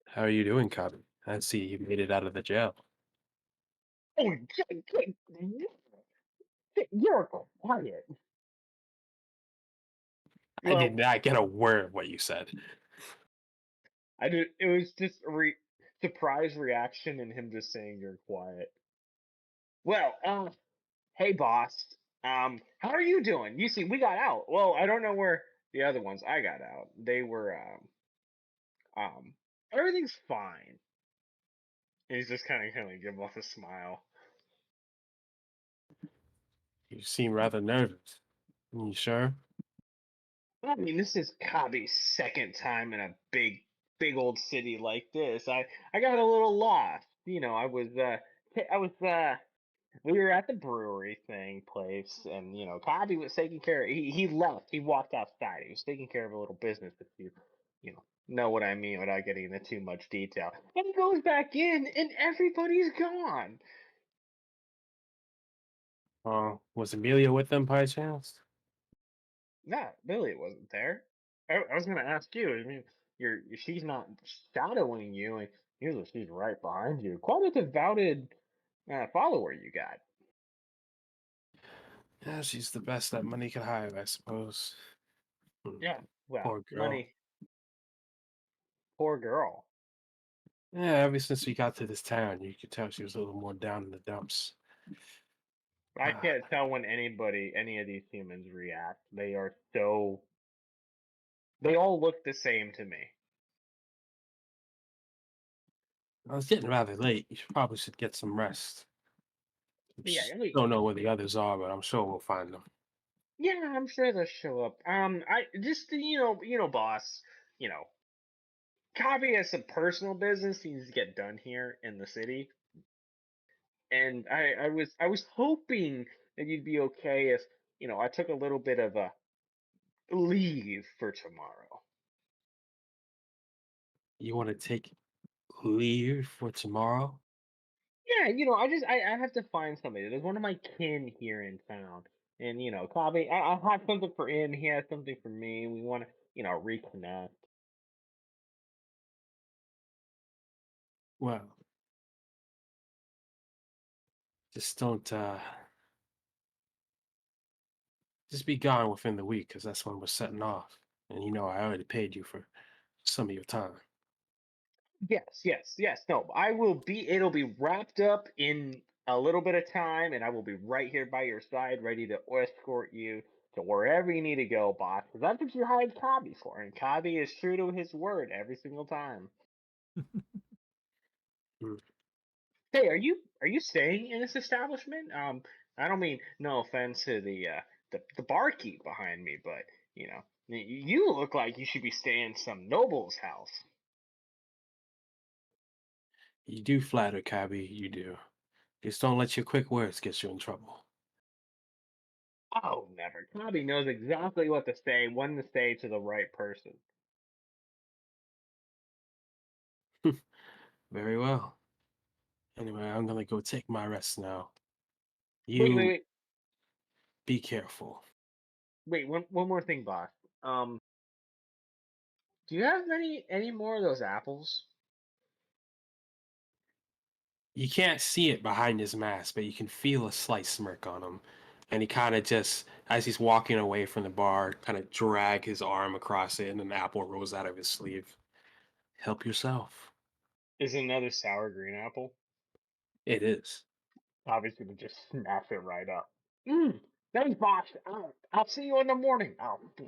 How are you doing, Cubby? I see you made it out of the jail. Oh, you're quiet. I Well, did not get a word of what you said. I did. It was just a surprise reaction and him just saying you're quiet. Well, hey boss. How are you doing? You see, we got out. Well, I don't know where the other ones I got out. They were everything's fine. And he's just kind of give off a smile. You seem rather nervous. You sure? I mean, this is Kabi's second time in a big old city like this. I got a little lost. I was we were at the brewery thing place, and Kabi was taking care of. He left. He walked outside. He was taking care of a little business. If you know what I mean without getting into too much detail. And he goes back in, and everybody's gone. Was Amelia with them by chance? Nah, Billy wasn't there. I was gonna ask you. I mean, she's not shadowing you, and usually she's right behind you. Quite a devoted follower you got. Yeah, she's the best that money can hire, I suppose. Yeah. Well, Poor girl. money. Poor girl. Yeah, ever since we got to this town, you could tell she was a little more down in the dumps. I Ah, can't tell when any of these humans react. They are so. They all look the same to me. well, it's getting rather late. You probably should get some rest. Yeah, I mean, Don't know where the others are, but I'm sure we'll find them. yeah, I'm sure they'll show up. I just boss. You know, Kavi has some personal business he needs to get done here in the city, and I was hoping that you'd be okay if I took a little bit of a leave for tomorrow. You want to take leave for tomorrow? Yeah, I have to find somebody. There's one of my kin here in town, and Kavi, I have something for him. He has something for me. We want to reconnect. Well, just don't just be gone within the week, because that's when we're setting off. And I already paid you for some of your time. Yes, yes, yes. No, I will be. It'll be wrapped up in a little bit of time, and I will be right here by your side, ready to escort you to wherever you need to go, boss. Because that's what you hired Kabi for, and Kabi is true to his word every single time. Mm. Hey, are you staying in this establishment? I don't mean no offense to the barkeep behind me, but you look like you should be staying in some noble's house. You do flatter, Cabby, you do. Just don't let your quick words get you in trouble. Oh, never. Kabi knows exactly what to say, when to say to the right person. Very well. Anyway, I'm gonna go take my rest now. Wait, wait, You wait, be careful. wait. One more thing, boss. Um, do you have any more of those apples? You can't see it behind his mask, but you can feel a slight smirk on him. And he kind of just, as he's walking away from the bar, kind of drag his arm across it, and an apple rolls out of his sleeve. Help yourself. Is it another sour green apple? It is. Obviously, we just smash it right up. Thanks, boss. I'll see you in the morning. Oh, yeah.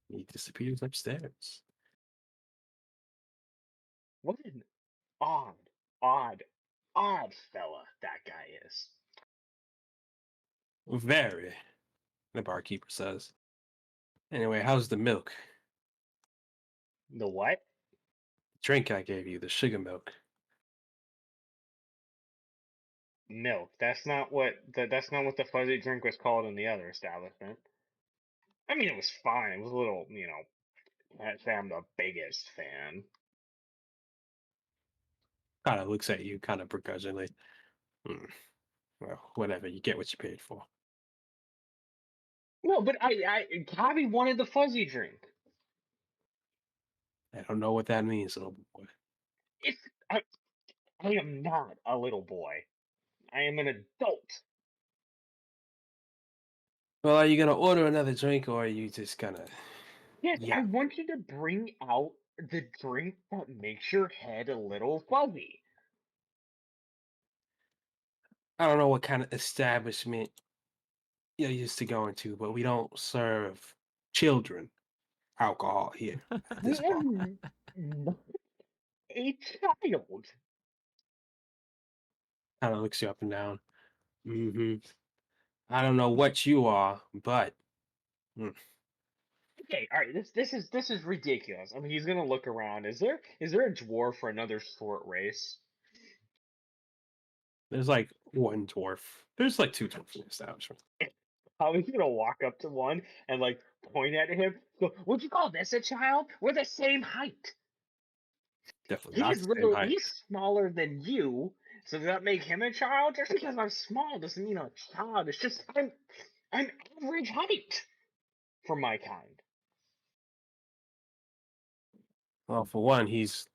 He disappears upstairs. What an odd, odd, odd fella that guy is. Very, the barkeeper says. Anyway, how's the milk? The what? Drink I gave you, the sugar milk. Milk. That's not what the fuzzy drink was called in the other establishment. I mean, it was fine. It was a little, can't say I'm the biggest fan. Kind of looks at you, kind of begrudgingly. Hmm, well, whatever. You get what you paid for. No, but Kabi wanted the fuzzy drink. I don't know what that means, little boy. It's I am not a little boy. I am an adult. Well, are you gonna order another drink, or are you just gonna? Yes, I Yeah, want you to bring out the drink that makes your head a little fuzzy. I don't know what kind of establishment you're used to going to, but we don't serve children alcohol here at I this bar. am not a child. Kind of looks you up and down. Hmm. I don't know what you are, but mm, Okay, all right. This is ridiculous. I mean, he's gonna look around. Is there a dwarf for another short race? there's like one dwarf. There's like two dwarfs in the establishment. How he's gonna walk up to one and like point at him? Go, would you call this a child? We're the same height. Definitely not He's the same little. height. He's smaller than you. So does that make him a child? Just because I'm small doesn't mean I'm a child. It's just I'm average height for my kind. Well, for one, he's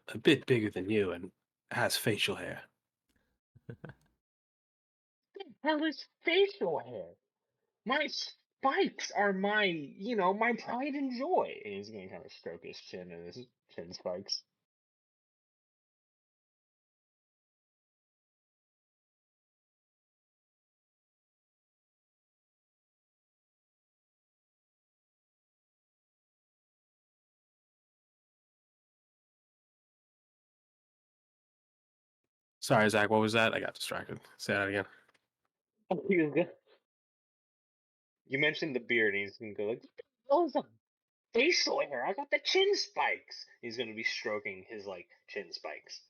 a bit bigger than you and has facial hair. hell is facial hair? My spikes are my pride and joy. And he's gonna kind of stroke his chin and his chin spikes. Sorry, Zach. What was that? I got distracted. Say that again. He was good. You mentioned the beard, and he's gonna go like, "Oh, the facial hair. I got the chin spikes." He's gonna be stroking his like chin spikes.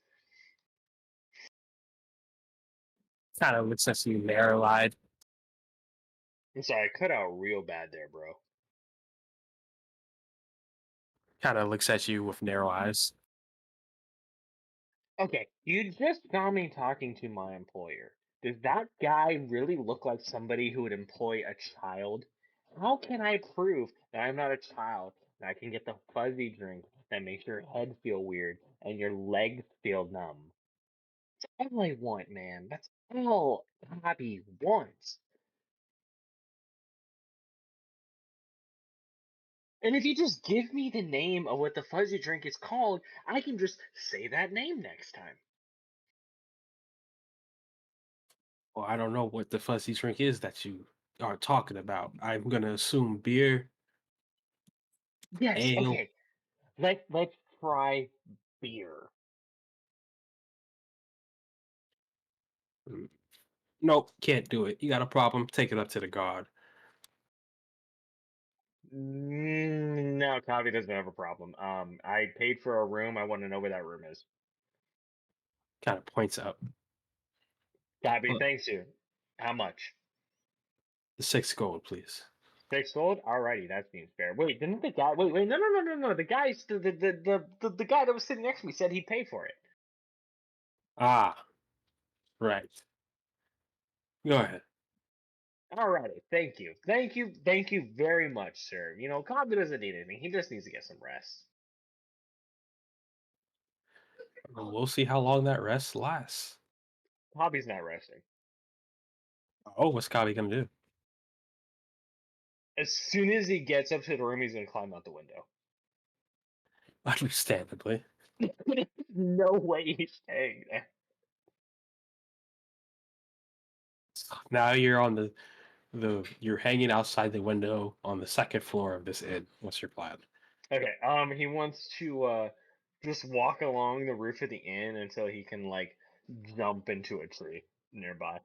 Kind of looks at you narrow-eyed. I'm sorry, I cut out real bad there, bro. Kind of looks at you with narrow eyes. Okay, you just got me talking to my employer. Does that guy really look like somebody who would employ a child? How can I prove that I'm not a child, that I can get the fuzzy drink that makes your head feel weird and your legs feel numb? That's all I want, man. That's all Bobby wants. And if you just give me the name of what the fuzzy drink is called, I can just say that name next time. Well, I don't know what the fuzzy drink is that you are talking about. I'm gonna assume beer, Yes, ale. okay. Let's try beer. Mm, Nope, can't do it. You got a problem? Take it up to the guard. No, Kavi doesn't have a problem. I paid for a room. I want to know where that room is. Kind of points up. Kavi, Look, thanks you. How much? the 6 gold, please. 6 gold? Alrighty, that seems fair. Wait, didn't the guy? Wait, no. The guy's the guy that was sitting next to me said he'd pay for it. Ah, right. Go ahead. Alrighty, thank you very much, sir. You know, Kavi doesn't need anything. He just needs to get some rest. Well, we'll see how long that rest lasts. Kavi's not resting. Oh, what's Kabi gonna do? As soon as he gets up to the room, he's gonna climb out the window. Understandably. No way he's staying there. Now you're on you're hanging outside the window on the second floor of this inn. What's your plan? Okay, he wants to just walk along the roof of the inn until he can like jump into a tree nearby.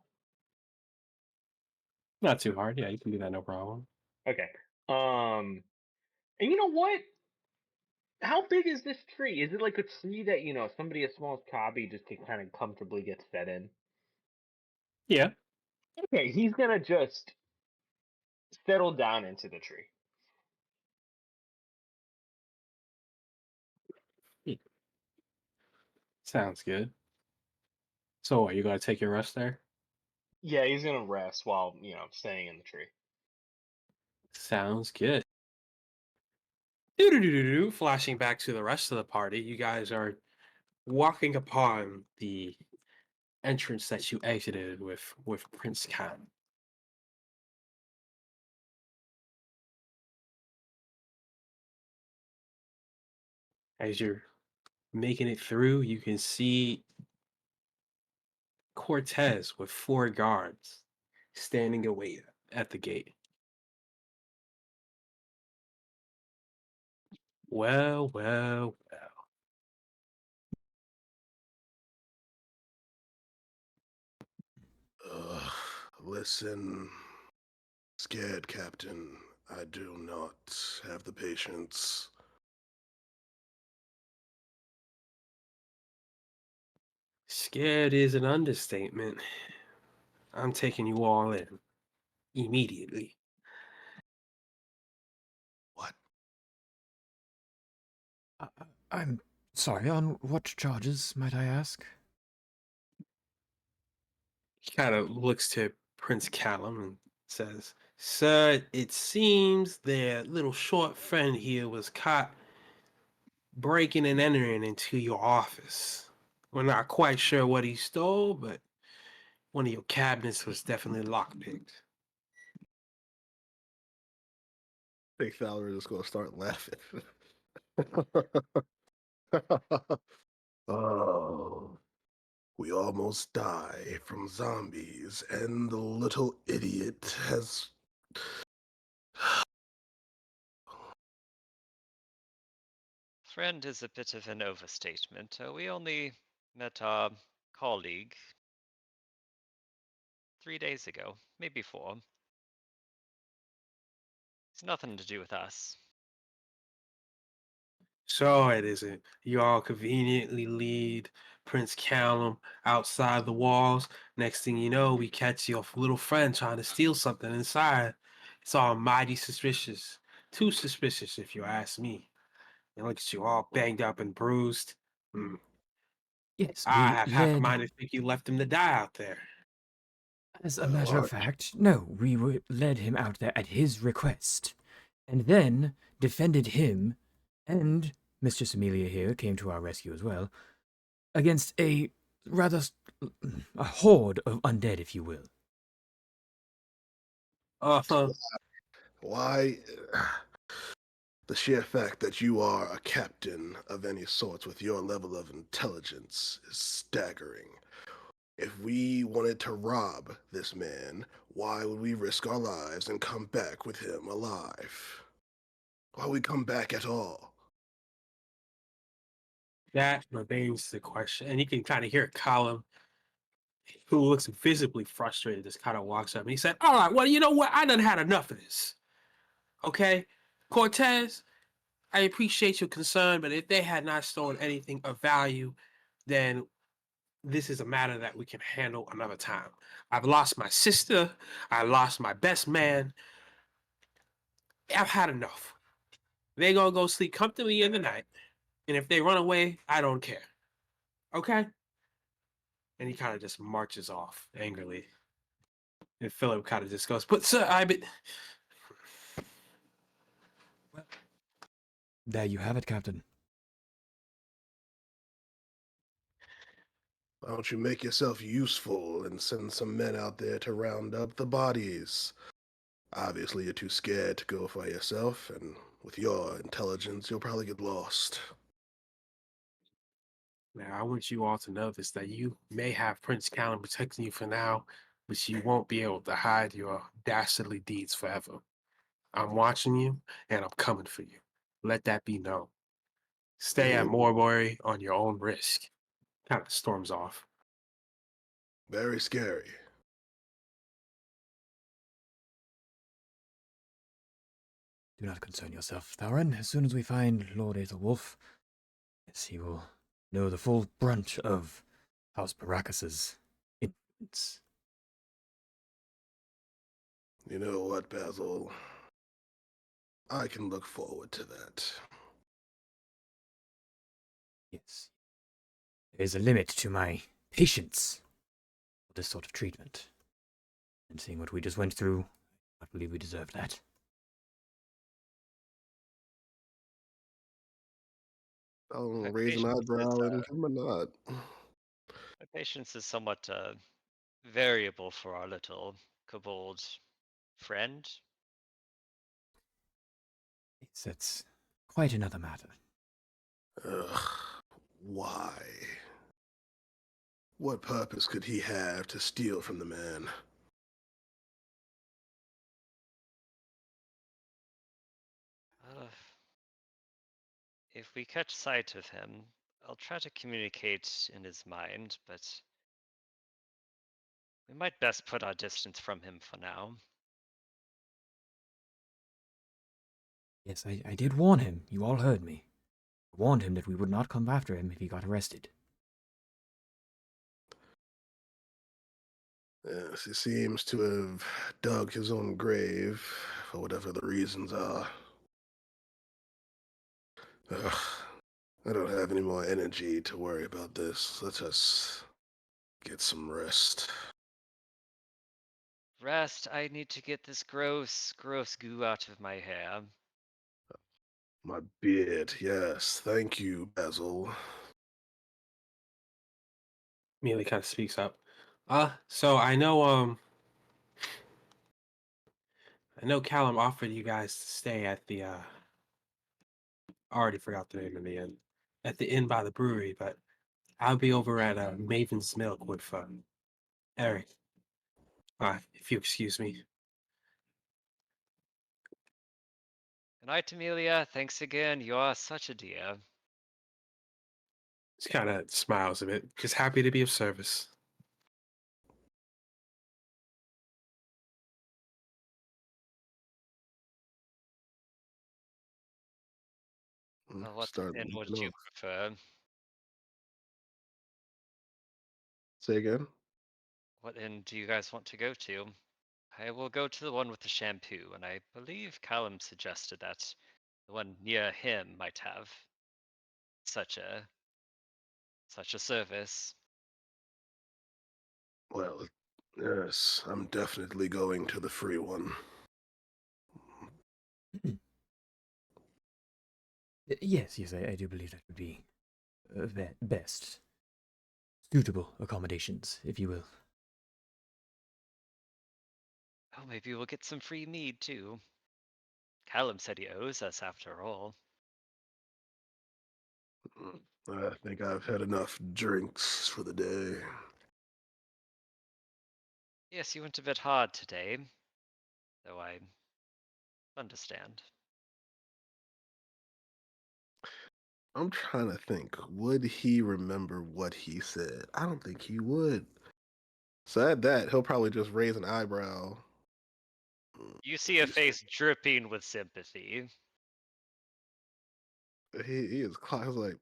Not too hard. Yeah, you can do that, no problem. Okay. And you know what? How big is this tree? Is it like a tree that, somebody as small as Kabi just can kind of comfortably get set in? Yeah. Okay, he's gonna just settle down into the tree. Hmm, Sounds good. So, are you gonna take your rest there? Yeah, he's gonna rest while, staying in the tree. Sounds good. Doo-doo-doo-doo-doo. Flashing back to the rest of the party, you guys are walking upon the entrance that you exited with Prince Khan. As you're making it through, you can see Cortez with 4 guards standing away at the gate. Well, well, well. Ugh, listen, scared captain. I do not have the patience. Scared is an understatement. I'm taking you all in immediately. What? I'm sorry, on what charges, might I ask? He kind of looks to Prince Callum and says, "Sir, it seems their little short friend here was caught breaking and entering into your office. We're not quite sure what he stole, but one of your cabinets was definitely lockpicked. I think Valerie is going to start laughing. Oh, we almost die from zombies, and the little idiot has. Friend is a bit of an overstatement. We only met our colleague 3 days ago, maybe 4. It's nothing to do with us. So it isn't. You all conveniently lead Prince Callum outside the walls. Next thing you know, we catch your little friend trying to steal something inside. It's all mighty suspicious. Too suspicious, if you ask me. And look at you all banged up and bruised. Hmm. Yes, I we have half a led. mind to think you left him to die out there. As a matter of Arch, fact, no, led him out there at his request, and then defended him, and Mistress Amelia here came to our rescue as well, against a rather a horde of undead, if you will. Uh-huh. why? The sheer fact that you are a captain of any sorts with your level of intelligence is staggering. If we wanted to rob this man, why would we risk our lives and come back with him alive? Why would we come back at all? That remains the question. And you can kind of hear Callum, who looks visibly frustrated, just kind of walks up and he said, all right, well, you know what? I done had enough of this. Okay? Cortez, I appreciate your concern, but if they had not stolen anything of value, then this is a matter that we can handle another time. I've lost my sister. I lost my best man. I've had enough. They gonna go sleep comfortably in the night. And if they run away, I don't care. Okay? And he kind of just marches off angrily. And Philip kind of just goes, but sir, I been. There you have it, Captain. Why don't you make yourself useful and send some men out there to round up the bodies? Obviously, you're too scared to go for yourself, and with your intelligence, you'll probably get lost. Now, I want you all to know this that you may have Prince Callum protecting you for now, but you won't be able to hide your dastardly deeds forever. I'm watching you and I'm coming for you. Let that be known. Stay at Mhm. Morbury on your own risk. Kind of storms off. Very scary. Do not concern yourself, Tharan. As soon as we find Lord Aethelwolf, yes, he will know the full brunt of House Baracus's influence. You know what, Basil? I can look forward to that. Yes. There is a limit to my patience for this sort of treatment. And seeing what we just went through, I believe we deserve that. I'll My raise an patience is eyebrow and give him a nod. my patience is somewhat variable for our little kobold friend. That's quite another matter. Ugh, why? What purpose could he have to steal from the man? Uh, if we catch sight of him, I'll try to communicate in his mind, but we might best put our distance from him for now. Yes, I did warn him. You all heard me. I warned him that we would not come after him if he got arrested. Yes, he seems to have dug his own grave, for whatever the reasons are. Ugh, I don't have any more energy to worry about this. Let us get some rest. Rest, I need to get this gross, gross goo out of my hair. My beard, yes. Thank you, Basil. Amelia kind of speaks up. So I know Callum offered you guys to stay at the I already forgot the name of the inn. At the inn by the brewery, but I'll be over at Maven's Milk with Eric. If you excuse me. Good night, Amelia. Thanks again. You are such a dear. Just kind of smiles a bit. Just happy to be of service. What Start inn would leaving you off. prefer? Say again. What inn do you guys want to go to? I will go to the one with the shampoo, and I believe Callum suggested that the one near him might have such a such a service. Well, yes, I'm definitely going to the free one. Yes, yes, I do believe that would be best. Suitable accommodations, if you will. Oh, maybe we'll get some free mead too. Callum said he owes us after all. I think I've had enough drinks for the day. Yes, you went a bit hard today, though I understand. I'm trying to think, would he remember what he said? I don't think he would. So at that, he'll probably just raise an eyebrow. You If see a you say, face dripping with sympathy. he is he's like,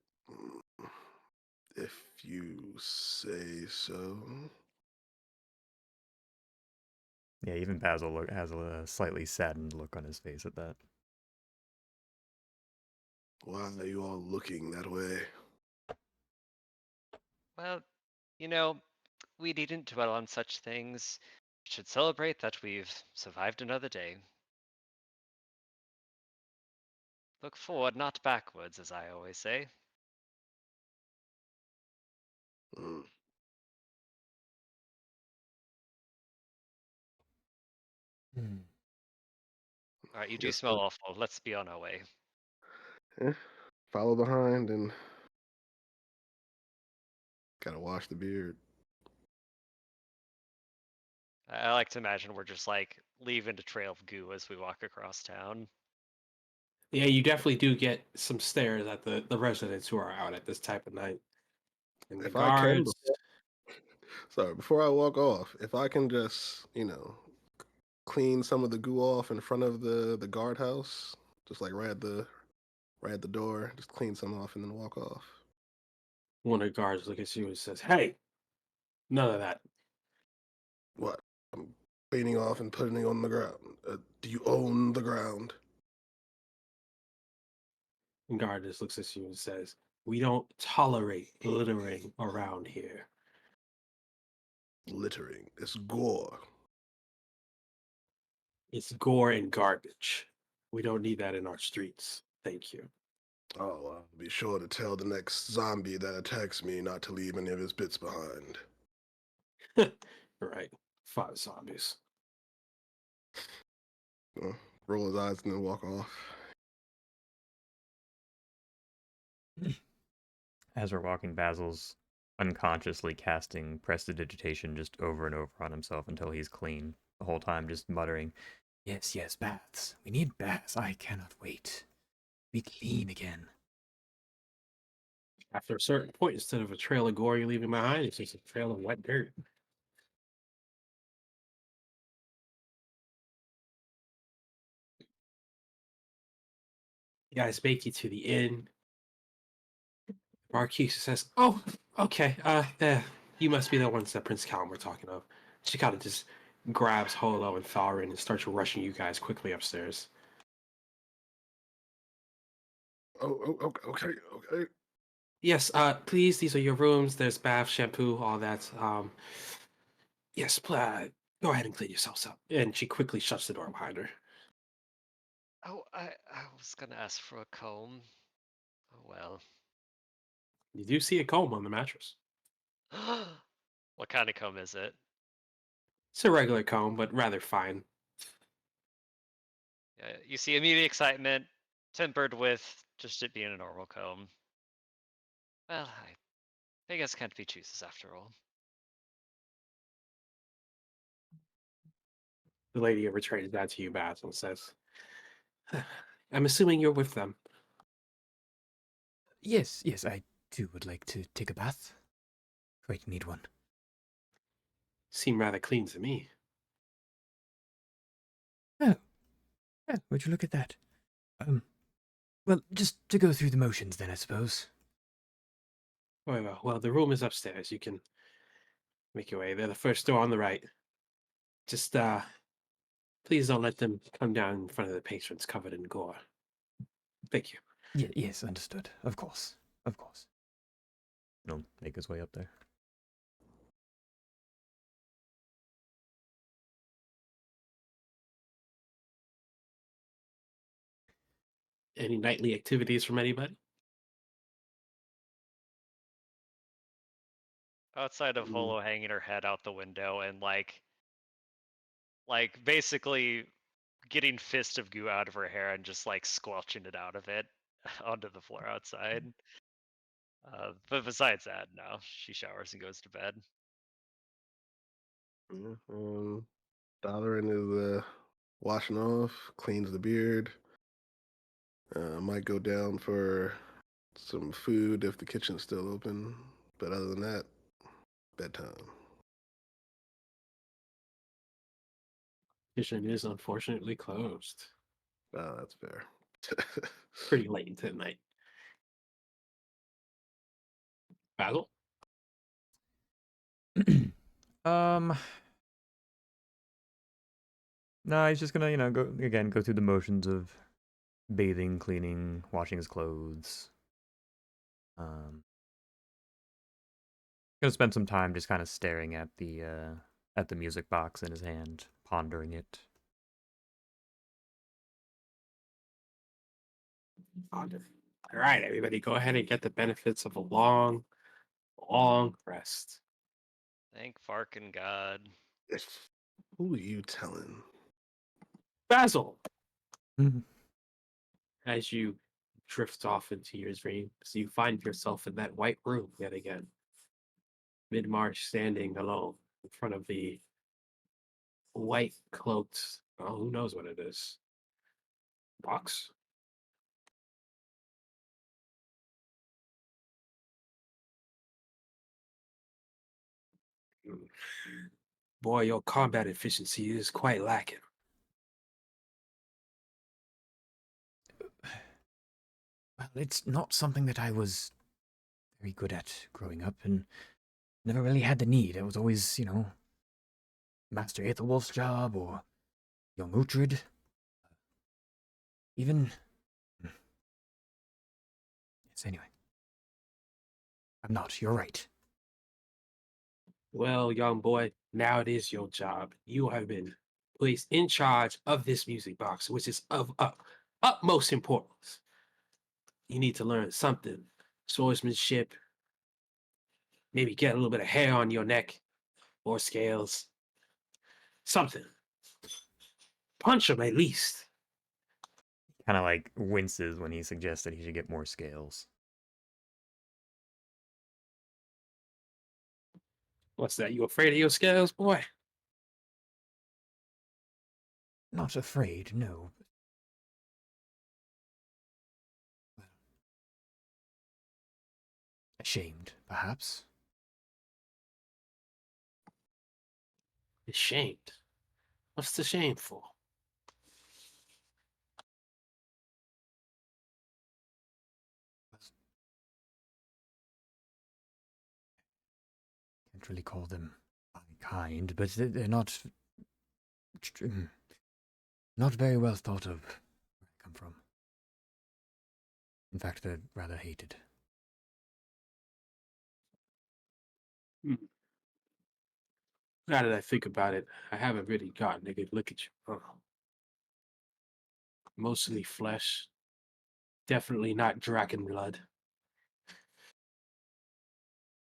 if you say so. Yeah, even Basil has a slightly saddened look on his face at that. Why are you all looking that way? Well, you know, we needn't dwell on such things. We should celebrate that we've survived another day. Look forward, not backwards, as I always say. Mm, Hmm. Alright, you do yes, smell but awful. Let's be on our way. follow behind and gotta wash the beard. I like to imagine we're just like leaving a trail of goo as we walk across town. Yeah, you definitely do get some stares at the residents who are out at this type of night. And the If I can, guards, sorry, before I walk off, if I can just, clean some of the goo off in front of the guardhouse, just like right at the door, just clean some off and then walk off. one of the guards look at you and says, "Hey, none of that." What? I'm cleaning off and putting it on the ground. Do you own the ground? And guard just looks at you and says, "We don't tolerate littering around here." Littering. It's gore. It's gore and garbage. We don't need that in our streets. Thank you. Oh, I'll be sure to tell the next zombie that attacks me not to leave any of his bits behind. Right. 5 zombies. Uh, Roll his eyes and then walk off. As we're walking, Basil's unconsciously casting prestidigitation just over and over on himself until he's clean. The whole time just muttering, Yes, yes, baths. We need baths. I cannot wait. Be clean again. After a certain point, instead of a trail of gore you're leaving behind, it's just a trail of wet dirt. You guys make it to the inn. Marquise says, "Oh, okay. You must be the ones that Prince Callum were talking of." She kind of just grabs Holo and Falrin and starts rushing you guys quickly upstairs. Okay, okay. Yes, please, these are your rooms. There's bath, shampoo, all that. Yes, go ahead and clean yourselves up. And she quickly shuts the door behind her. Oh, I was gonna ask for a comb. Oh well. You do see a comb on the mattress. What kind of comb is it? It's a regular comb, but rather fine. You see immediate excitement tempered with just it being a normal comb. Well, I guess can't be choosers after all. The lady returns that to you, Basil, and says, I'm assuming you're with them. Yes, yes, I too would like to take a bath. Quite need one. Seem rather clean to me. Oh, yeah, would you look at that? Well, just to go through the motions then, I suppose. Well, the room is upstairs. You can make your way. They're the first door on the right. Just, please don't let them come down in front of the patrons covered in gore. Thank you. Yes, understood. Of course. Of course. He'll make his way up there. Any nightly activities from anybody? Outside of Holo hanging her head out the window and like basically getting fist of goo out of her hair and just like squelching it out of it onto the floor outside. But besides that, no, she showers and goes to bed. Yeah, Dotherin is washing off, cleans the beard. Might go down for some food if the kitchen's still open. But other than that, bedtime. Kitchen is unfortunately closed. Oh, that's fair. Pretty late into the night. Basil? Um, no, he's just gonna, go through the motions of bathing, cleaning, washing his clothes. Gonna spend some time just kind of staring at the music box in his hand, pondering it. All right, everybody, go ahead and get the benefits of a long, long rest. Thank Farkin God. Who are you telling? Basil! Mhm. As you drift off into your dreams, you find yourself in that white room yet again. Mid-March standing alone in front of the white cloaked, oh, who knows what it is? Box? Hmm. Boy, your combat efficiency is quite lacking. Well, it's not something that I was very good at growing up, and never really had the need. It was always, Master Aethelwolf's job, or young Uhtred. Even... Yes, anyway. I'm not, you're right. Well, young boy, now it is your job. You have been placed in charge of this music box, which is of utmost importance. You need to learn something, swordsmanship, maybe get a little bit of hair on your neck or scales, something. Punch him at least. Kind of like winces when he suggested he should get more scales. What's that? You afraid of your scales, boy? Not afraid, no. Well, ashamed, perhaps. Ashamed. What's the shame for? Can't really call them kind, but they're not... Not very well thought of where I come from. In fact, they're rather hated. Hmm. Now that I think about it, I haven't really gotten a good look at you. Mostly flesh. Definitely not dragon blood.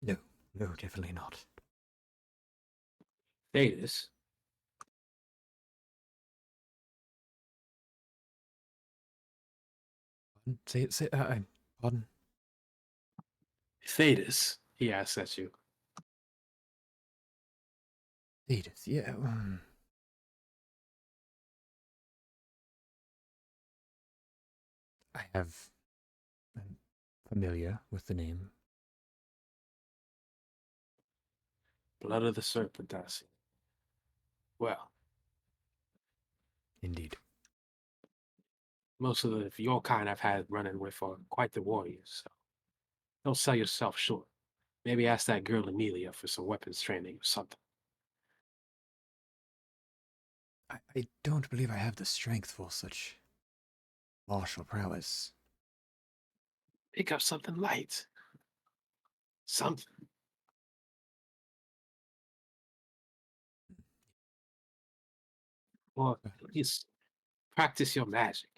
No, no, definitely not. Thetis. Pardon? Thetis, he asks at you. Edith, yeah. I have. I'm familiar with the name. Blood of the serpent, I see. Well, Indeed. most of your kind I've had running with are quite the warriors, so don't sell yourself short. Maybe ask that girl Amelia for some weapons training or something. I don't believe I have the strength for such martial prowess. Pick up something light. Something. Or at least practice your magic.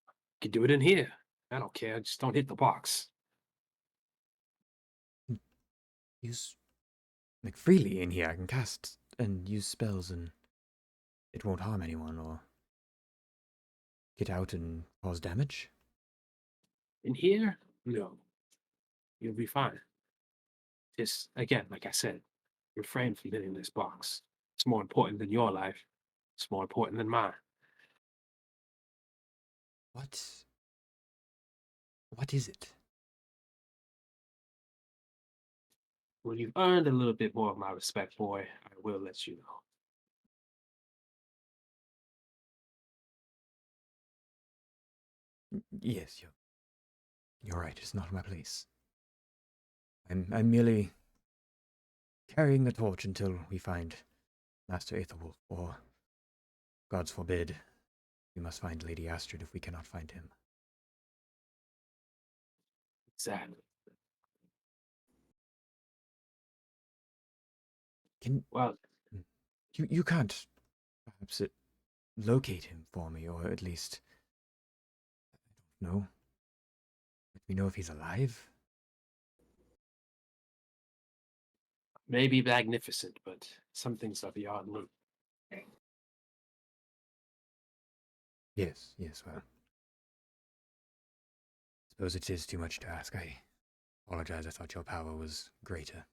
You can do it in here. I don't care. Just don't hit the box. Use like freely in here. I can cast and use spells, and it won't harm anyone or get out and cause damage. In here? No. You'll be fine. Just, again, like I said, refrain from hitting this box. It's more important than your life. It's more important than mine. What? What is it? When you've earned a little bit more of my respect, boy, I will let you know. Yes, you're right. It's not my place. I'm merely carrying the torch until we find Master Aethelwolf, or, gods forbid, we must find Lady Astrid if we cannot find him. Exactly. Can Well, you can't perhaps locate him for me, or at least I don't know. Let me know if he's alive. maybe magnificent, but some things are beyond me. Yes, yes. Well, suppose it is too much to ask. I apologize. I thought your power was greater.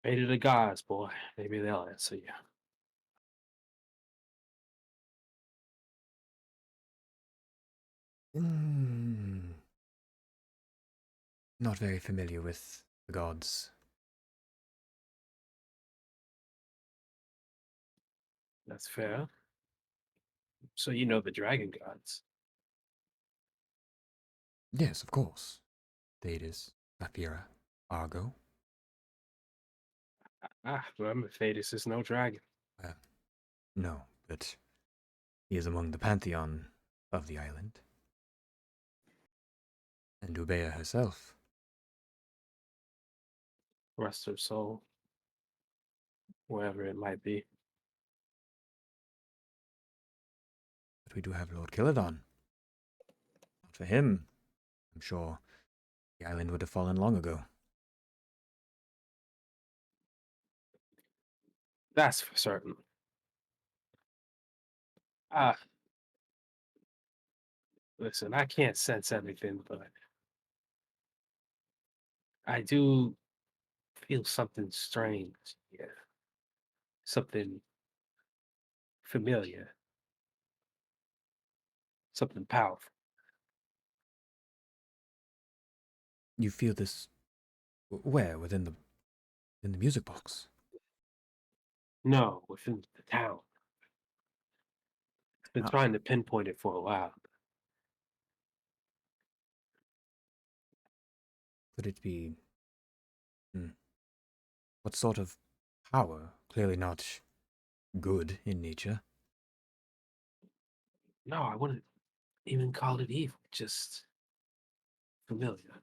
Pray to the gods, boy. Maybe they'll answer you. Mm, not very familiar with the gods. That's fair. So you know the dragon gods. Yes, of course. Thetis, Saphira, Argo. Ah, remember, Thetis is no dragon. No, but he is among the pantheon of the island. And Ubea herself. Rest her soul, wherever it might be. But we do have Lord Killadon. Not for him. I'm sure the island would have fallen long ago. That's for certain. Ah, listen, I can't sense everything, but I do feel something strange. Yeah, something familiar, something powerful. You feel this where? In the music box? No, within the town. I've been Ah, trying to pinpoint it for a while. could it be... Hmm, what sort of power? Clearly not good in nature. No, I wouldn't even call it evil, just familiar.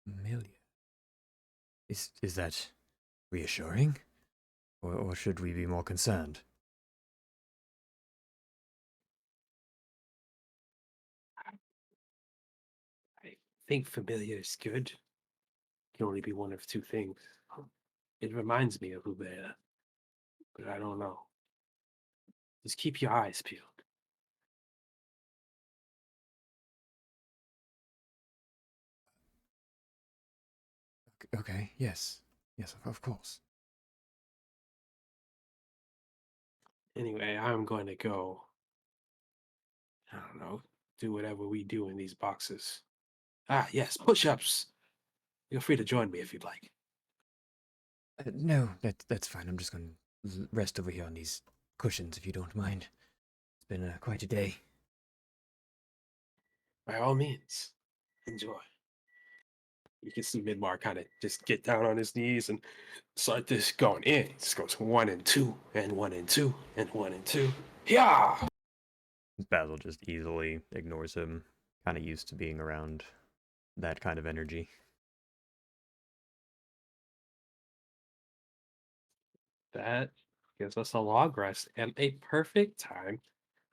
Familiar. Is that reassuring? Or should we be more concerned? think familiar is good. Can only be one of two things. It reminds me of Ubea, but I don't know. Just keep your eyes peeled. Okay, yes. Yes, of course. Anyway, I'm going to go. I don't know. Do whatever we do in these boxes. Ah, yes, push-ups. Feel free to join me if you'd like. No, that's fine. I'm just going to rest over here on these cushions, if you don't mind. It's been quite a day. By all means, enjoy. You can see Midmar kind of just get down on his knees and start this going in. It just goes 1 and 2 and 1 and 2 and 1 and 2. Yeah. Basil just easily ignores him, kind of used to being around that kind of energy. That gives us a log rest and a perfect time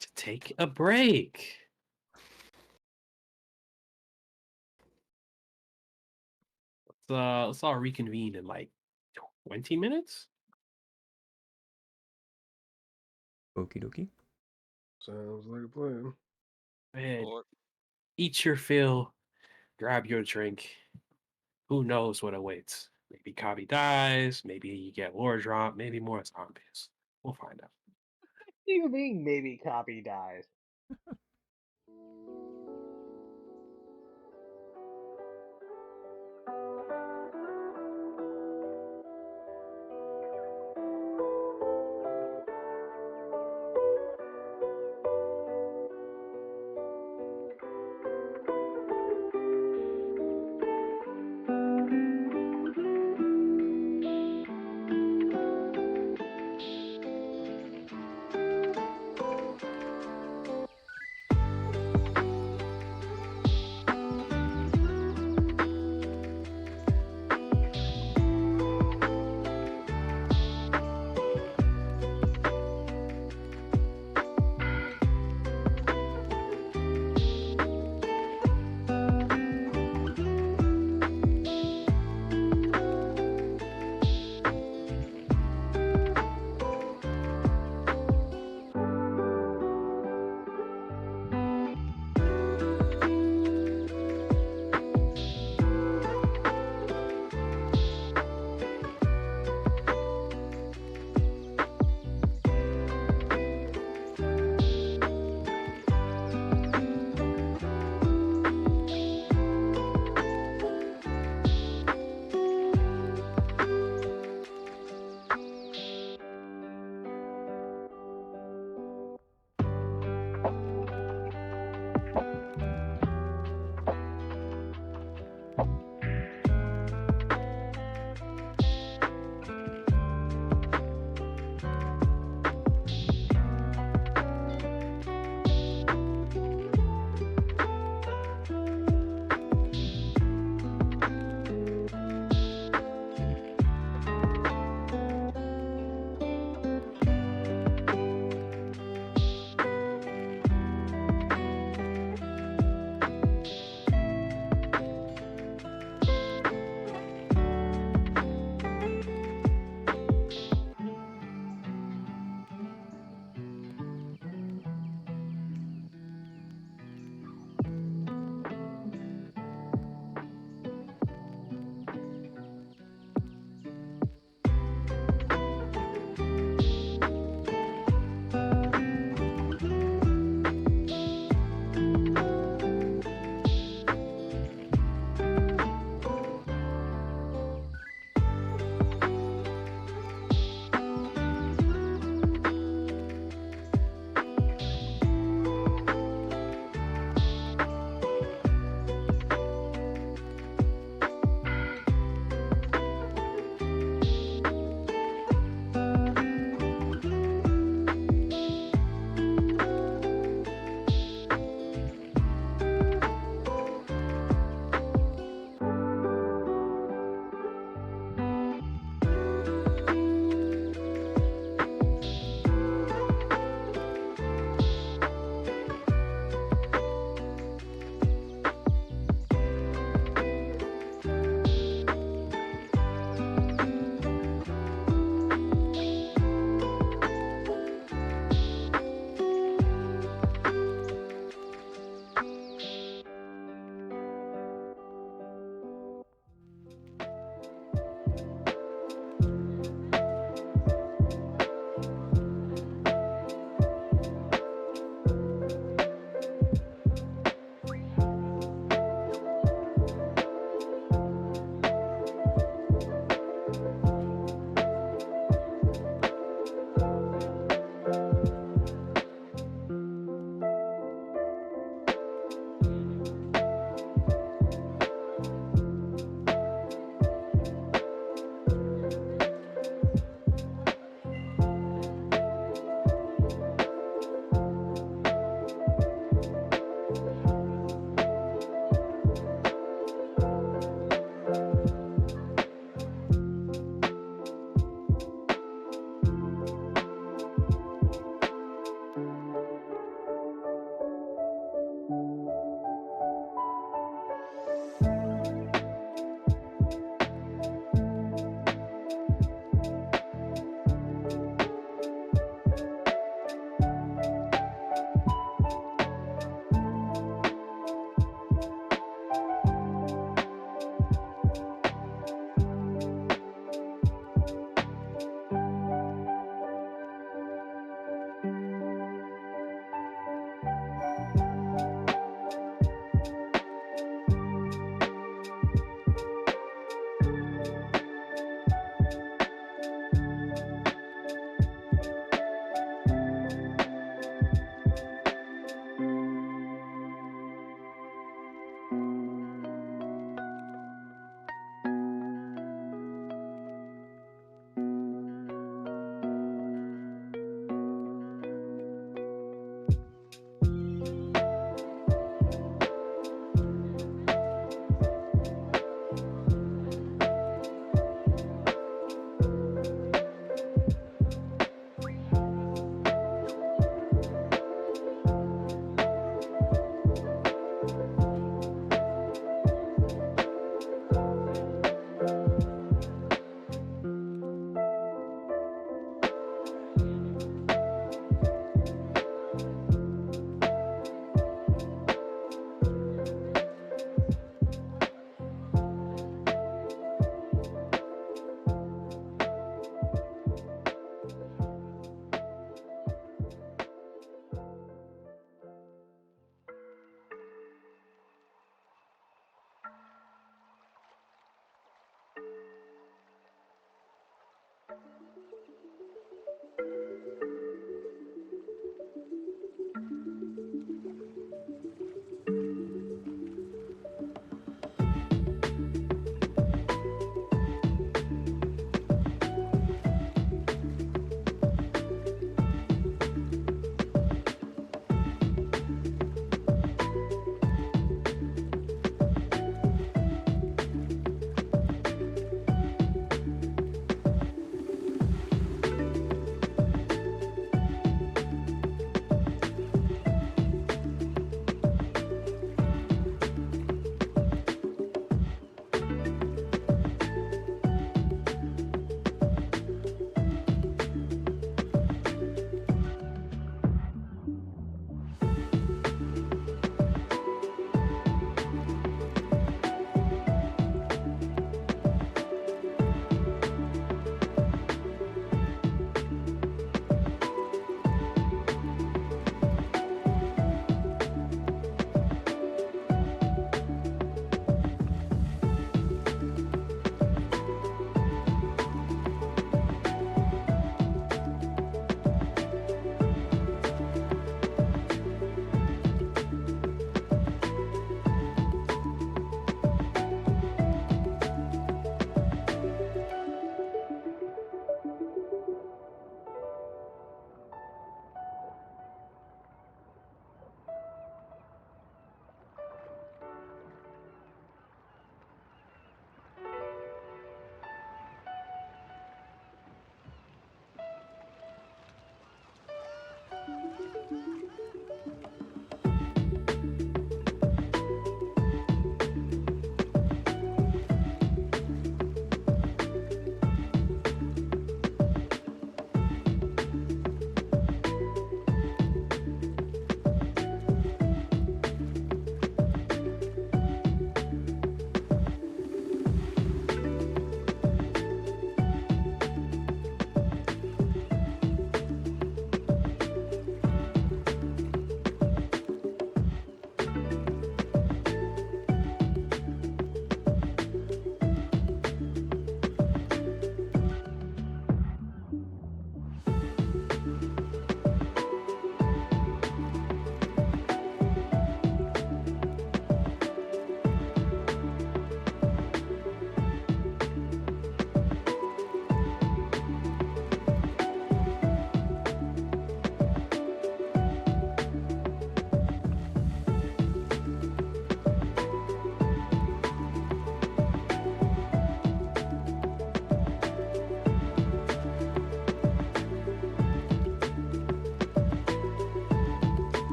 to take a break. Let's all reconvene in like 20 minutes. Okie dokie. Sounds like a plan. And Or eat your fill, grab your drink. Who knows what awaits? Maybe Kabi dies, maybe you get lore drop, maybe more zombies. We'll find out. What do you mean maybe copy dies?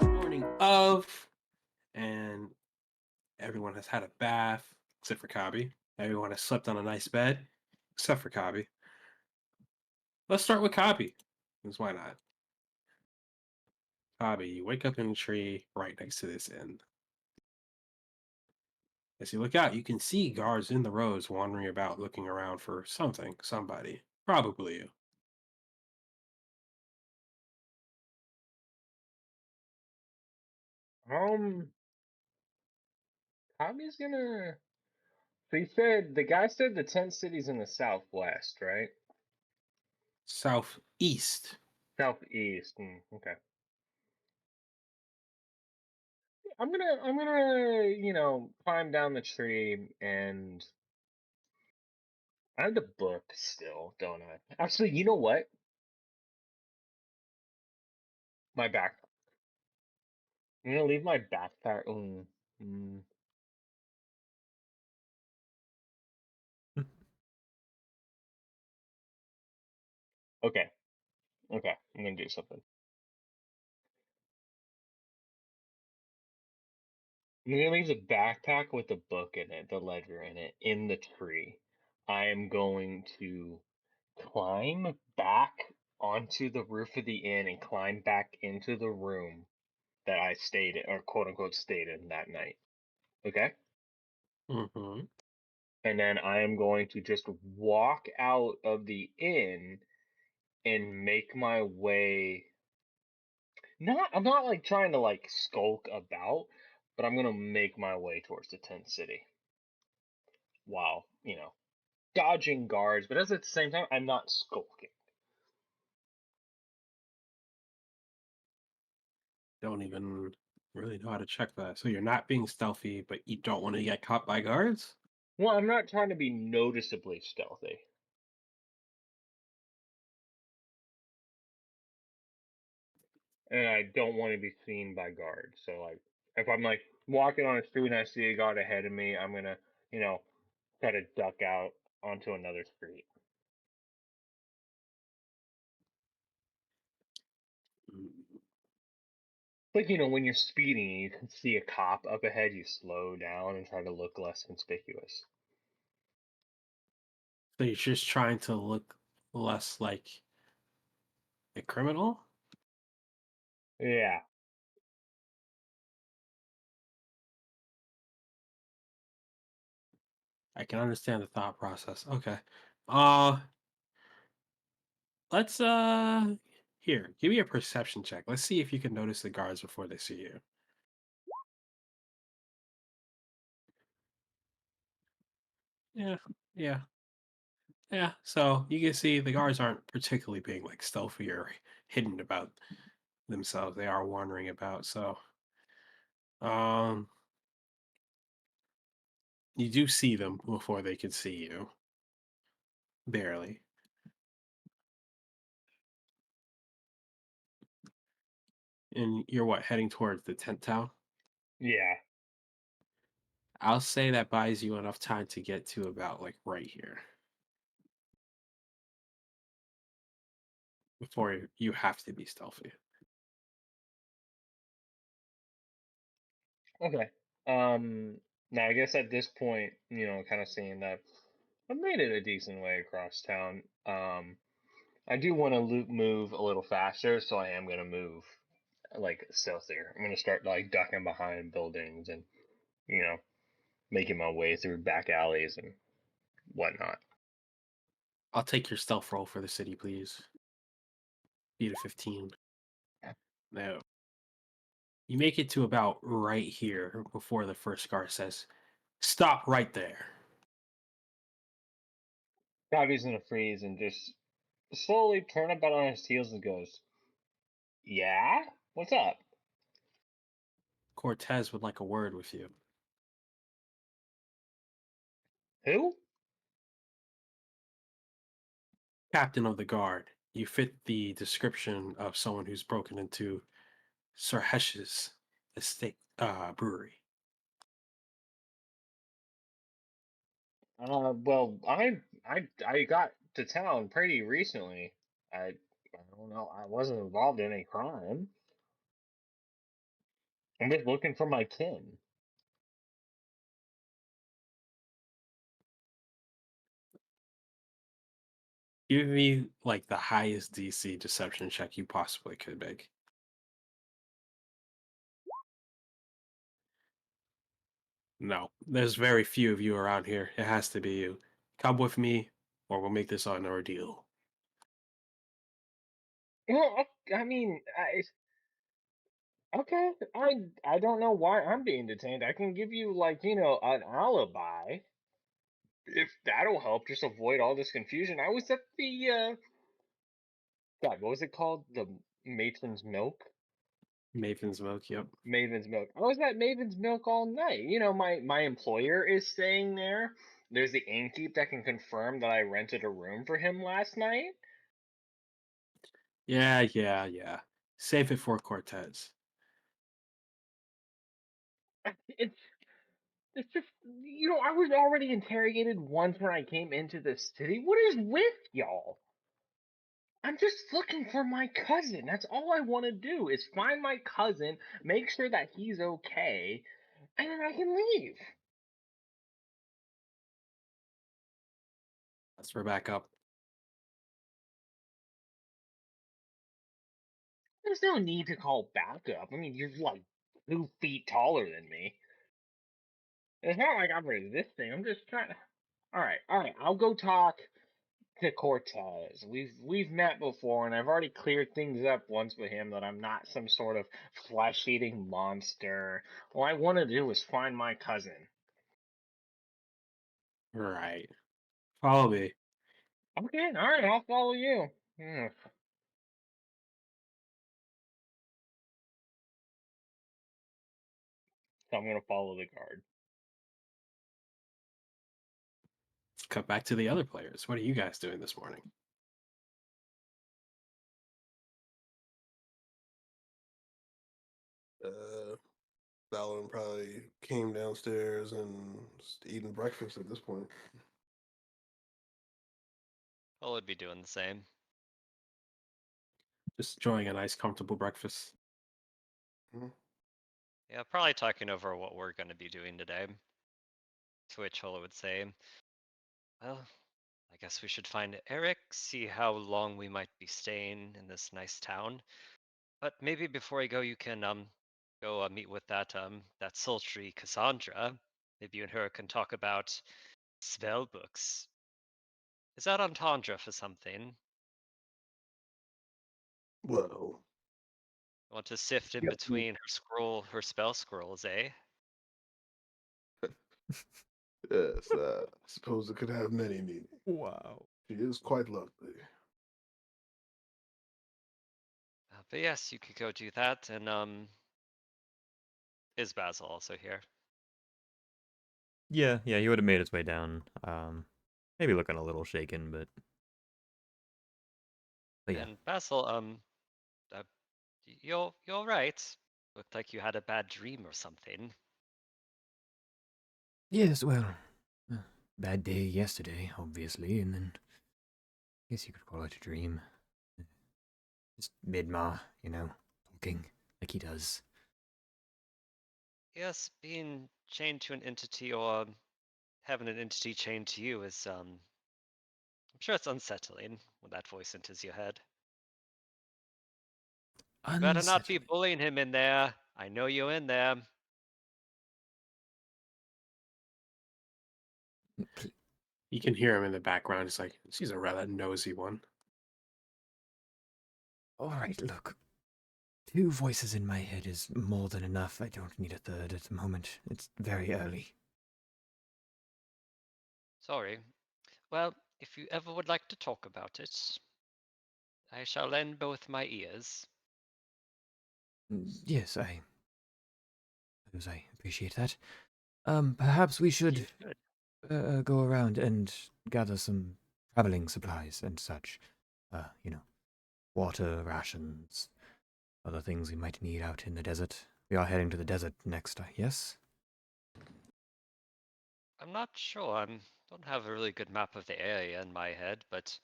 Morning of, and everyone has had a bath except for Kabi. Everyone has slept on a nice bed except for Kabi. Let's start with Kabi, because why not? Kabi, you wake up in a tree right next to this inn. As you look out, you can see guards in the rows wandering about looking around for something, somebody. Probably you. Tommy's gonna. So he said the guy said the tent city's in the southwest, right? Southeast. Southeast. Okay. I'm gonna climb down the tree, and I have the book still, don't I? Actually, you know what? My back. I'm gonna leave my backpack. Mm, okay. Okay. I'm gonna do something. I'm gonna leave the backpack with the book in it, the ledger in it, in the tree. I am going to climb back onto the roof of the inn and climb back into the room that I stayed in, or quote unquote stayed in that night. Okay? Mm-hmm. And then I am going to just walk out of the inn and make my way. I'm not like trying to like skulk about, but I'm gonna make my way towards the tent city. While, dodging guards, but at the same time, I'm not skulking. Don't even really know how to check that. So you're not being stealthy, but you don't want to get caught by guards? Well, I'm not trying to be noticeably stealthy. And I don't want to be seen by guards. So like, if I'm like walking on a street and I see a guard ahead of me, I'm gonna, you know, try to duck out onto another street. Mm. Like, when you're speeding and you can see a cop up ahead, you slow down and try to look less conspicuous. So you're just trying to look less like a criminal? Yeah. I can understand the thought process. Okay. Uh let's here, give me a perception check. Let's see if you can notice the guards before they see you. Yeah, yeah, yeah. So you can see the guards aren't particularly being like stealthy or hidden about themselves. They are wandering about. So um you do see them before they can see you. Barely. And you're what, heading towards the tent town? Yeah. I'll say that buys you enough time to get to about like right here before you have to be stealthy. Okay. Now I guess at this point, kind of seeing that I made it a decent way across town. I do want to move a little faster, so I am gonna move like stealthier. I'm gonna start like ducking behind buildings and you know making my way through back alleys and whatnot. I'll take your stealth roll for the city, please. Beat a 15. No. You make it to about right here before the first guard says, "Stop right there." Bobby's gonna freeze and just slowly turn about on his heels and goes, "Yeah, what's up? Cortez would like a word with you. Who?" Captain of the guard, you fit the description of someone who's broken into Sir Hesh's estate brewery. Well, I got to town pretty recently. I don't know. I wasn't involved in any crime. I'm just looking for my kin. Give me like the highest DC deception check you possibly could make. No, there's very few of you around here. It has to be you. Come with me, or we'll make this an ordeal. Well, I mean, okay. I don't know why I'm being detained. I can give you like an alibi if that'll help. Just avoid all this confusion. I was at the God, what was it called? The Matron's Milk. Maven's Milk, yep. Maven's Milk. I was at Maven's Milk all night. My employer is staying there. There's the innkeep that can confirm that I rented a room for him last night. Yeah. Save it for Cortez. It's it's just I was already interrogated once when I came into the city. What is with y'all? I'm just looking for my cousin. That's all I want to do is find my cousin, make sure that he's okay, and then I can leave. That's for backup. There's no need to call backup. I mean, you're like 2 feet taller than me. It's not like I'm resisting. I'm just trying to. All right. I'll go talk to Cortez. We've met before, and I've already cleared things up once with him that I'm not some sort of flesh-eating monster. All I want to do is find my cousin. Right. Follow me. Okay, all right. I'll follow you. So I'm gonna follow the guard. Let's cut back to the other players. What are you guys doing this morning? Fallon probably came downstairs and just eating breakfast at this point. I would be doing the same. Just enjoying a nice, comfortable breakfast. Yeah, probably talking over what we're going to be doing today. To which Holo would say, well, I guess we should find Eric, see how long we might be staying in this nice town. But maybe before you go, you can go meet with that sultry Cassandra. Maybe you and her can talk about spell books. Is that entendre for something? Well, Want to sift in yep. between her spell scrolls, eh? Yes, I suppose it could have many meanings. Wow. She is quite lovely. But yes, you could go do that. And is Basil also here? Yeah, he would have made his way down. Maybe looking a little shaken, but yeah. And Basil, uh, you're right. Looked like you had a bad dream or something. Yes, well, uh, bad day yesterday, obviously, and then I guess you could call it a dream. Just Midma, talking like he does. Yes, being chained to an entity or having an entity chained to you is, I'm sure it's unsettling when that voice enters your head. You better not be Unsettling. bullying him in there. I know you in there. Pl- You can hear him in the background. He's like, she's a rather nosy one. All right, look. Two voices in my head is more than enough. I don't need a third at the moment. It's very early. Sorry. Well, if you ever would like to talk about it, I shall lend both my ears. Yes, I suppose I appreciate that. Perhaps we should You should. go around and gather some traveling supplies and such. Water, rations, other things we might need out in the desert. We are heading to the desert next, yes? I'm not sure. Don't have a really good map of the area in my head, but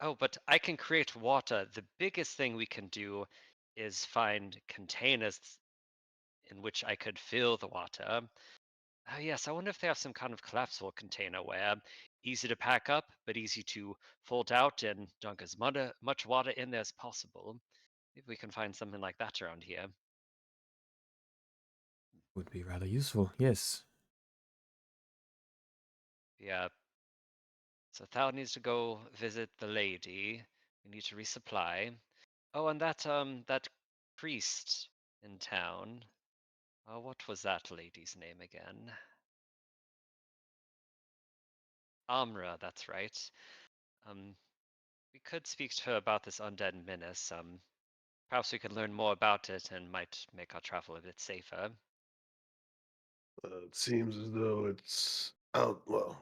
oh, but I can create water. The biggest thing we can do is find containers in which I could fill the water. Oh yes, I wonder if they have some kind of collapsible container where easy to pack up, but easy to fold out and dunk as much water in there as possible. Maybe we can find something like that around here. Would be rather useful, yes. Yeah. So Thal needs to go visit the lady. We need to resupply. Oh, and that priest in town. What was that lady's name again? Amra, that's right. Um, we could speak to her about this undead menace. Perhaps we could learn more about it and might make our travel a bit safer. It seems as though it's out. Well,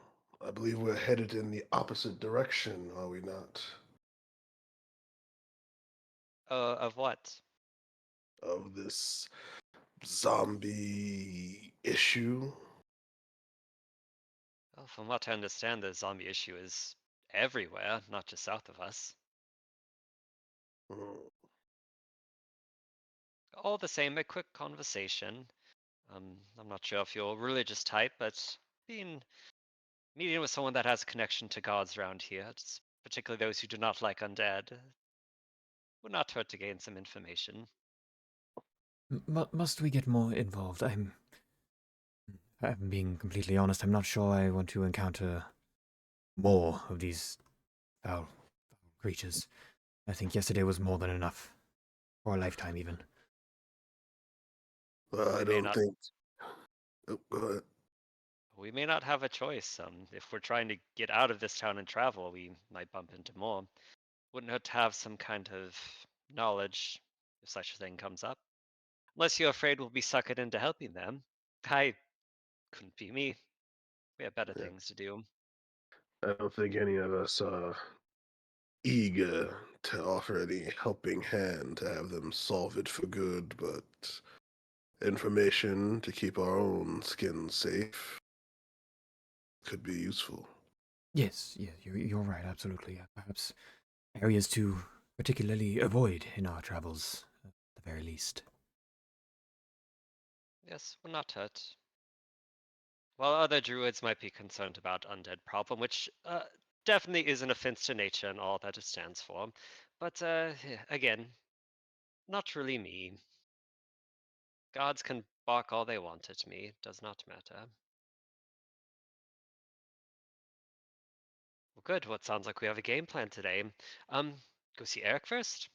I believe we're headed in the opposite direction, are we not? Of what? Of this zombie issue. Well, from what I understand, the zombie issue is everywhere, not just south of us. Hmm. All the same, a quick conversation. I'm not sure if you're a religious type, but being meeting with someone that has connection to gods around here, particularly those who do not like undead, would not hurt to gain some information. Must we get more involved? I'm being completely honest, I'm not sure I want to encounter more of these foul creatures. I think yesterday was more than enough. For a lifetime, even. I We may don't not think. Oh, go ahead. we may not have a choice. If we're trying to get out of this town and travel, we might bump into more. Wouldn't hurt to have some kind of knowledge if such a thing comes up. Unless you're afraid we'll be suckered into helping them. I couldn't be me. We have better Yeah, things to do. I don't think any of us are eager to offer any helping hand to have them solve it for good, but information to keep our own skin safe could be useful. Yes, you're right, absolutely. Perhaps areas to particularly avoid in our travels, at the very least. Yes, will not hurt. While other druids might be concerned about undead problem, which definitely is an offense to nature and all that it stands for. But again, not really me. Gods can bark all they want at me, does not matter. Well, good. What sounds like we have a game plan today. Go see Eric first.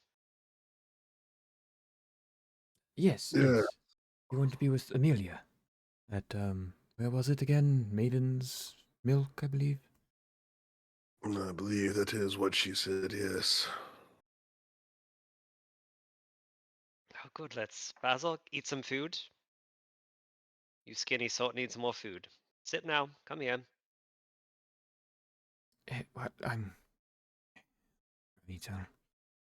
Yes, Yeah, yes. You want to be with Amelia at, where was it again? Maiden's Milk, I believe. I believe that is what she said, yes. Oh, good. Let's Basil eat some food. You skinny salt needs more food. Sit now. Come here. What? Me too.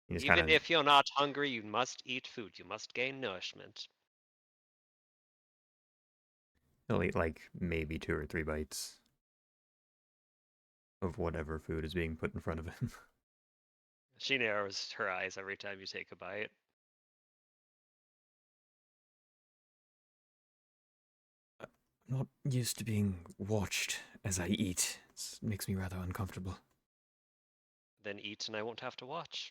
He just kind Even of, if you're not hungry, you must eat food. You must gain nourishment. He'll eat like maybe 2 or 3 bites of whatever food is being put in front of him. She narrows her eyes every time you take a bite. I'm not used to being watched as I eat. It makes me rather uncomfortable. Then eat and I won't have to watch.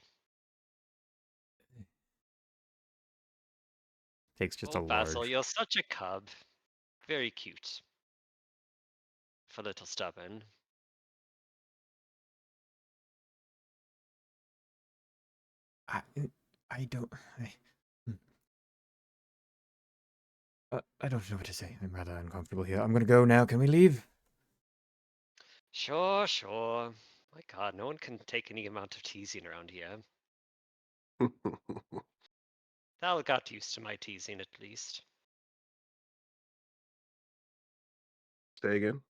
Takes just Oh, a Basil, large. you're such a cub. Very cute. For little stubborn. I, I don't. Hmm. I don't know what to say. I'm rather uncomfortable here. I'm gonna go now. Can we leave? Sure, sure. My god, no one can take any amount of teasing around here. Thal got used to my teasing at least. Say again.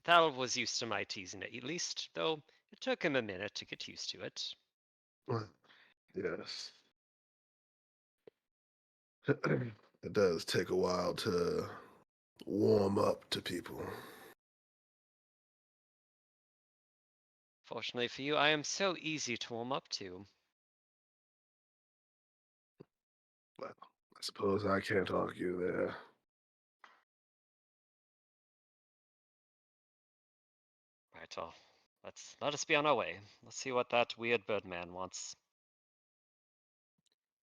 Thal was used to my teasing at least, though it took him a minute to get used to it. Yes. It does take a while to warm up to people. Fortunately for you, I am so easy to warm up to. Well, I suppose I can't argue there. Right, well, let us be on our way. Let's see what that weird birdman wants.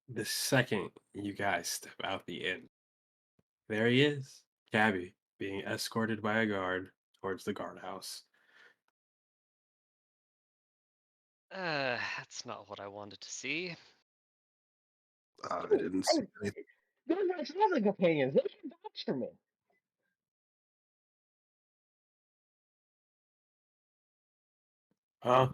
The second you guys step out the inn, there he is, Cabby, being escorted by a guard towards the guardhouse. That's not what I wanted to see. I didn't see Hey, anything. they're my traveling companions. They can vouch for me. Huh?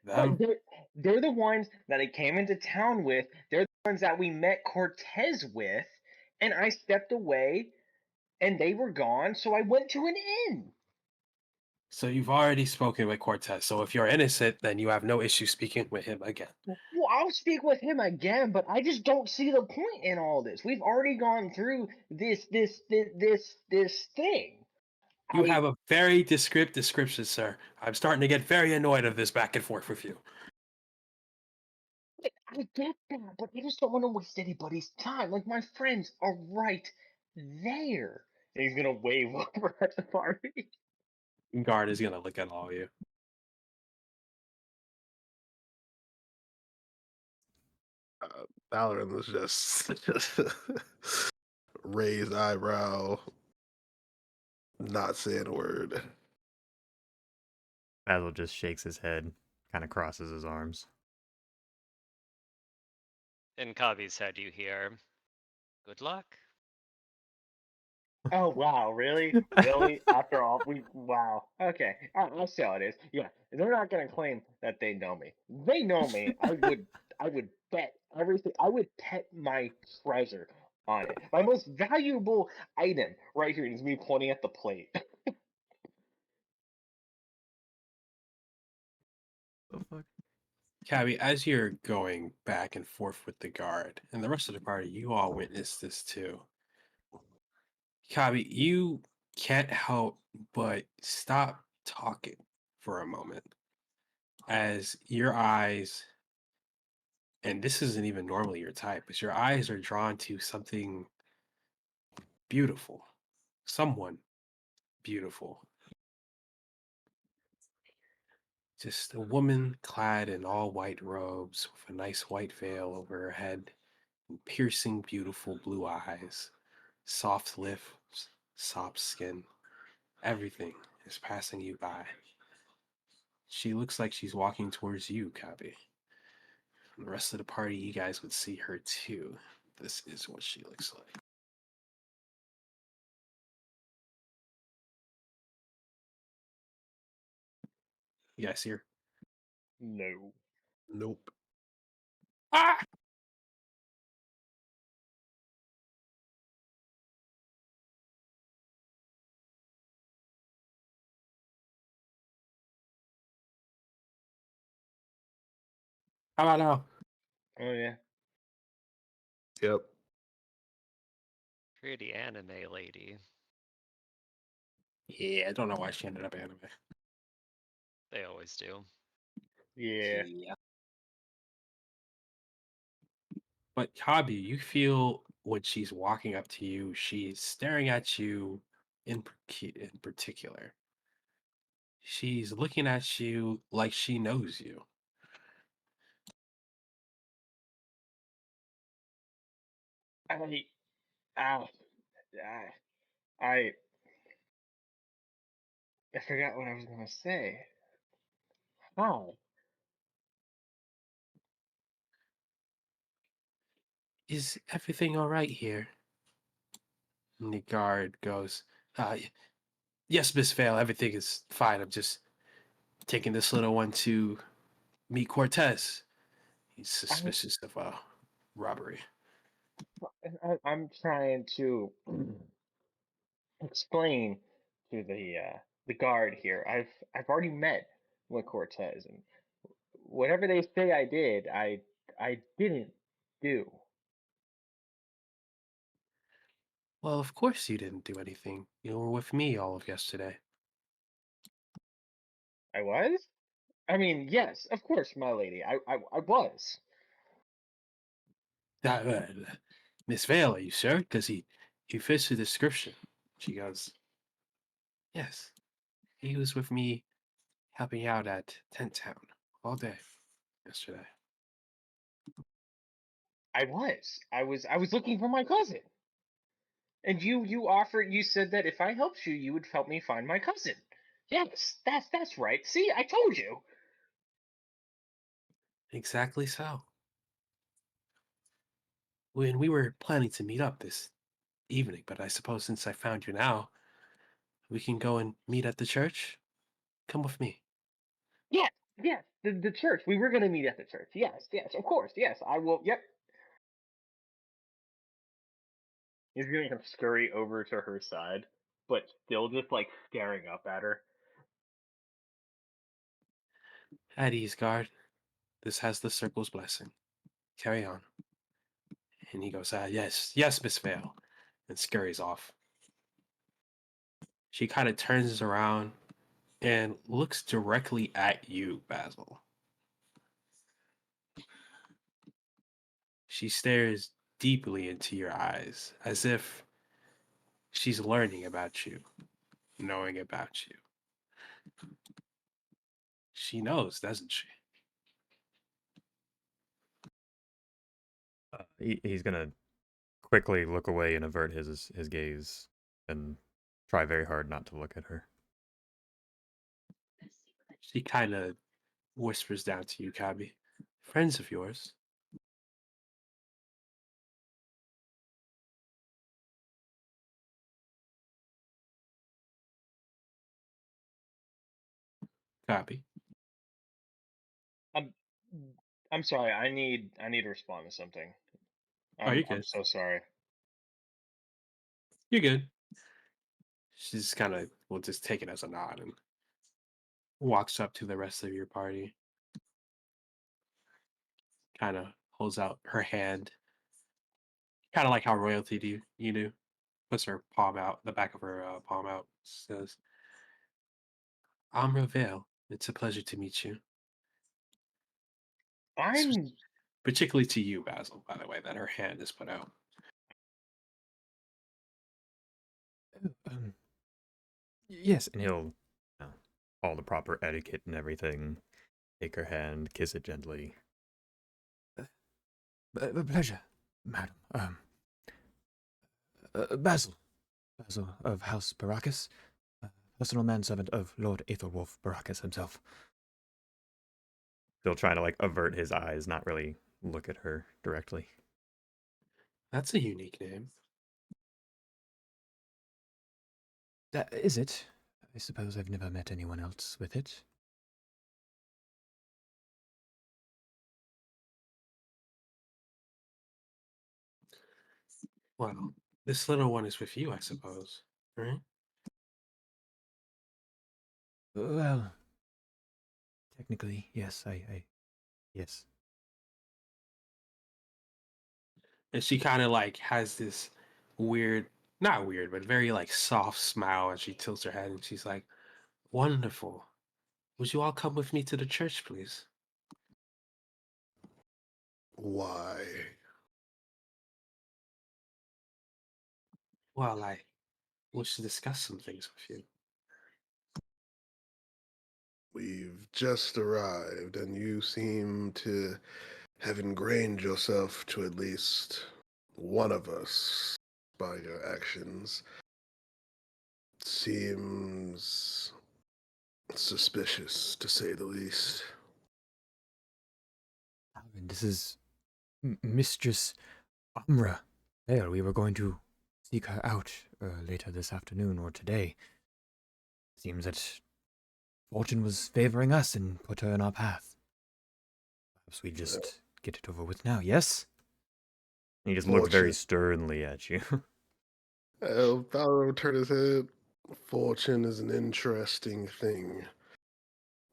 But Them? they're the ones that I came into town with. They're the ones that we met Cortez with, and I stepped away, and they were gone, so I went to an inn. So you've already spoken with Cortez. So if you're innocent, then you have no issue speaking with him again. Well, I'll speak with him again, but I just don't see the point in all this. We've already gone through this thing. You I have a very description, sir. I'm starting to get very annoyed of this back and forth with you. I get that, but I just don't want to waste anybody's time. Like my friends are right there. And he's gonna wave over at the party. Guard is gonna look at all of you. Valorant was just raised eyebrow, not saying a word. Basil just shakes his head, kind of crosses his arms. In Kabi's head, you hear, "Good luck." Oh wow, really? Really? After all, we wow. Okay, I'll see how it is. Yeah, they're not gonna claim that they know me. They know me. I would bet everything. I would bet my treasure on it. My most valuable item right here is me pointing at the plate. The fuck? Cabby, as you're going back and forth with the guard and the rest of the party, you all witness this too. Cabby, you can't help but stop talking for a moment as your eyes, and this isn't even normally your type, but your eyes are drawn to something beautiful, someone beautiful. Just a woman clad in all white robes with a nice white veil over her head and piercing, beautiful blue eyes, soft lips, soft skin. Everything is passing you by. She looks like she's walking towards you, Kabi. And the rest of the party, you guys would see her too. This is what she looks like. You guys see her? No. Nope. Ah! How about now? Oh yeah. Yep. Pretty anime lady. Yeah, I don't know why she ended up anime. They always do. Yeah. Yeah. But Hobby, you feel when she's walking up to you, she's staring at you in particular. She's looking at you like she knows you. I, ow, I, I I forgot what I was gonna say. How? Is everything all right here? And the guard goes, yes, Miss Vale, everything is fine. I'm just taking this little one to meet Cortez. He's I, suspicious of robbery. I'm trying to explain to the guard here. I've already met with Cortez, and whatever they say I did, I didn't do. Well, of course you didn't do anything. You were with me all of yesterday. I was. I mean, yes, of course, my lady. I was. That, Miss Vale, are you sure? Because he fits the description. She goes, yes, he was with me helping out at Tent Town all day yesterday. I was looking for my cousin. And you said that if I helped you, you would help me find my cousin. Yes, that's right. See, I told you. Exactly so. When we were planning to meet up this evening, but I suppose since I found you now, we can go and meet at the church. Come with me. Yes, yes. The church. We were gonna meet at the church. Yes, yes, of course. Yes, I will. Yep. He's gonna kind of scurry over to her side, but still just like staring up at her. At ease, guard. This has the circle's blessing. Carry on. And he goes, yes, yes, Miss Vale, and scurries off. She kind of turns around and looks directly at you, Basil. She stares deeply into your eyes, as if she's learning about you, knowing about you. She knows, doesn't she? He's gonna quickly look away and avert his gaze and try very hard not to look at her. She kind of whispers down to you, Cabby. Friends of yours? Cabby. I'm I'm sorry. I need to respond to something. Oh, you're I'm good. so sorry. You're good. She's kind of, will just take it as a nod and walks up to the rest of your party. Kind of holds out her hand. Kind of like how royalty do. Puts her palm out, the back of her palm out. Says, Amra Vale, it's a pleasure to meet you. S- I'm Particularly to you, Basil, by the way, that her hand is put out. Um, Yes, and he'll all the proper etiquette and everything. Take her hand, kiss it gently. pleasure, madam. Basil. Basil of House Baracus. Personal manservant of Lord Aethelwolf Baracus himself. Still trying to like avert his eyes, not really look at her directly. That's a unique name. That is it. I suppose I've never met anyone else with it. Well, this little one is with you, I suppose. Right? Well, technically, yes, yes. And she kind of like has this weird, not weird, but very like soft smile as she tilts her head and she's like, "Wonderful. Would you all come with me to the church, please?" Why? Well, I wish to discuss some things with you. We've just arrived, and you seem to have ingrained yourself to at least one of us by your actions. Seems suspicious, to say the least. Alvin, this is Mistress Amra. There, we were going to seek her out later this afternoon or today. Seems that fortune was favoring us and put her in our path. Perhaps we just get it over with now, yes? He just looks very Fortune. sternly at you. Valor turned his head. Fortune is an interesting thing,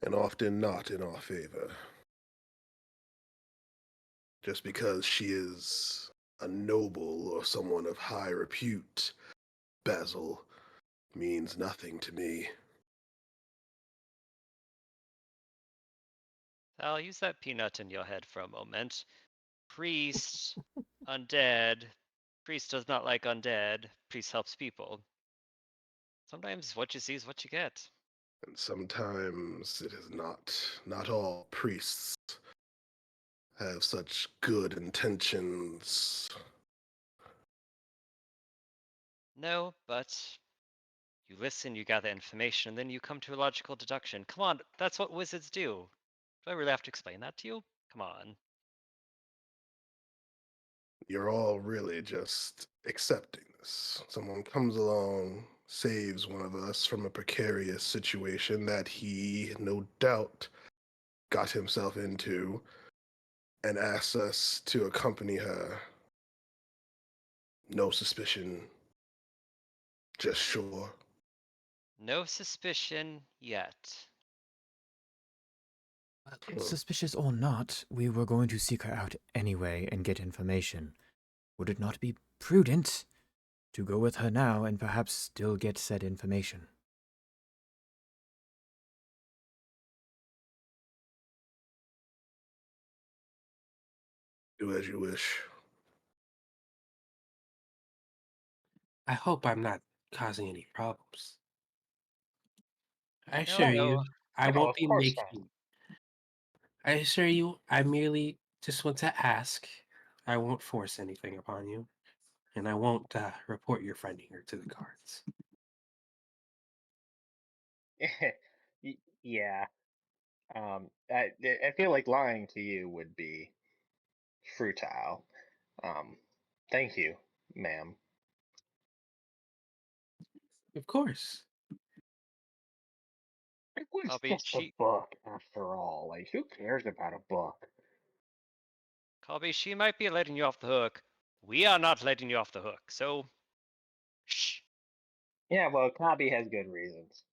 and often not in our favor. Just because she is a noble or someone of high repute, Basil, means nothing to me. I'll use that peanut in your head for a moment. Priest, undead. Priest does not like undead. Priest helps people. Sometimes what you see is what you get. And sometimes it is not. Not all priests have such good intentions. No, but you listen, you gather information, and then you come to a logical deduction. Come on, that's what wizards do. Do I really have to explain that to you? Come on. You're all really just accepting this. Someone comes along, saves one of us from a precarious situation that he, no doubt, got himself into, and asks us to accompany her. No suspicion, just sure. No suspicion yet. Suspicious or not, we were going to seek her out anyway and get information. Would it not be prudent to go with her now and perhaps still get said information? Do as you wish. I hope I'm not causing any problems. I assure No, you, I No, won't of be course not. making. I assure you, I merely just want to ask. I won't force anything upon you, and I won't report your friend here to the guards. Yeah. I feel like lying to you would be futile. Um, thank you, ma'am. Of course. It was Colby, just a book, after all. Like, who cares about a book? She might be letting you off the hook. We are not letting you off the hook, so shh. Yeah, well, Kabi has good reasons.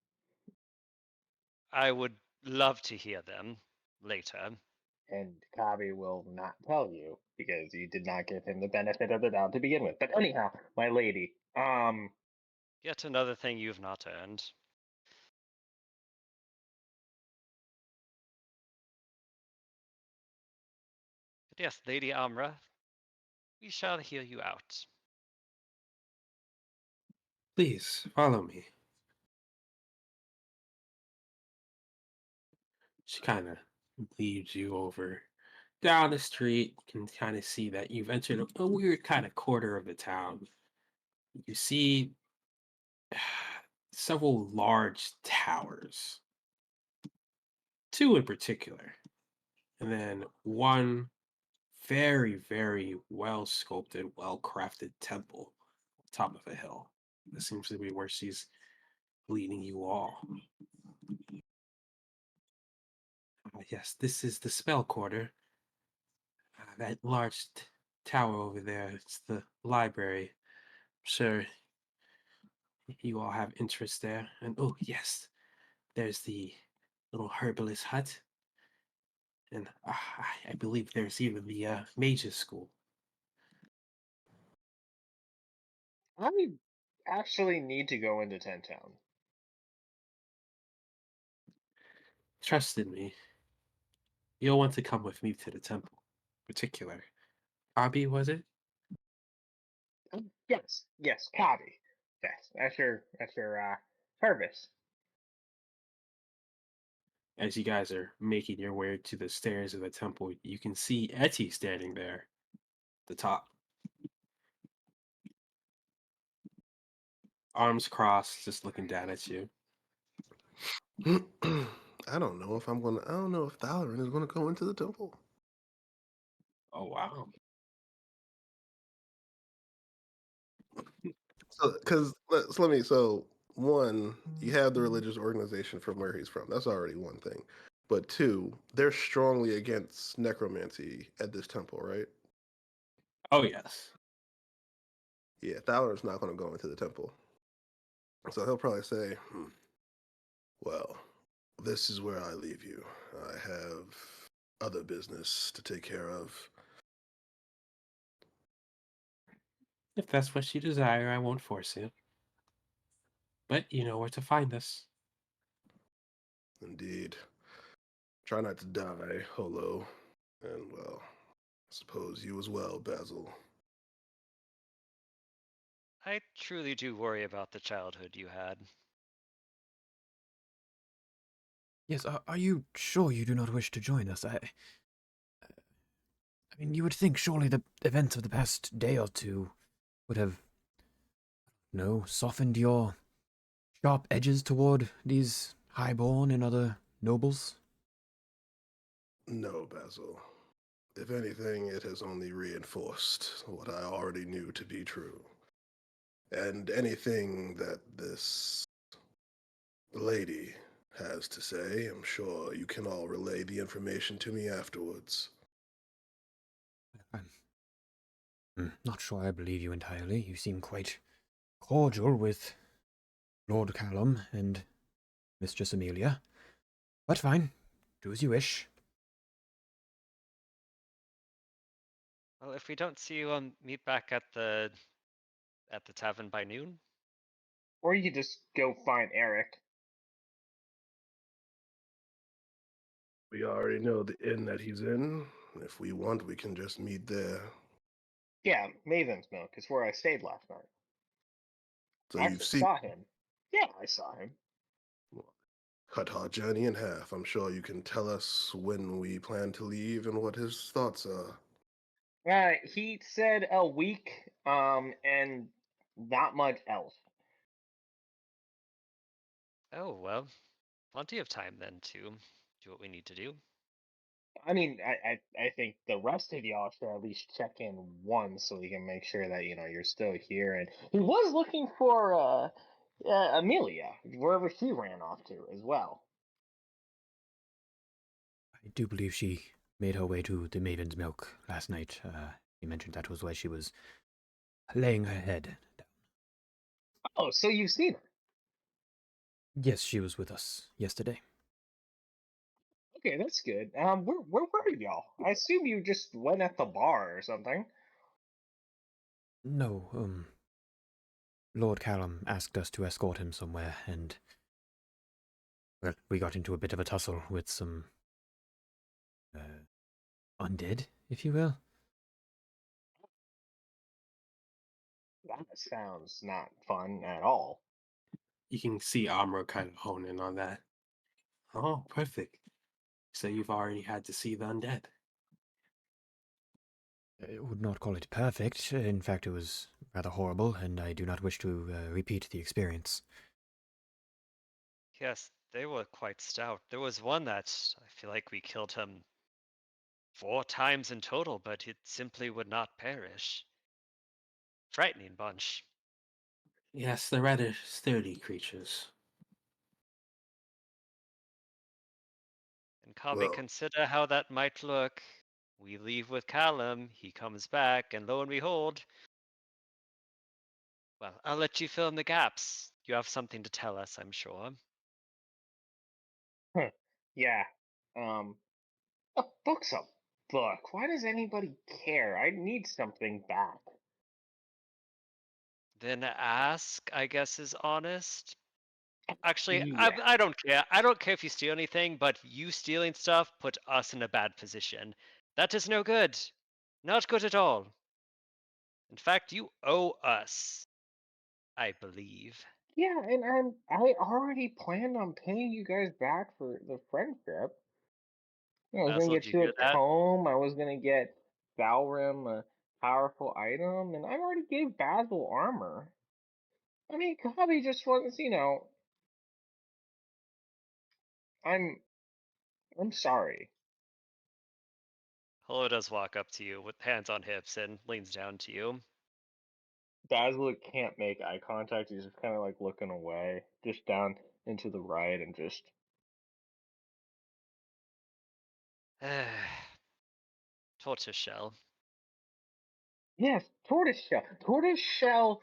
I would love to hear them later. And Kabi will not tell you because you did not give him the benefit of the doubt to begin with. But anyhow, my lady, Yet another thing you've not earned. But yes, Lady Amra, we shall hear you out. Please follow me. She kind of leads you over down the street. You can kind of see that you've entered a weird kind of quarter of the town. You see several large towers, two in particular, and then one very, very well sculpted, well crafted temple on top of a hill. This seems to be where she's leading you all. Yes, this is the spell quarter. That large tower over there, it's the library. Sure, you all have interest there. And oh, yes, there's the little herbalist hut. And I believe there's even the mage's school. I actually need to go into Ten Town. Trust in me. You'll want to come with me to the temple. Particular. Abby, was it? Yes, yes, Kabi. Yes, that's your service. As you guys are making your way to the stairs of the temple, you can see Etty standing there, at the top, arms crossed, just looking down at you. I don't know if I'm gonna. I don't know if Thalarin is gonna go into the temple. Oh wow. So, because let me. So, one, you have the religious organization from where he's from. That's already one thing. But two, they're strongly against necromancy at this temple, right? Oh yes. Yeah, Thalarin's not going to go into the temple. So he'll probably say, well, this is where I leave you. I have other business to take care of. If that's what you desire, I won't force you. But you know where to find us. Indeed. Try not to die, Holo. And, well, I suppose you as well, Basil. I truly do worry about the childhood you had. Yes, are you sure you do not wish to join us? I mean, you would think surely the events of the past day or two would have, no, softened your sharp edges toward these highborn and other nobles? No, Basil. If anything, it has only reinforced what I already knew to be true. And anything that this lady has to say, I'm sure you can all relay the information to me afterwards. I'm not sure I believe you entirely. You seem quite cordial with Lord Callum and Mistress Amelia. But fine, do as you wish. Well, if we don't see you, meet back at the tavern by noon. Or you could just go find Eric. We already know the inn that he's in. If we want, we can just meet there. Yeah, Maven's Milk is where I stayed last night. So I you've actually seen saw him. Yeah, I saw him. cut our journey in half. I'm sure you can tell us when we plan to leave and what his thoughts are. He said a week, and not much else. Oh, well, plenty of time then to do what we need to do. I mean, I think the rest of y'all should at least check in once so we can make sure that you're still here. And he was looking for Amelia wherever she ran off to as well. I do believe she made her way to the Maven's Milk last night. You mentioned that was where she was laying her head. Oh, so you've seen her? Yes, she was with us yesterday. Okay, that's good. Where were y'all? I assume you just went at the bar or something. No, Lord Callum asked us to escort him somewhere, and, well, we got into a bit of a tussle with some, undead, if you will. That sounds not fun at all. You can see Amro kind of hone in on that. Oh, perfect. So you've already had to see the undead. I would not call it perfect. In fact, it was rather horrible, and I do not wish to repeat the experience. Yes, they were quite stout. There was one that I feel like we killed him 4 times in total, but it simply would not perish. Frightening bunch. Yes, they're rather sturdy creatures. And Kabi, Well, consider how that might look. We leave with Callum, he comes back, and lo and behold, well, I'll let you fill in the gaps. You have something to tell us, I'm sure. Huh. Yeah. Um, a book's a book. Why does anybody care? I need something back. Then ask, I guess, is honest. Actually, Yeah. I don't care. I don't care if you steal anything, but you stealing stuff put us in a bad position. That is no good. Not good at all. In fact, you owe us, I believe. Yeah, and I already planned on paying you guys back for the friendship. I was gonna Basil, get did you you a hear that? comb. I was gonna get Valrim a powerful item, and I already gave Basil armor. I mean, Kabi just wants, I'm I'm sorry. Hello does walk up to you with hands on hips and leans down to you. Basil can't make eye contact. He's just kind of like looking away, just down into the right, and just Tortoise shell. yes, tortoise shell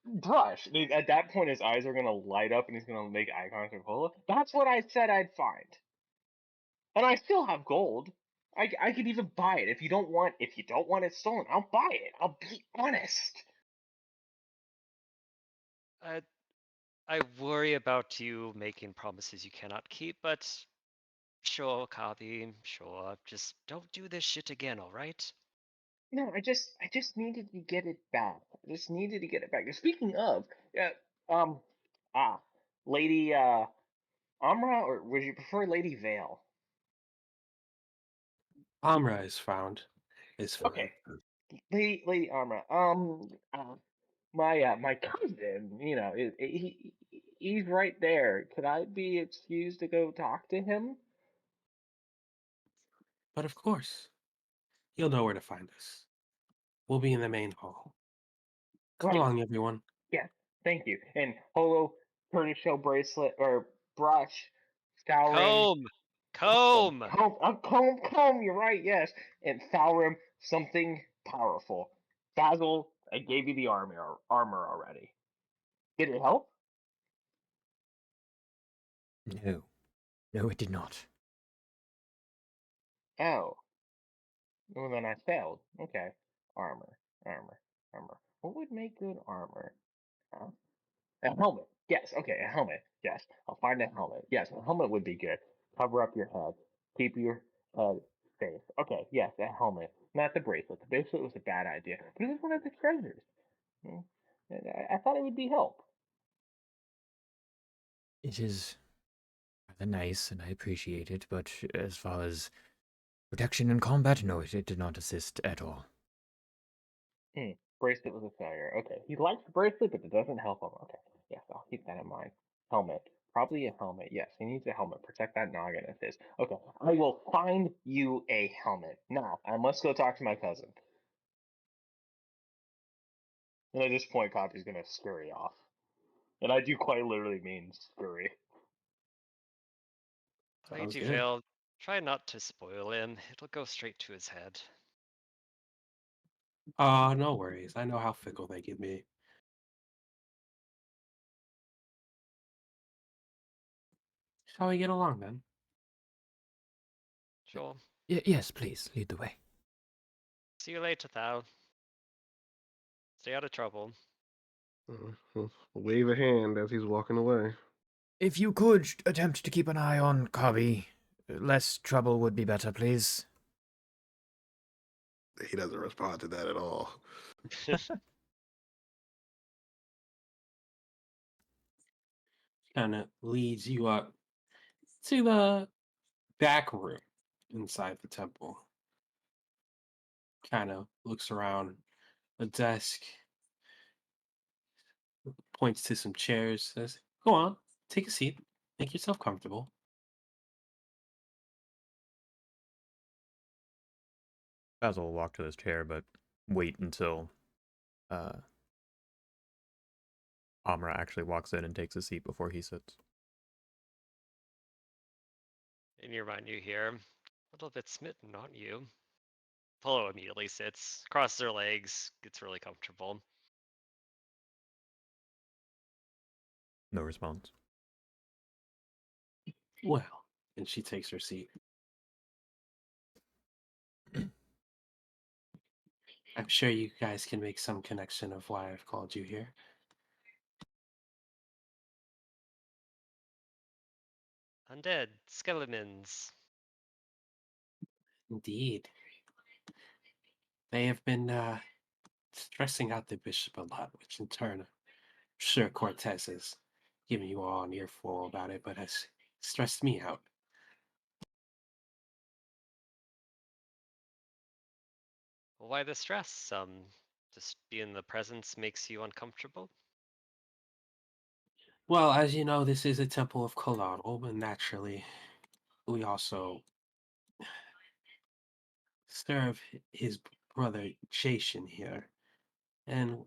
brush. At that point, his eyes are gonna light up, and he's gonna make eye contact with Hola. That's what I said I'd find. And I still have gold. I could even buy it. If you don't want it stolen, I'll buy it. I'll be honest. I I worry about you making promises you cannot keep, but sure, Kabi, sure. Just don't do this shit again, alright? No, I just needed to get it back. I just needed to get it back. And speaking of, um, ah, Lady Amra, or would you prefer Lady Vale? Amra is found. Is fine. Okay, Lady Amra. My cousin, he's right there. Could I be excused to go talk to him? But of course, you'll know where to find us. We'll be in the main hall. Come Right. along, everyone. Yeah, thank you. And Holo, tortoiseshell bracelet or brush, Scourim, Comb! Comb! comb. You're right. Yes, and Scourim, something powerful. Basil, I gave you the armor already. Did it help? No. No, it did not. Oh, well then I failed. Okay, armor, armor, armor. What would make good armor? Huh? A helmet. Yes. Okay, a helmet. Yes, I'll find a helmet. Yes, a helmet would be good. Cover up your head. Keep your head safe. Okay. Yes, a helmet. Not the bracelet. The bracelet was a bad idea. But it was one of the treasures. Hmm. And I thought it would be help. It is rather nice, and I appreciate it, but as far as protection in combat, no, it did not assist at all. Hmm. Bracelet was a failure. Okay. He likes the bracelet, but it doesn't help him. Okay. Yes, I'll keep that in mind. Helmet. Probably a helmet. Yes, he needs a helmet. Protect that noggin of his. Okay. I will find you a helmet. Now, I must go talk to my cousin. And at this point, Copy's gonna scurry off. And I do quite literally mean scurry. Sounds Lady good. Vale, try not to spoil him. It'll go straight to his head. No worries. I know how fickle they can be. Shall we get along then? Sure. Yes, please, lead the way. See you later, Thal. Stay out of trouble. Wave a hand as he's walking away. If you could attempt to keep an eye on Kabi, less trouble would be better, please. He doesn't respond to that at all. Kind of leads you up to the back room inside the temple. Kind of looks around a desk, points to some chairs, says, "Go on, take a seat, make yourself comfortable." Basil will walk to his chair, but wait until uh, Amra actually walks in and takes a seat before he sits. In your mind, you hear, a little bit smitten, aren't you? Polo immediately sits, crosses her legs, gets really comfortable. No response. Well, and she takes her seat. I'm sure you guys can make some connection of why I've called you here. Undead, skeletons. Indeed. They have been stressing out the bishop a lot, which in turn, I'm sure Cortez has given you all an earful about it, but has stressed me out. Well, why the stress? Just being in the presence makes you uncomfortable? Well, as you know, this is a temple of Collateral, and naturally, we also serve his brother Jashan here. And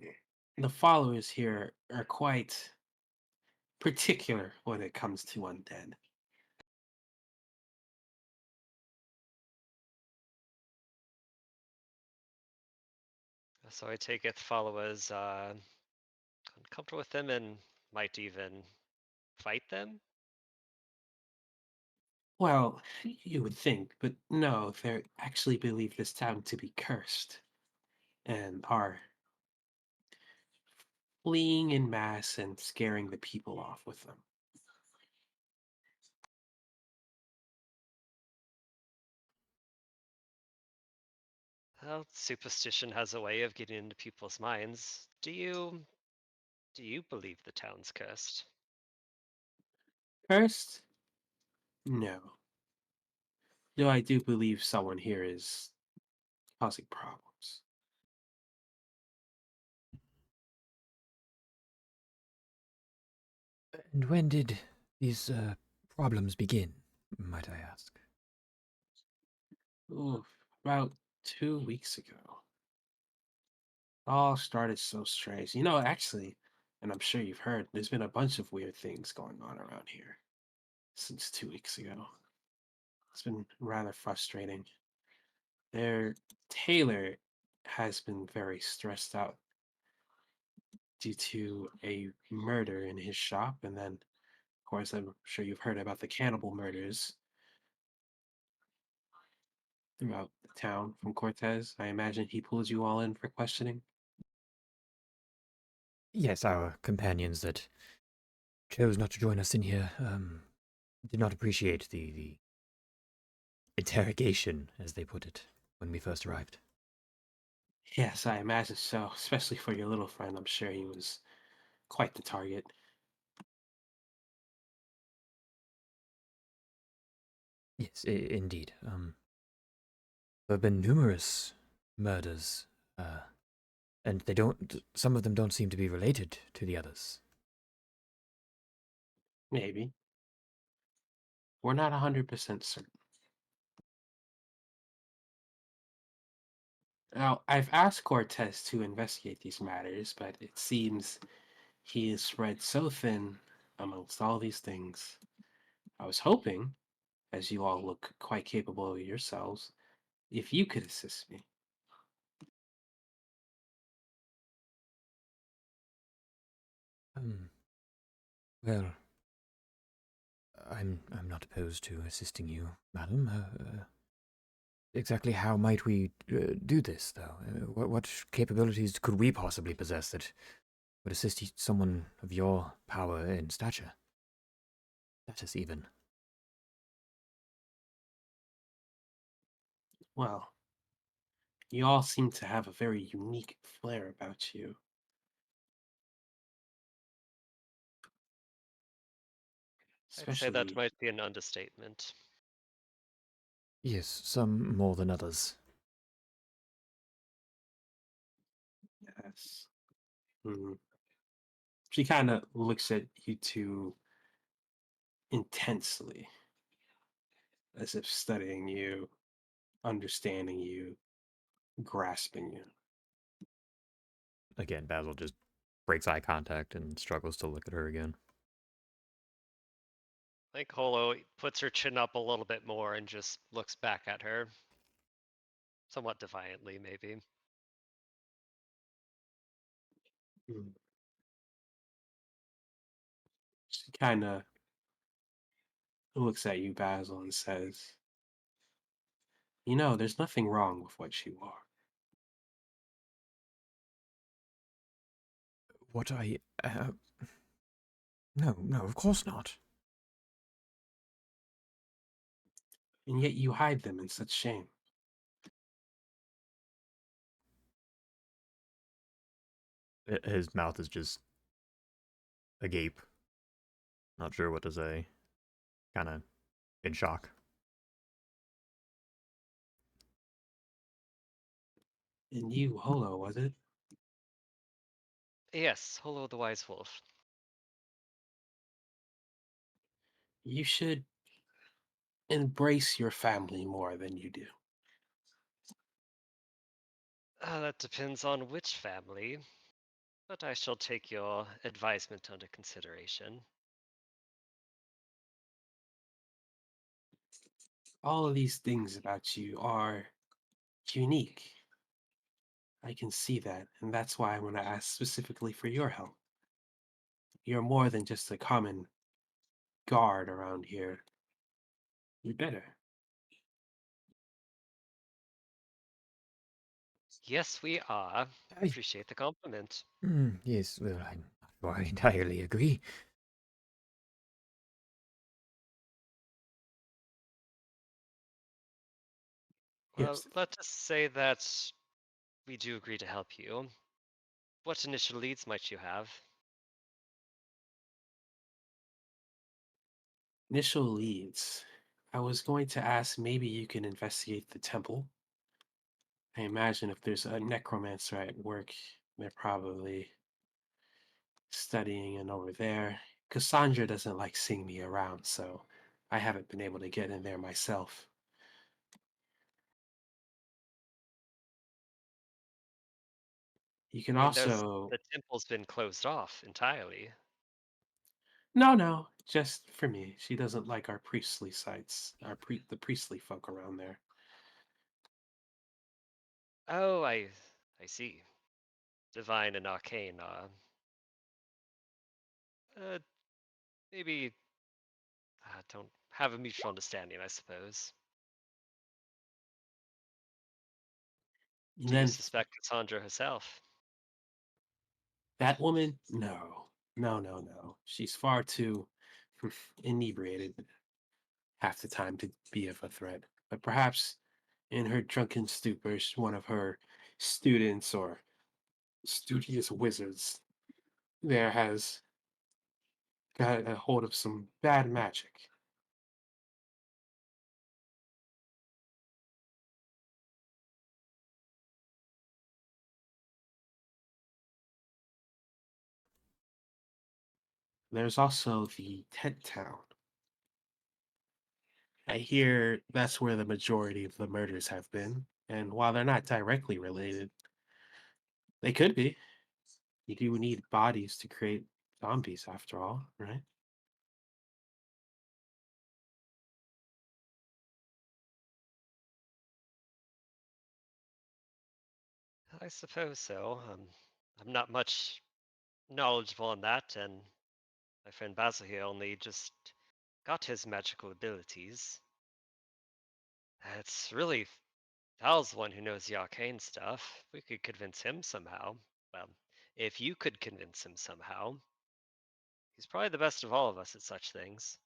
the followers here are quite particular when it comes to undead. So I take it followers uncomfortable with them and might even fight them? Well, you would think, but no, they actually believe this town to be cursed and are fleeing in mass and scaring the people off with them. Well, superstition has a way of getting into people's minds. Do you believe the town's cursed? Cursed? No. Though I do believe someone here is causing problems. And when did these problems begin, might I ask? Oof, about 2 weeks ago. All started so strange. Actually, and I'm sure you've heard, there's been a bunch of weird things going on around here since 2 weeks ago. It's been rather frustrating. Their tailor has been very stressed out due to a murder in his shop, and then, of course, I'm sure you've heard about the cannibal murders throughout the town from Cortez. I imagine he pulled you all in for questioning. Yes, our companions that chose not to join us in here did not appreciate the interrogation, as they put it, when we first arrived. Yes, I imagine so, especially for your little friend. I'm sure he was quite the target. Yes, indeed. There have been numerous murders, and they don't. Some of them don't seem to be related to the others. Maybe. We're not 100% certain. Now, I've asked Cortez to investigate these matters, but it seems he is spread so thin amongst all these things. I was hoping, as you all look quite capable of yourselves, if you could assist me. Um, well, I'm not opposed to assisting you, madam. Exactly how might we do this, though? What capabilities could we possibly possess that would assist someone of your power and stature? Status, even. Well, you all seem to have a very unique flair about you, I'd say that especially, might be an understatement. Yes, some more than others. yes. Mhm. She kind of looks at you two intensely, as if studying you, understanding you, grasping you. Again, Basil just breaks eye contact and struggles to look at her again. I think Holo puts her chin up a little bit more and just looks back at her, somewhat defiantly, maybe. Mm. She kind of looks at you, Basil, and says, there's nothing wrong with what you are. what I. No, no, of course not. And yet you hide them in such shame. His mouth is just agape, not sure what to say, kind of in shock. And you, Holo, was it? Yes, Holo the Wise Wolf. You should embrace your family more than you do. That depends on which family, but I shall take your advisement under consideration. All of these things about you are unique. I can see that, and that's why I want to ask specifically for your help. You're more than just a common guard around here. You're better. Yes, we are. I. Appreciate the compliment. Yes, well, I'm not sure I entirely agree. Well, Yes. let us say that we do agree to help you. What initial leads might you have? Initial leads. I was going to ask maybe you can investigate the temple. I imagine if there's a necromancer at work, they're probably studying and over there. Cassandra doesn't like seeing me around, so I haven't been able to get in there myself. You I can mean, also. the temple's been closed off entirely. No, no, just for me. She doesn't like our priestly sites, the priestly folk around there. Oh, I see. Divine and arcane uh maybe don't have a mutual understanding, I suppose. And Do you then suspect Cassandra herself? that woman, no, no, no, no. She's far too inebriated half the time to be of a threat. But perhaps in her drunken stupor, one of her students or studious wizards there has got a hold of some bad magic. There's also the tent town. I hear that's where the majority of the murders have been. And while they're not directly related, they could be. You do need bodies to create zombies, after all, right? I suppose so. I'm not much knowledgeable on that, and my friend Basil here only just got his magical abilities. It's really Tal's the one who knows the arcane stuff. We could convince him somehow. Well, if you could convince him somehow, he's probably the best of all of us at such things.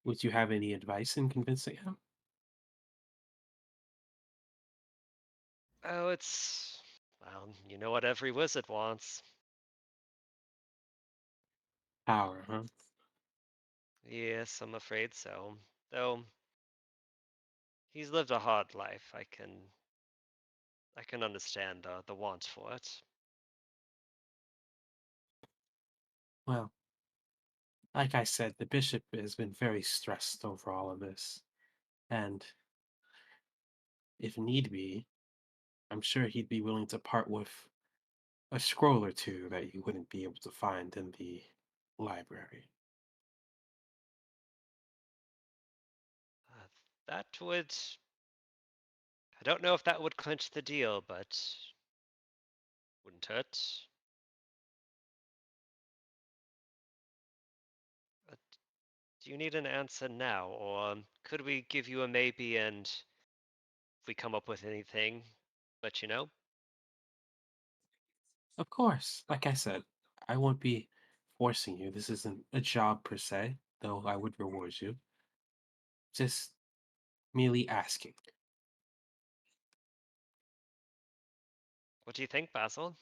Would you have any advice in convincing him? Oh, it's well, you know what every wizard wants. Power, huh? Yes, I'm afraid so. Though he's lived a hard life, I can understand the want for it. Well, like I said, the bishop has been very stressed over all of this. And if need be, I'm sure he'd be willing to part with a scroll or two that you wouldn't be able to find in the library. Uh, that would I don't know if that would clinch the deal, but wouldn't hurt. Uh, do you need an answer now, or could we give you a maybe and if we come up with anything, let you know? Of course, like I said, I won't be forcing you. This isn't a job per se, though I would reward you. Just merely asking. What do you think, Basil?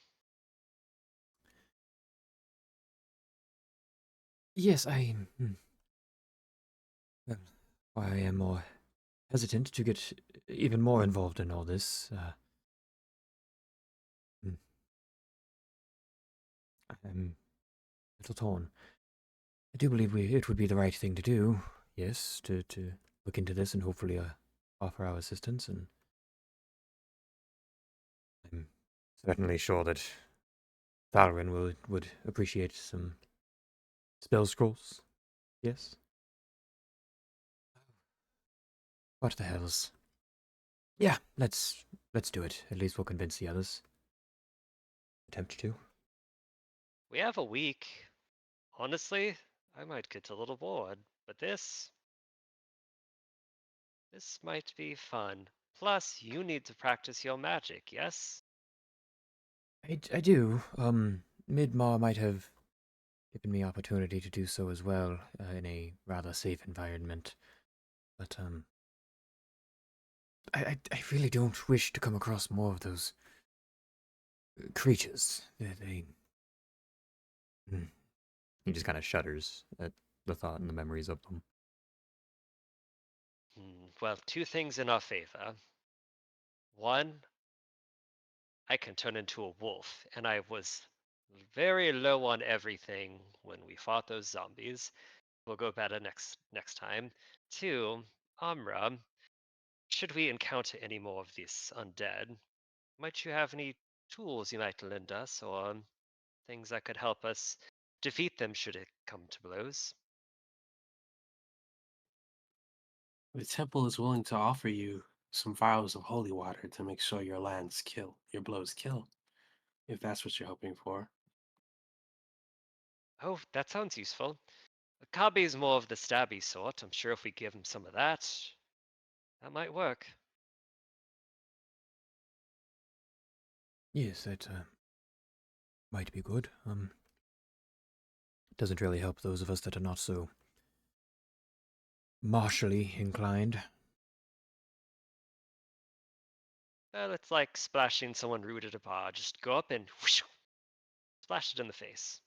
Yes, well, I am more hesitant to get even more involved in all this. Hmm, I'm a little torn. I do believe it would be the right thing to do, yes, to look into this and hopefully offer our assistance, and I'm certainly sure that Thalrin would appreciate some spell scrolls, yes? What the hells? Yeah, let's do it. At least we'll convince the others. Attempt to. We have a week. Honestly, I might get a little bored, but this might be fun. Plus, you need to practice your magic, yes? I do. Midmar might have given me opportunity to do so as well, in a rather safe environment. But I really don't wish to come across more of those creatures. They mm, He just kind of shudders at the thought and the memories of them. Well, two things in our favor. One, I can turn into a wolf, and I was very low on everything when we fought those zombies. We'll go better next time. Two, Amra, should we encounter any more of these undead, might you have any tools you might lend us, or things that could help us defeat them should it come to blows? The temple is willing to offer you some vials of holy water to make sure your blows kill, if that's what you're hoping for. Oh, that sounds useful. Kabe's more of the stabby sort. I'm sure if we give him some of that, that might work. yes, that might be good. Doesn't really help those of us that are not so martially inclined. Well, it's like splashing someone rude at a bar. Just go up and whoosh, splash it in the face.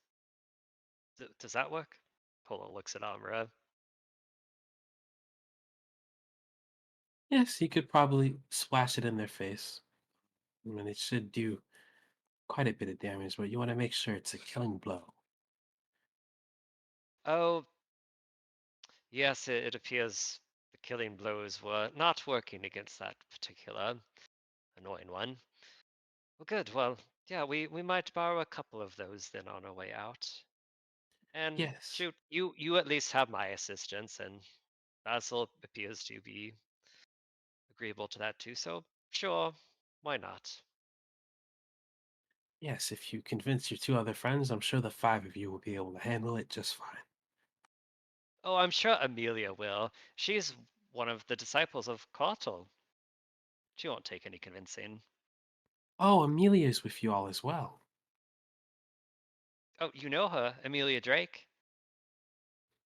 Does that work? Polo looks at Amra. Yes, you could probably splash it in their face. I mean, it should do quite a bit of damage, but you want to make sure it's a killing blow. Oh, yes, it appears the killing blows were not working against that particular annoying one. Well, good. Well, yeah, we might borrow a couple of those then on our way out. And Yes, shoot, you at least have my assistance, and Basil appears to be agreeable to that too. So sure, why not? yes, if you convince your two other friends, I'm sure the five of you will be able to handle it just fine. Oh, I'm sure Amelia will. She's one of the disciples of Cottle. She won't take any convincing. Oh, Amelia's with you all as well. Oh, you know her, Amelia Drake?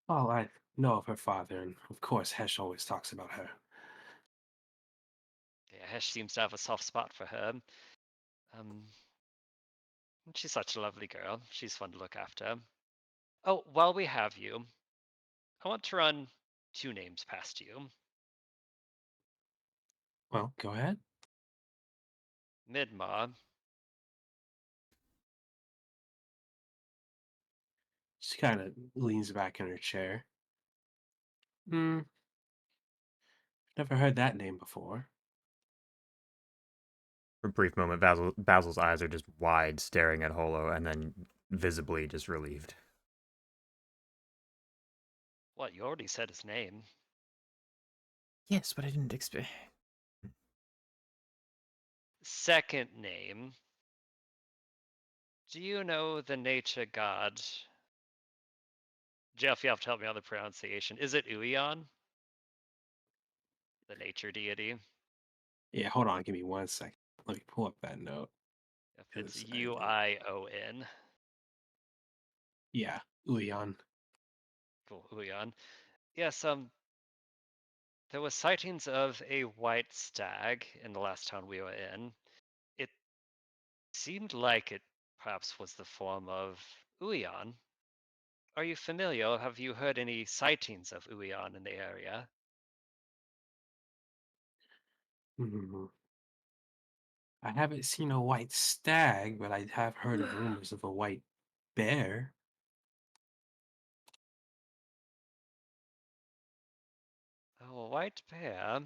Oh, I know of her father, and of course, Hesh always talks about her. Yeah, Hesh seems to have a soft spot for her. Um, she's such a lovely girl. She's fun to look after. Oh, while we have you, I want to run two names past you. Well, go ahead. Midma. She kind of leans back in her chair. Hmm, never heard that name before. For a brief moment, Basil's eyes are just wide, staring at Holo, and then visibly just relieved. What, you already said his name. Yes, but I didn't expect. Second name. Do you know the nature god? Jeff, you have to help me on the pronunciation. Is it Uion? The nature deity? Yeah, hold on, give me 1 second. Let me pull up that note. If Good it's saying it. Uion. Yeah, Uyan. Cool, Uion. Yes, there were sightings of a white stag in the last town we were in. It seemed like it perhaps was the form of Uion. Are you familiar? Have you heard any sightings of Uion in the area? Hmm. I haven't seen a white stag, but I have heard of rumors of a white bear. Oh, a white bear.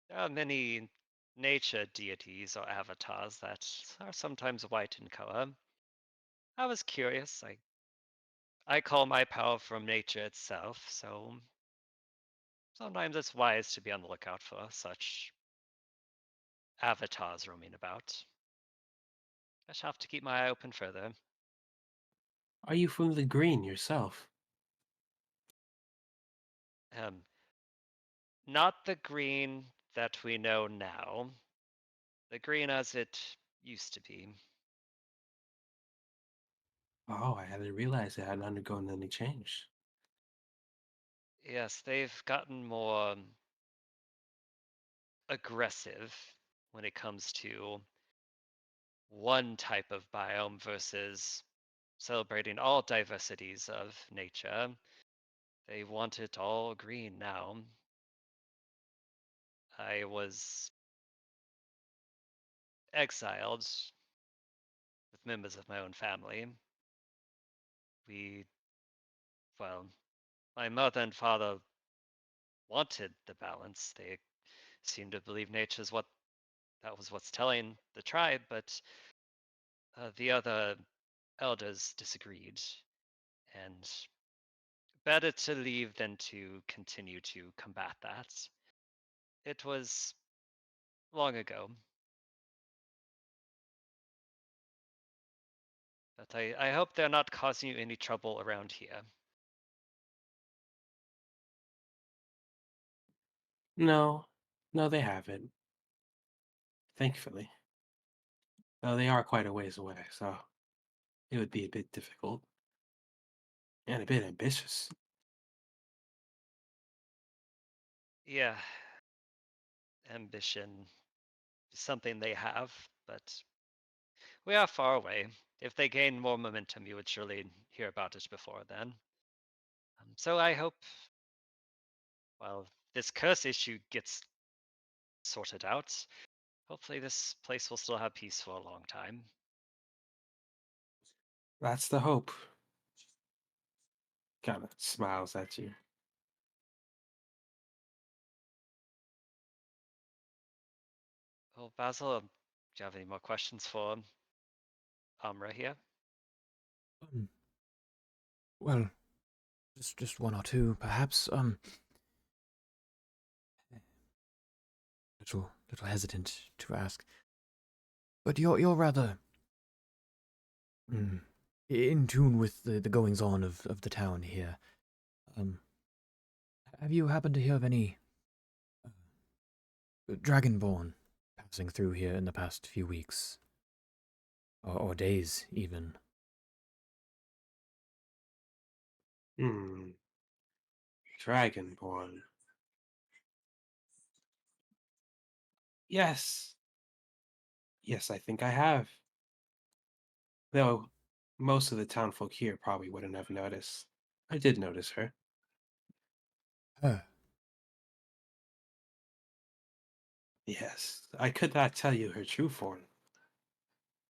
There are many nature deities or avatars that are sometimes white in color. I was curious. I call my power from nature itself, so sometimes it's wise to be on the lookout for such avatars roaming about. I shall have to keep my eye open further. Are you from the green yourself? Um, Not the green that we know now, the green as it used to be. Oh, I hadn't realized it hadn't undergone any change. Yes, they've gotten more aggressive when it comes to one type of biome versus celebrating all diversities of nature. They want it all green now. I was exiled with members of my own family. We, well, my mother and father wanted the balance. They seemed to believe nature's what that was what's telling the tribe, but the other elders disagreed, and better to leave than to continue to combat that. It was long ago, but I hope they're not causing you any trouble around here. No, no, they haven't. Thankfully. Though they are quite a ways away, so it would be a bit difficult and a bit ambitious. Yeah, ambition is something they have, but we are far away. If they gain more momentum, you would surely hear about it before then. So I hope, well, this curse issue gets sorted out. Hopefully, this place will still have peace for a long time. That's the hope. Kind of smiles at you. Well, Basil, do you have any more questions for Amra here? Um, well, just one or two, perhaps. Little hesitant to ask, but you're rather mm, in tune with the goings on of the town here. Um, have you happened to hear of any dragonborn passing through here in the past few weeks, or days even? Hmm. Dragonborn. Yes. Yes, I think I have. Though most of the townfolk here probably wouldn't have noticed. I did notice her. Her. Yes, I could not tell you her true form.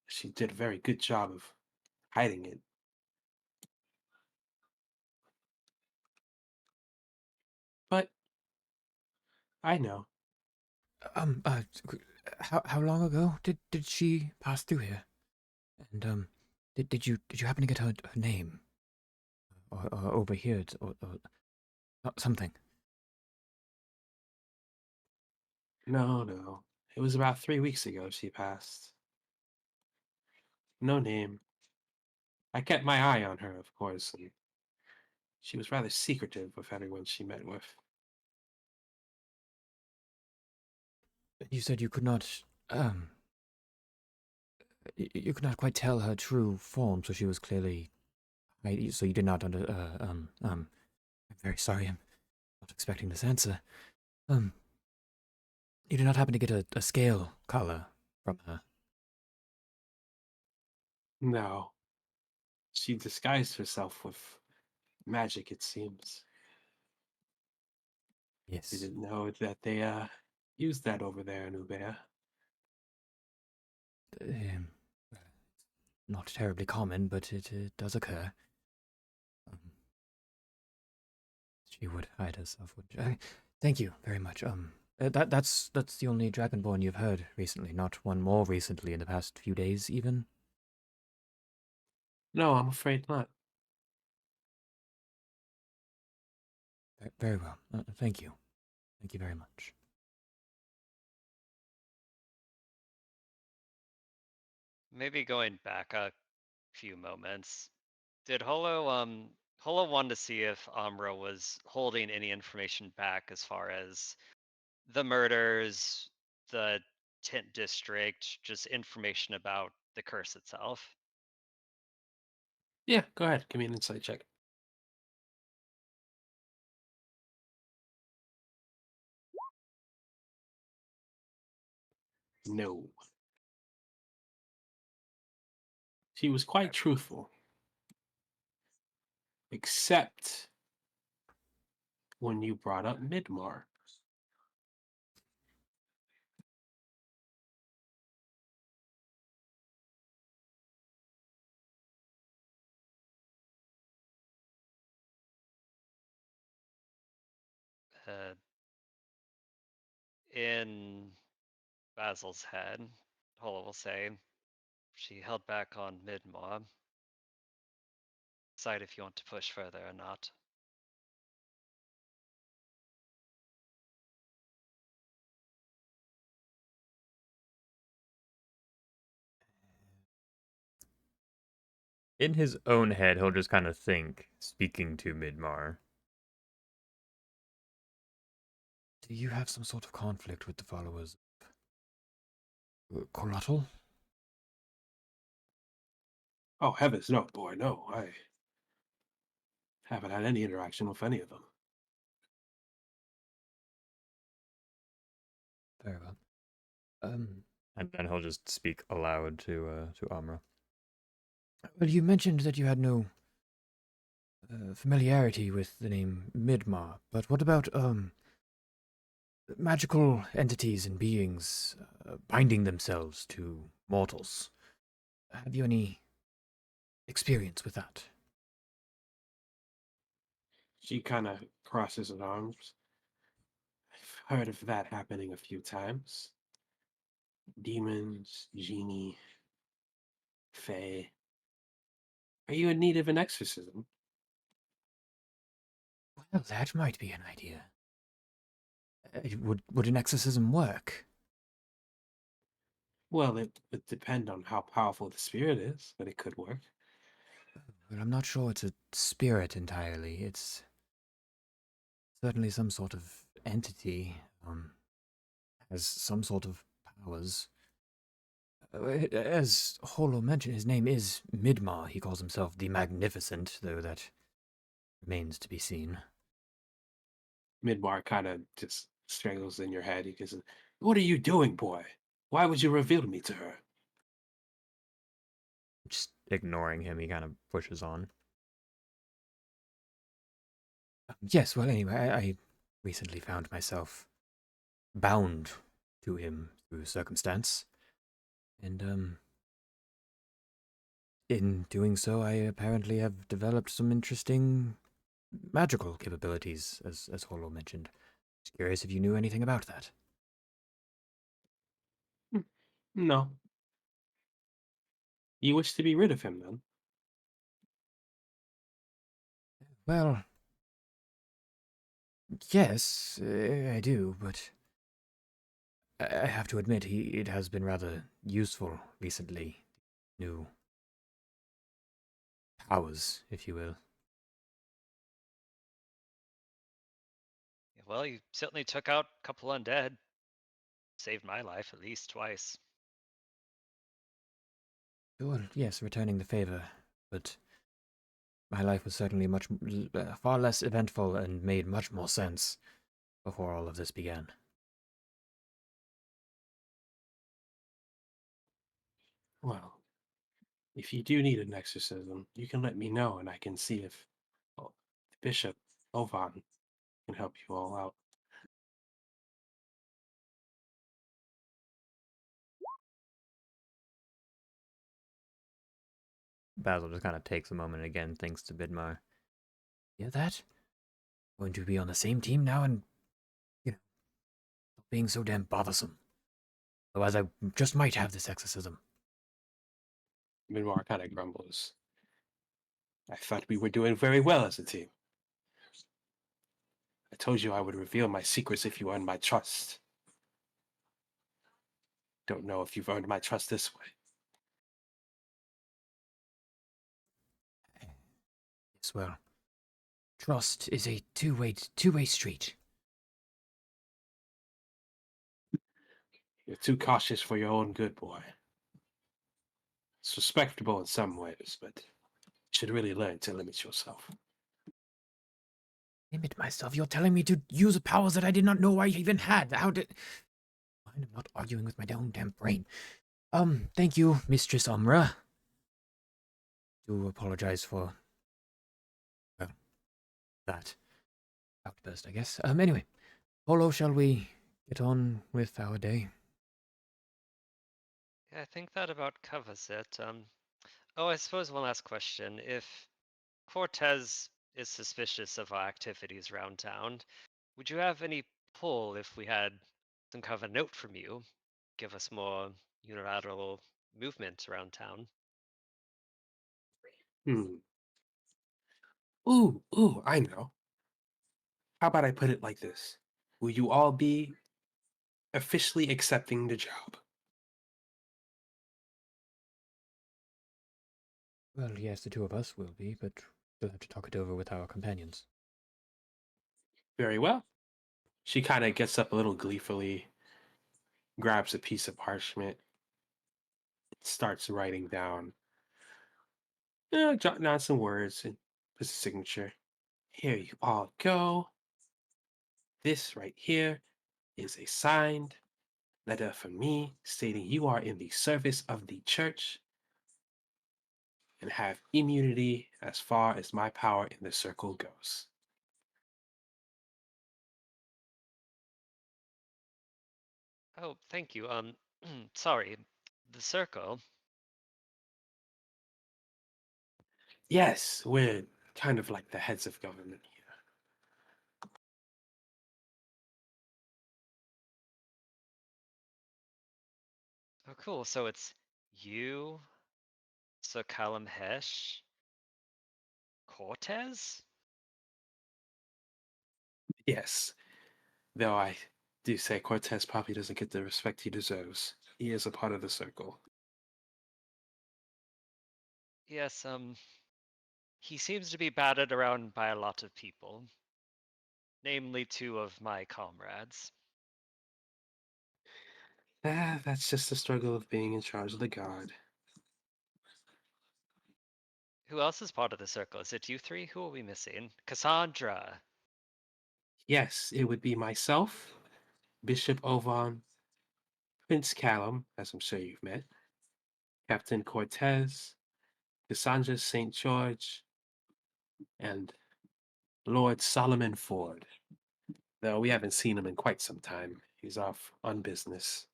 She did a very good job of hiding it. But I know. Um, uh, how long ago did she pass through here? And did you happen to get her name or overhear it or something? No, no. It was about 3 weeks ago she passed. No name. I kept my eye on her, of course, and she was rather secretive with everyone she met with. You said you could not You could not quite tell her true form, so she was clearly. So you did not under. I'm very sorry. I'm not expecting this answer. Um, you did not happen to get a scale color from her. No, she disguised herself with magic, it seems. Yes. Didn't know that they used that over there in Ubea. Um, not terribly common, but it does occur. Um, she would hide herself, would she? Thank you very much. That's the only Dragonborn you've heard recently, not one more recently in the past few days, even. No, I'm afraid not. Very well. Thank you. Thank you very much. Maybe going back a few moments. Did Holo wanted to see if Amra was holding any information back as far as the murders, the Tint District, just information about the curse itself. Yeah, go ahead. Give me an insight check. No. She was quite truthful, except when you brought up Midmar. Uh, in Basil's head, Holo will say, she held back on Midmob. Decide if you want to push further or not. In his own head, he'll just kind of think, speaking to Midmar. Do you have some sort of conflict with the followers of Coratl? Oh, heavens, no, boy, no. I haven't had any interaction with any of them. Very well. And then he'll just speak aloud to Amra. Well, you mentioned that you had no familiarity with the name Midmar, but what about magical entities and beings binding themselves to mortals? Have you any experience with that? She kind of crosses her arms. I've heard of that happening a few times. Demons, genie, fae. Are you in need of an exorcism? Well, that might be an idea. Would an exorcism work? Well, it would depend on how powerful the spirit is, but it could work. Well, I'm not sure it's a spirit entirely. It's certainly some sort of entity. Has some sort of powers. As Holo mentioned, his name is Midmar. He calls himself the Magnificent, though that remains to be seen. Midmar kind of just strangles in your head. He goes, "What are you doing, boy? Why would you reveal me to her?" Just ignoring him, he kind of pushes on. Yes, well, anyway, I recently found myself bound to him through circumstance. And, in doing so, I apparently have developed some interesting magical capabilities, as Holo mentioned. Just curious if you knew anything about that. "Hmm, no. You wish to be rid of him, then? Well, yes, I do, but I have to admit, it has been rather useful recently. New powers, if you will. Well, you certainly took out a couple undead. Saved my life at least twice. Sure, yes, returning the favor, but my life was certainly far less eventful and made much more sense before all of this began. Well, if you do need an exorcism, you can let me know and I can see if well, Bishop Ovan can help you all out. Basil just kind of takes a moment again, thinks to Bidmar. Hear that? Going to be on the same team now and, stop being so damn bothersome. Otherwise, I just might have this exorcism. Minwar kind of grumbles. I thought we were doing very well as a team. I told you I would reveal my secrets if you earned my trust. Don't know if you've earned my trust this way. Yes, well, trust is a two-way street. You're too cautious for your own good, boy. It's respectable in some ways, but you should really learn to limit yourself. Limit myself? You're telling me to use powers that I did not know I even had. How did... I'm not arguing with my own damn brain. Thank you, Mistress Umra. Do apologize for, well, that outburst, I guess. Anyway, Polo, shall we get on with our day? Yeah, I think that about covers it. Oh, I suppose one last question. If Cortez is suspicious of our activities around town, would you have any pull if we had some kind of a note from you? Give us more unilateral movement around town. Hmm. I know. How about I put it like this? Will you all be officially accepting the job? Well, yes, the two of us will be, but we'll have to talk it over with our companions. Very well. She kind of gets up a little gleefully, grabs a piece of parchment, starts writing down, jotting down some words and puts a signature. Here you all go. This right here is a signed letter from me stating you are in the service of the church and have immunity as far as my power in the circle goes. Oh, thank you. Sorry. The circle. Yes, we're kind of like the heads of government here. Oh, cool. So it's you, Sir Callum Hesh, Cortez? Yes, though I do say Cortez probably doesn't get the respect he deserves. He is a part of the circle. Yes, he seems to be battered around by a lot of people, namely two of my comrades. That's just the struggle of being in charge of the guard. Who else is part of the circle? Is it you three? Who are we missing? Cassandra. Yes, it would be myself, Bishop Ovan, Prince Callum, as I'm sure you've met, Captain Cortez, Cassandra St. George, and Lord Solomon Ford. Though we haven't seen him in quite some time. He's off on business.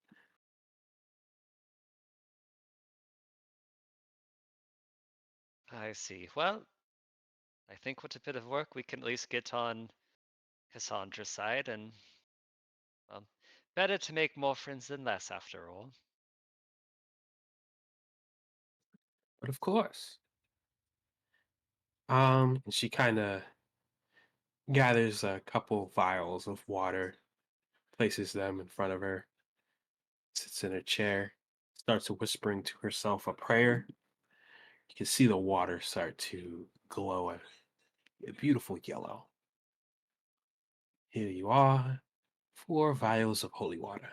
I see. Well, I think with a bit of work, we can at least get on Cassandra's side, and well, better to make more friends than less, after all. But of course. And she kind of gathers a couple vials of water, places them in front of her, sits in her chair, starts whispering to herself a prayer. You can see the water start to glow a beautiful yellow. Here you are, 4 vials of holy water.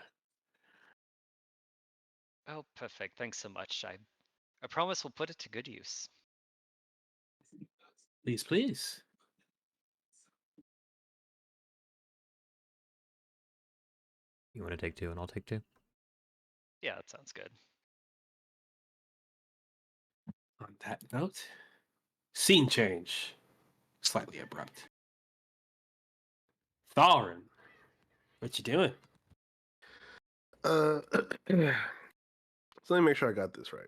Oh, perfect. Thanks so much. I I promise we'll put it to good use. Please, please. You want to take 2 and I'll take 2? Yeah, that sounds good. On that note, scene change. Slightly abrupt. Thalrin, what you doing? So let me make sure I got this right.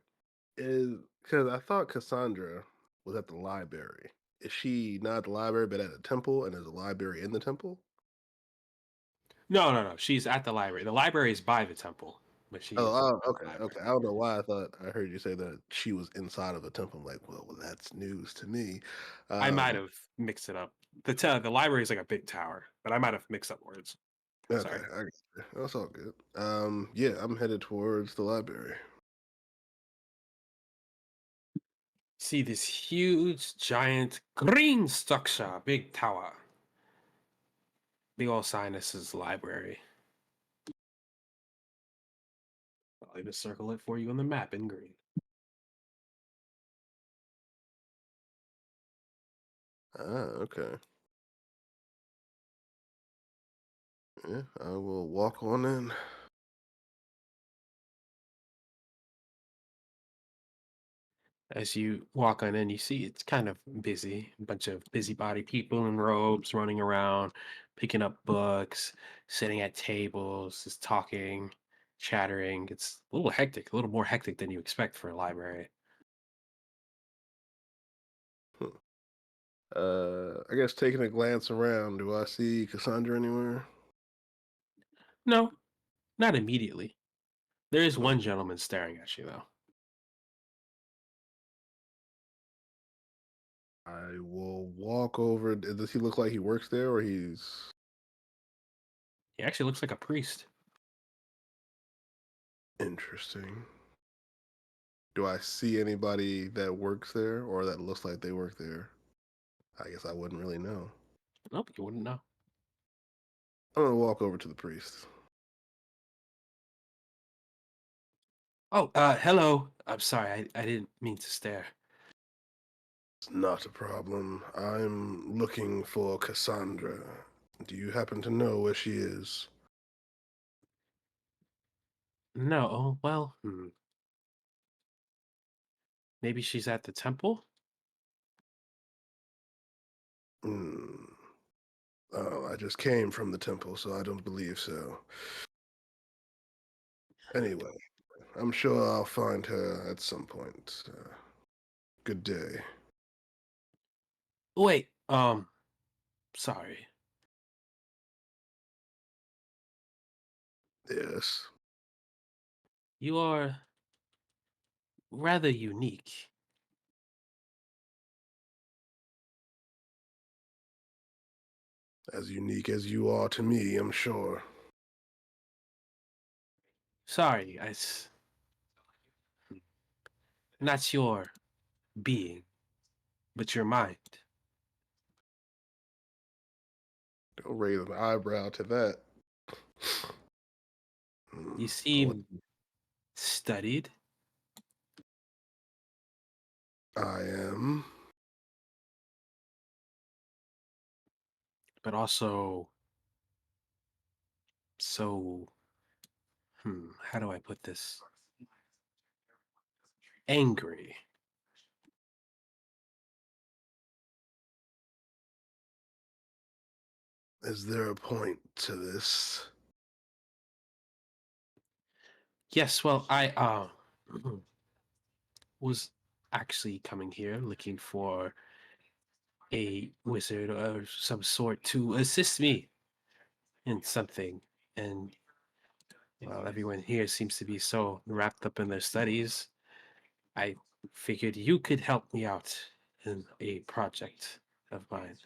Is because I thought Cassandra was at the library. Is she not at the library, but at a temple? And there's a library in the temple? No. She's at the library. The library is by the temple, but she is Oh, at the okay, library. okay. I don't know why I thought I heard you say that she was inside of a temple. I'm like, well, that's news to me. I might Um, have mixed it up. The library is like a big tower, but I might have mixed up words. okay, Sorry. I got you. That's all good. Yeah, I'm headed towards the library. See this huge, giant green structure, big tower. Big old sign that says library. I'll even circle it for you on the map in green. Okay. Yeah, I will walk on in. As you walk on in, you see it's kind of busy. A bunch of busybody people in robes running around, picking up books, sitting at tables, just talking, chattering. It's a little hectic, a little more hectic than you expect for a library. Hmm. I guess taking a glance around, do I see Cassandra anywhere? No, not immediately. There is Hmm. one gentleman staring at you, though. I will walk over. Does he look like he works there, or he's He actually looks like a priest. interesting? Do I see anybody that works there, or that looks like they work there? I guess I wouldn't really know. Nope, you wouldn't know. I'm gonna walk over to the priest. Oh, hello. I'm sorry, I didn't mean to stare. It's not a problem. I'm looking for Cassandra. Do you happen to know where she is? No, oh, well, maybe she's at the temple? Hmm. Oh, I just came from the temple, so I don't believe so. Anyway, I'm sure I'll find her at some point. Good day. Wait, sorry. Yes. You are rather unique. As unique as you are to me, I'm sure. Sorry, not your being, but your mind. Don't raise an eyebrow to that. You What seem studied, I am. but also so, how do I put this? Angry. Is there a point to this? Yes, well, I was actually coming here looking for a wizard of some sort to assist me in something. And well, everyone here seems to be so wrapped up in their studies. I figured you could help me out in a project of mine.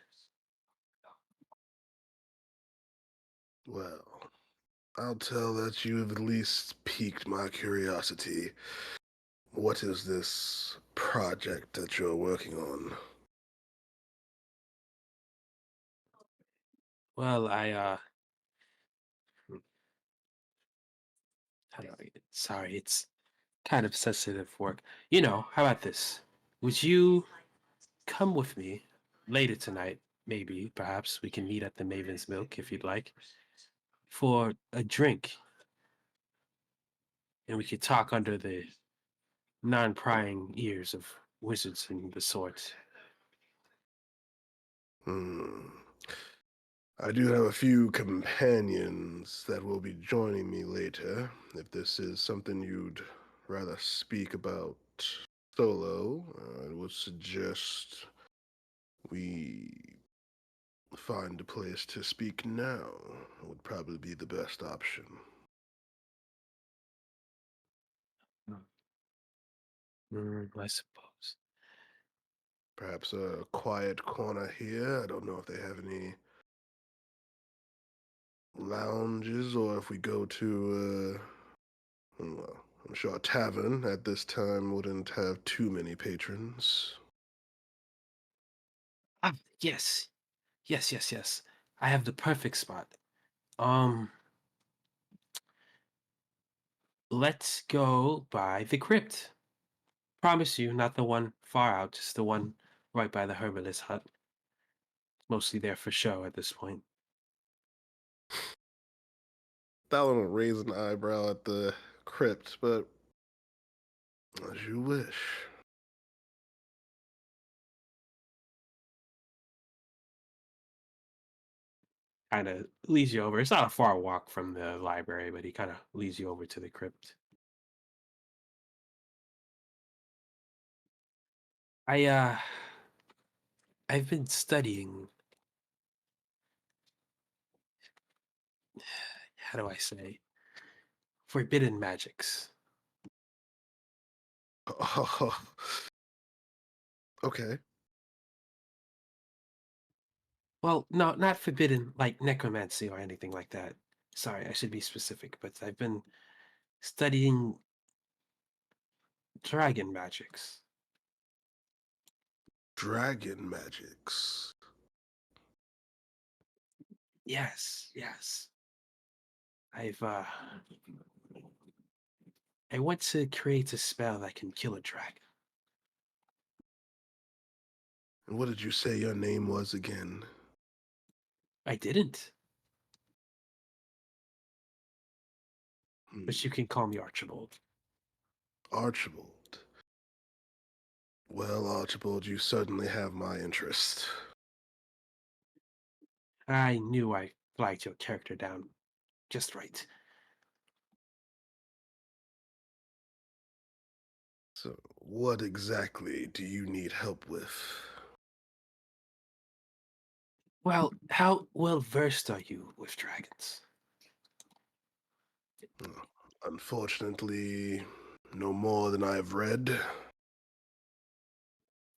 Well, I'll tell that you have at least piqued my curiosity. What is this project that you're working on? Well, hmm, how do I get sorry, it's kind of sensitive work. You know, how about this? Would you come with me later tonight? Maybe, perhaps we can meet at the Maven's Milk if you'd like for a drink, and we could talk under the non-prying ears of wizards and the sort. Hmm. I do have a few companions that will be joining me later. If this is something you'd rather speak about solo, I would suggest we find a place to speak now. Would probably be the best option. I suppose. Perhaps a quiet corner here. I don't know if they have any lounges or if we go to, well, I'm sure a tavern at this time wouldn't have too many patrons. Ah, yes, yes. I have the perfect spot. Um, let's go by the crypt. Promise you, not the one far out, just the one right by the herbalist hut. Mostly there for show at this point. Thalen will raise an eyebrow at the crypt, but as you wish. Kind of leads you over. It's not a far walk from the library, but he kind of leads you over to the crypt. I I've been studying, how do I say, forbidden magics. Oh, okay. Well, no, not forbidden like necromancy or anything like that. Sorry, I should be specific, but I've been studying dragon magics. Dragon magics. Yes. I've I want to create a spell that can kill a dragon. And what did you say your name was again? I didn't, Hmm. but you can call me Archibald. Archibald. Well, Archibald, you certainly have my interest. I knew I flagged your character down just right. So, what exactly do you need help with? Well, how well versed are you with dragons? Hmm. Unfortunately, no more than I've read.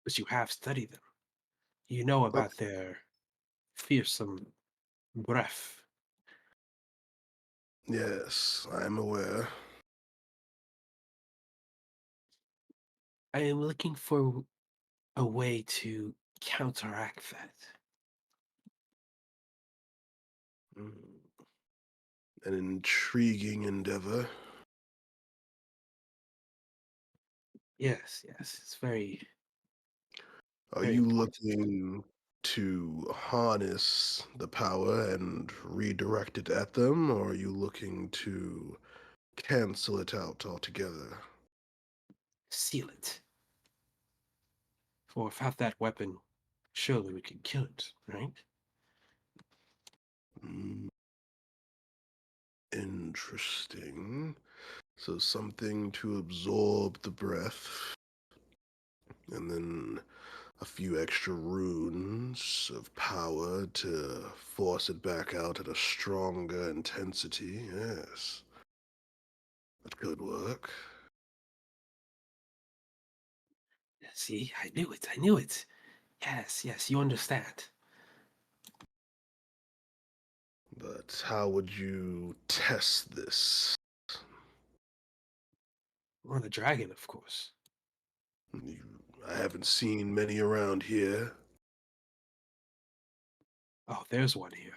But you have studied them. You know Oh, about their fearsome breath. yes, I am aware. I am looking for a way to counteract that. Hmm. An intriguing endeavor. Yes. It's very, Are very you important. looking to harness the power and redirect it at them, or are you looking to cancel it out altogether? Seal it. For without that weapon, surely we can kill it, right? Mm, interesting. So something to absorb the breath, and then a few extra runes of power to force it back out at a stronger intensity. Yes, that could work. See, I knew it. Yes, you understand. But how would you test this? On a dragon, of course. I haven't seen many around here. Oh, there's one here.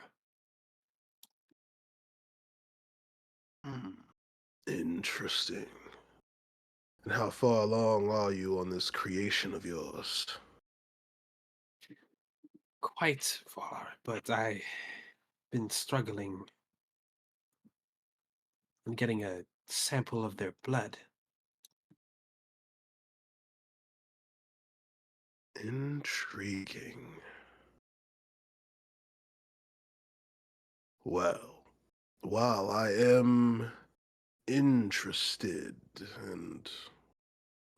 Hmm. Interesting. And how far along are you on this creation of yours? Quite far, but I've been struggling on getting a sample of their blood. Intriguing. Well, while I am interested and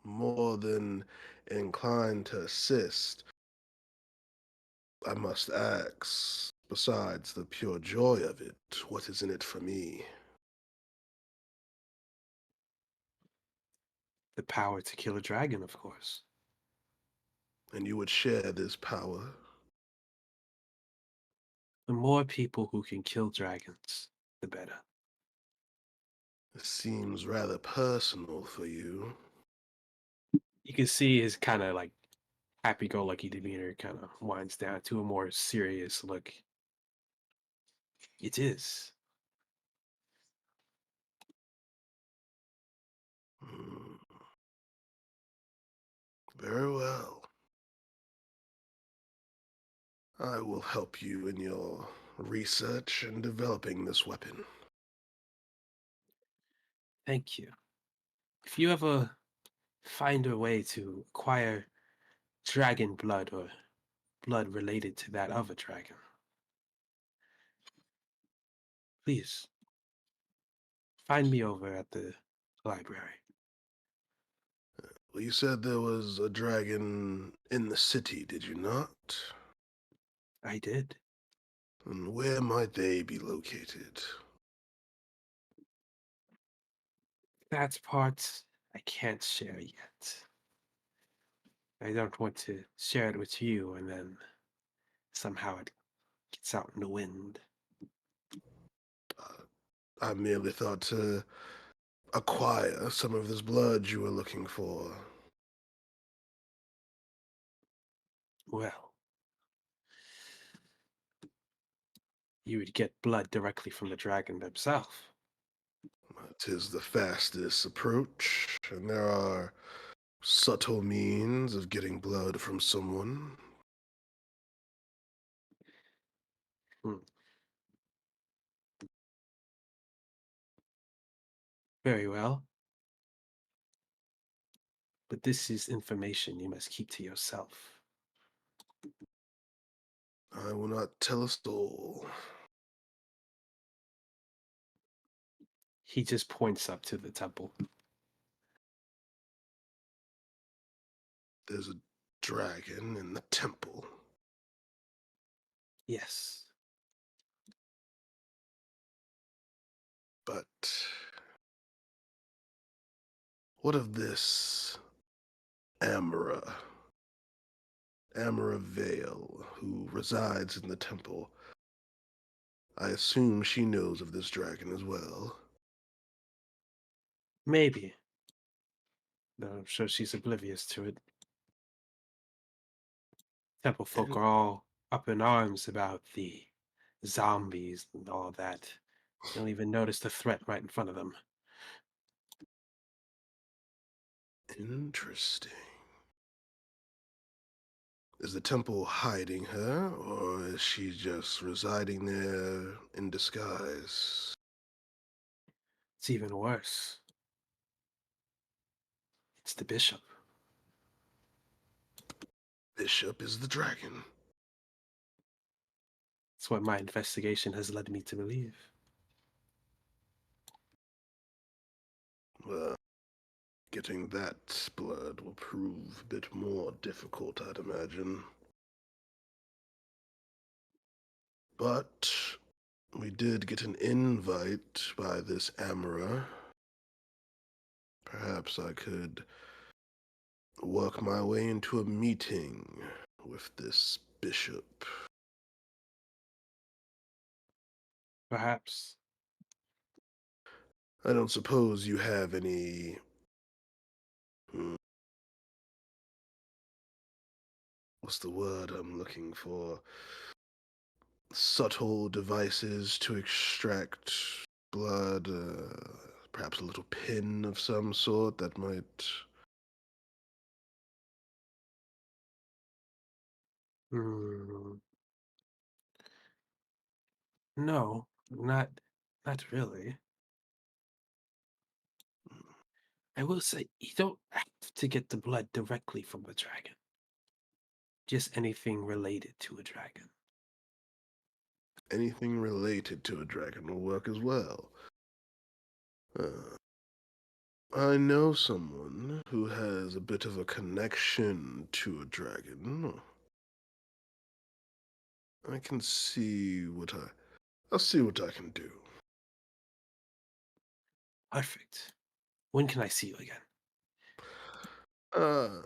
more than inclined to assist, I must ask, besides the pure joy of it, what is in it for me? The power to kill a dragon, of course. And you would share this power? The more people who can kill dragons, the better. It seems rather personal for you. You can see his kind of like happy-go-lucky demeanor kind of winds down to a more serious look. It is. Hmm, very well. I will help you in your research and developing this weapon. Thank you. If you ever find a way to acquire dragon blood or blood related to that of a dragon, please find me over at the library. Well, you said there was a dragon in the city, did you not? I did. And where might they be located? That part I can't share yet. I don't want to share it with you and then somehow it gets out in the wind. Uh, I merely thought to acquire some of this blood you were looking for. Well, you would get blood directly from the dragon himself. Tis the fastest approach, and there are subtle means of getting blood from someone. Hmm. Very well. But this is information you must keep to yourself. I will not tell a soul. He just points up to the temple. There's a dragon in the temple. Yes. But what of this Amara? Amara Vale, who resides in the temple. I assume she knows of this dragon as well. Maybe. Though I'm sure she's oblivious to it. Temple folk And are all up in arms about the zombies and all that. They don't even notice the threat right in front of them. interesting. Is the temple hiding her, or is she just residing there in disguise? It's even worse. It's the bishop. Bishop is the dragon. It's what my investigation has led me to believe. Well, getting that blood will prove a bit more difficult, I'd imagine. But we did get an invite by this Amara. Perhaps I could work my way into a meeting with this bishop. Perhaps. I don't suppose you have any hmm, what's the word I'm looking for? Subtle devices to extract blood. perhaps a little pin of some sort that might. Hmm, no, not really. I will say you don't have to get the blood directly from the dragon. Just anything related to a dragon. Anything related to a dragon will work as well. Uh, I know someone who has a bit of a connection to a dragon. I can see what I. I'll see what I can do. Perfect. When can I see you again? Uh,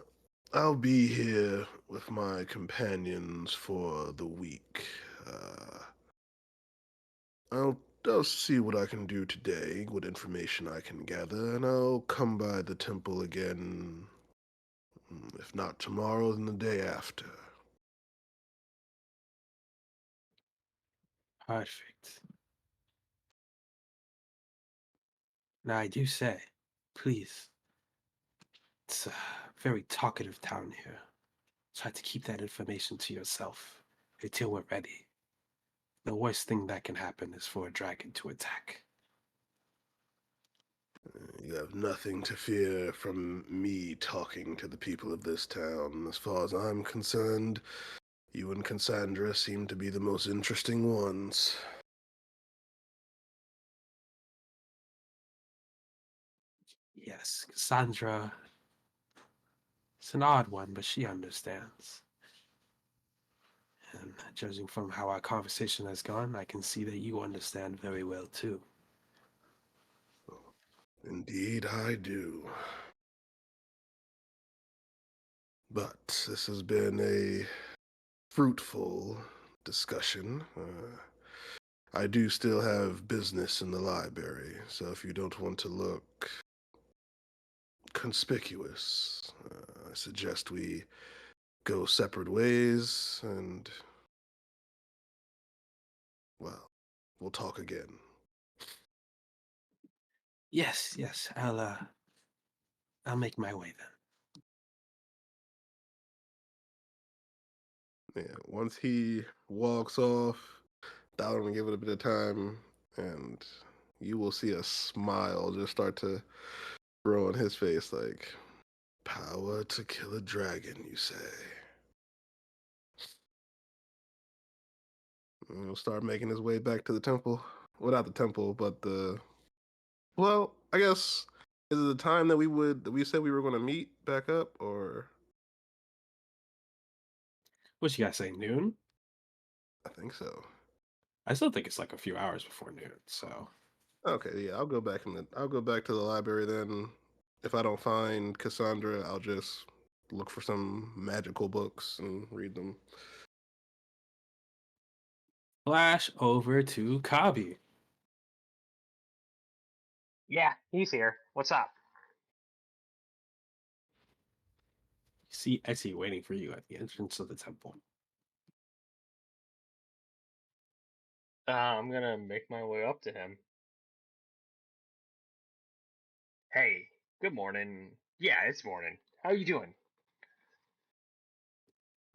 I'll be here with my companions for the week. Uh, I'll I'll see what I can do today, what information I can gather, and I'll come by the temple again. If not tomorrow, then the day after. Perfect. Now I do say, please, it's a very talkative town here. Try to keep that information to yourself until we're ready. The worst thing that can happen is for a dragon to attack. You have nothing to fear from me talking to the people of this town. As far as I'm concerned, you and Cassandra seem to be the most interesting ones. Yes, Cassandra. It's an odd one, but she understands. And judging from how our conversation has gone, I can see that you understand very well too. Indeed, I do. But this has been a fruitful discussion. I do still have business in the library, so if you don't want to look conspicuous, I suggest we go separate ways and, well, we'll talk again. Yes, yes, I'll make my way then. Yeah, once he walks off, Dowd will give it a bit of time, and you will see a smile just start to grow on his face, like, power to kill a dragon, you say? And he'll start making his way back to the temple. Well, not the temple, but the. Well, I guess is it the time that we said we were going to meet back up, or What you guys say, noon? I think so. I still think it's like a few hours before noon, so Okay, yeah, I'll go back to the library then. If I don't find Cassandra, I'll just look for some magical books and read them. flash over to Kabi. Yeah, he's here. What's up? See Etty waiting for you at the entrance of the temple. I'm gonna make my way up to him. Hey, good morning. Yeah, it's morning. How you doing?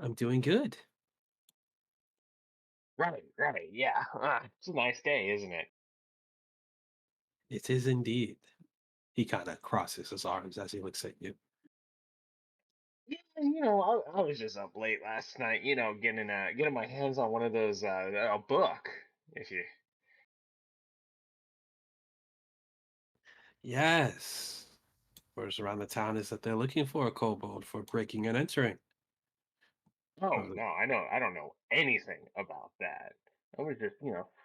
I'm doing good. Right, right. Yeah, it's a nice day, isn't it? It is indeed. He kind of crosses his arms as he looks at you. Yeah, I was just up late last night. Getting my hands on one of those a book. If you Yes. Whereas around the town is that they're looking for a kobold for breaking and entering. Oh Oh, no, I don't know anything about that. I was just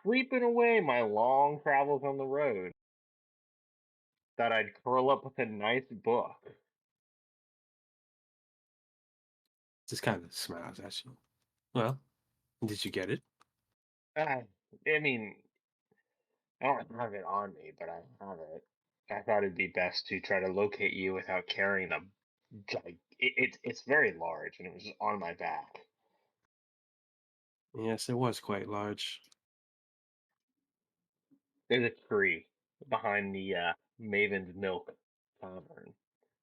sleeping away my long travels on the road. That I'd curl up with a nice book. just kind of smiles at you. Well, did you get it? Uh, I mean, I don't have it on me, but I have it. I thought it'd be best to try to locate you without carrying a it's very large and it was just on my back. Yes, it was quite large. There's a tree behind Maven's Milk Tavern.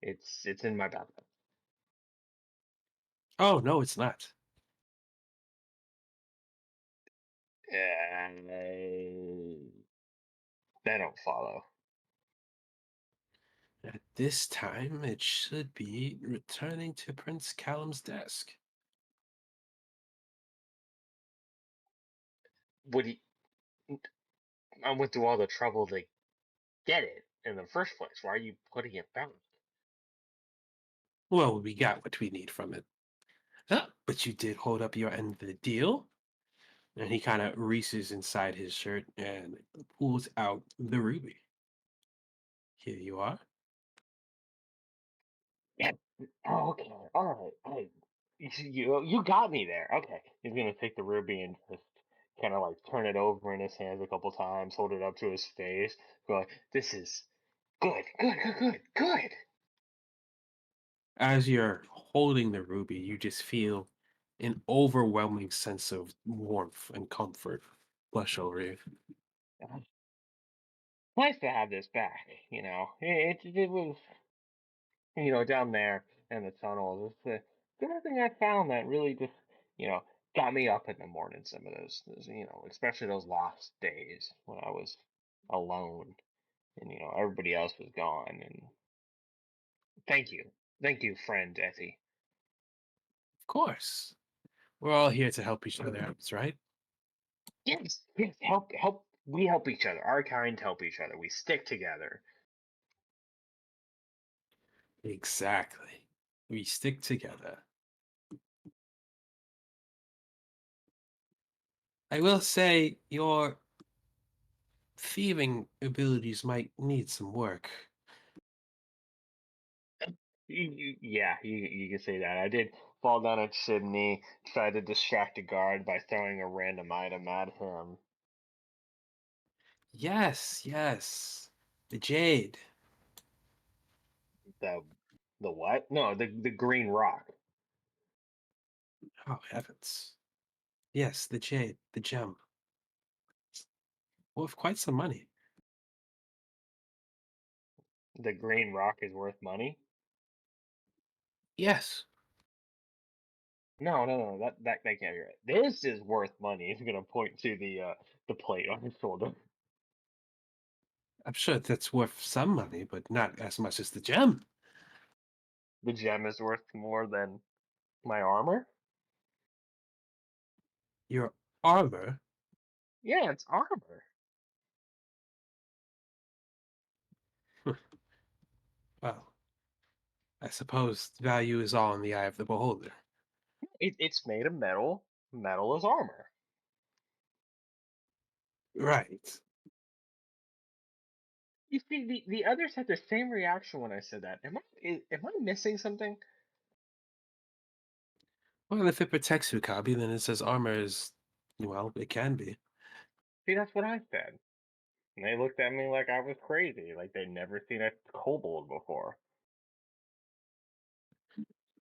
It's in my backpack. Oh no, it's not. They don't follow. At this time, it should be returning to Prince Callum's desk. Would he? I went through all the trouble to get it in the first place. Why are you putting it back? Well, we got what we need from it. Ah, but you did hold up your end of the deal. And he kind of reaches inside his shirt and pulls out the ruby. Here you are. Yeah. Oh, okay. All right. You got me there. Okay. He's gonna take the ruby and just kind of like turn it over in his hands a couple times, hold it up to his face, go like, "This is good, good, good, good, good." As you're holding the ruby, you just feel an overwhelming sense of warmth and comfort flush over you. Nice to have this back. It was down there in the tunnels. It's the only thing I found that really just you know got me up in the morning. Some of those, especially those lost days when I was alone and everybody else was gone. And thank you, friend Etty. Of course. We're all here to help each other out, right? Yes, yes, help. We help each other. Our kind help each other. We stick together. Exactly. We stick together. I will say your thieving abilities might need some work. Yeah, you can say that. I did fall down a chimney, try to distract a guard by throwing a random item at him. Yes, yes. The jade. The the what? No, the green rock. Oh, heavens. Yes, the jade, the gem. Worth quite some money. The green rock is worth money. Yes, No, no, no, that can't be right. This is worth money. He's gonna point to the plate on his shoulder. I'm sure that's worth some money, but not as much as the gem. The gem is worth more than my armor. Your armor, Yeah, it's armor. well, I suppose value is all in the eye of the beholder. It's made of metal. Metal is armor. Right. You see, the others had the same reaction when I said that. Am I missing something? Well, if it protects Hukabi, then it says armor is, well, it can be. See, that's what I said. And they looked at me like I was crazy, like they'd never seen a kobold before.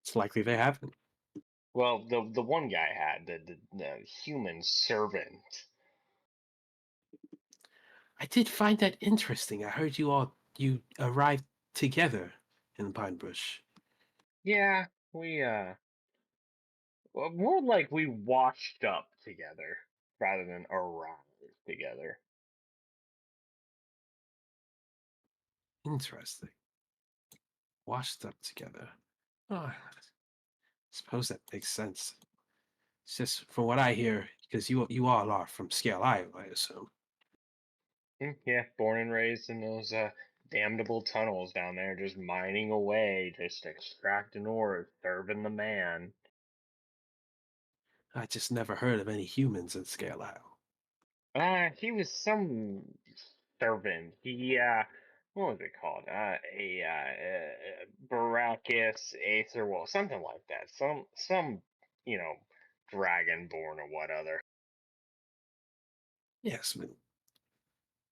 It's likely they haven't. Well, the one guy had the human servant. I did find that interesting. I heard you arrived together in Pine Bush. Yeah, well, more like we washed up together rather than arrived together. Interesting. Washed up together. Oh, I suppose that makes sense. It's just from what I hear, because you all are from Scale Isle, I assume. Yeah, born and raised in those damnable tunnels down there, just mining away, just extracting ore, serving the man. I just never heard of any humans in Scale Isle. He was some servant. What was it called? Baracus, Aetherwolf, something like that. Some, you know, dragonborn or what other. Yes, but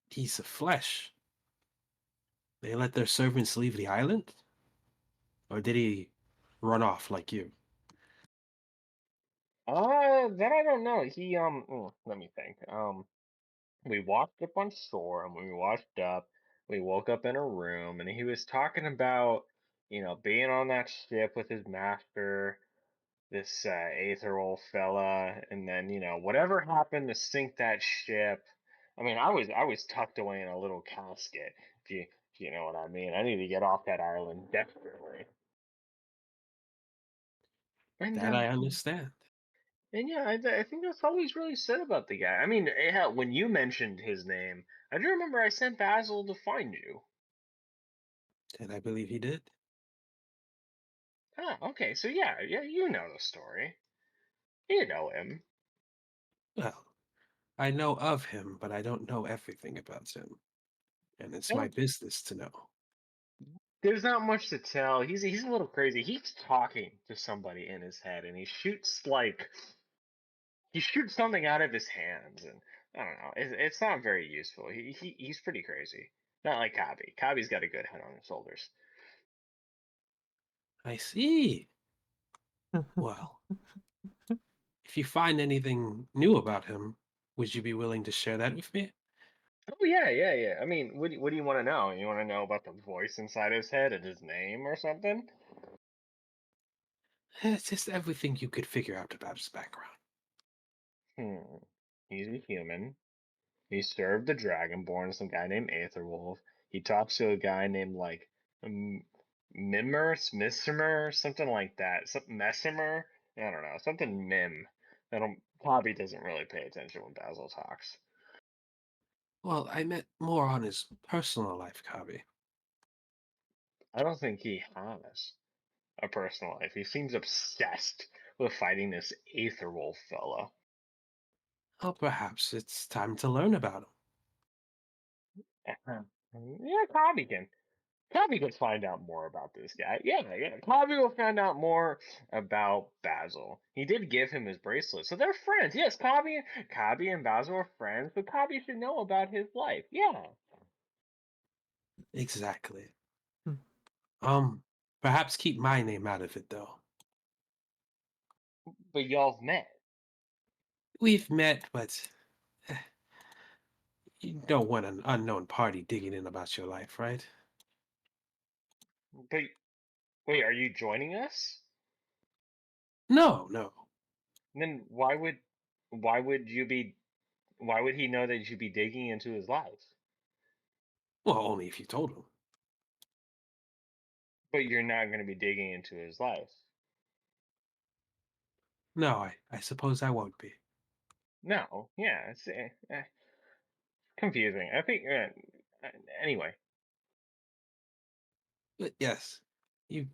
piece of flesh. They let their servants leave the island? Or did he run off like you? That I don't know. Let me think. We washed up on shore and we washed up. we woke up in a room, and he was talking about, being on that ship with his master, this Aetherol fella, and then whatever happened to sink that ship. I mean, I was tucked away in a little casket. If you know what I mean. I need to get off that island desperately. And That I understand. and yeah, I think that's all he's really said about the guy. I mean, hell, when you mentioned his name, I do remember I sent Basil to find you. And I believe he did. Ah, okay, so yeah, you know the story. You know him. Well, I know of him, but I don't know everything about him. And it's my Well, business to know. there's not much to tell. He's a little crazy. He's talking to somebody in his head, and he shoots something out of his hands, and I don't know. It's not very useful. He's pretty crazy. Not like Kabi. Kabi's got a good head on his shoulders. I see. Well, if you find anything new about him, would you be willing to share that with me? Oh yeah. I mean, what do you want to know? You want to know about the voice inside his head and his name or something? It's just everything you could figure out about his background. Hmm. He's a human. He served the Dragonborn, some guy named Aetherwolf. He talks to a guy named like M- Missimer, something like that. Something Messimer. I don't know. Something Mim. I don't. Bobby doesn't really pay attention when Basil talks. Well, I meant more on his personal life, Kabi. I don't think he has a personal life. He seems obsessed with fighting this Aetherwolf fella. Well, perhaps it's time to learn about him. Uh-huh. Yeah, Bobby can. Bobby can find out more about this guy. Yeah. Bobby will find out more about Basil. He did give him his bracelet, so they're friends. Yes, Kabi and Basil are friends, but Kabi should know about his life. Yeah, Exactly. Hmm. Perhaps keep my name out of it, though. but y'all have met. We've met, but you don't want an unknown party digging in about your life, right? But wait, are you joining us? No, no. Then why would you be? Why would he know that you'd be digging into his life? Well, only if you told him. But you're not going to be digging into his life. No, I suppose I won't be. No, yeah, it's confusing. I think anyway. But yes, you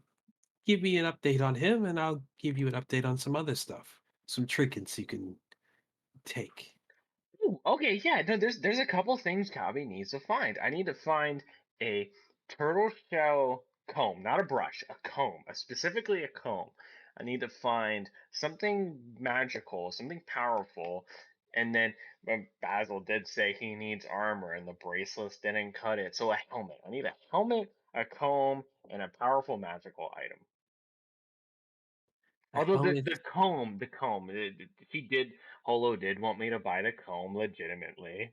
give me an update on him, and I'll give you an update on some other stuff. Some trinkets you can take. Ooh, okay, yeah. No, there's a couple things Kabi needs to find. I need to find a turtle shell comb, not a brush, a comb, specifically a comb. I need to find something magical, something powerful, and then Basil did say he needs armor, and the bracelets didn't cut it. So a helmet. I need a helmet, a comb, and a powerful magical item. A Although the helmet. the comb, he did, Holo did want me to buy the comb legitimately.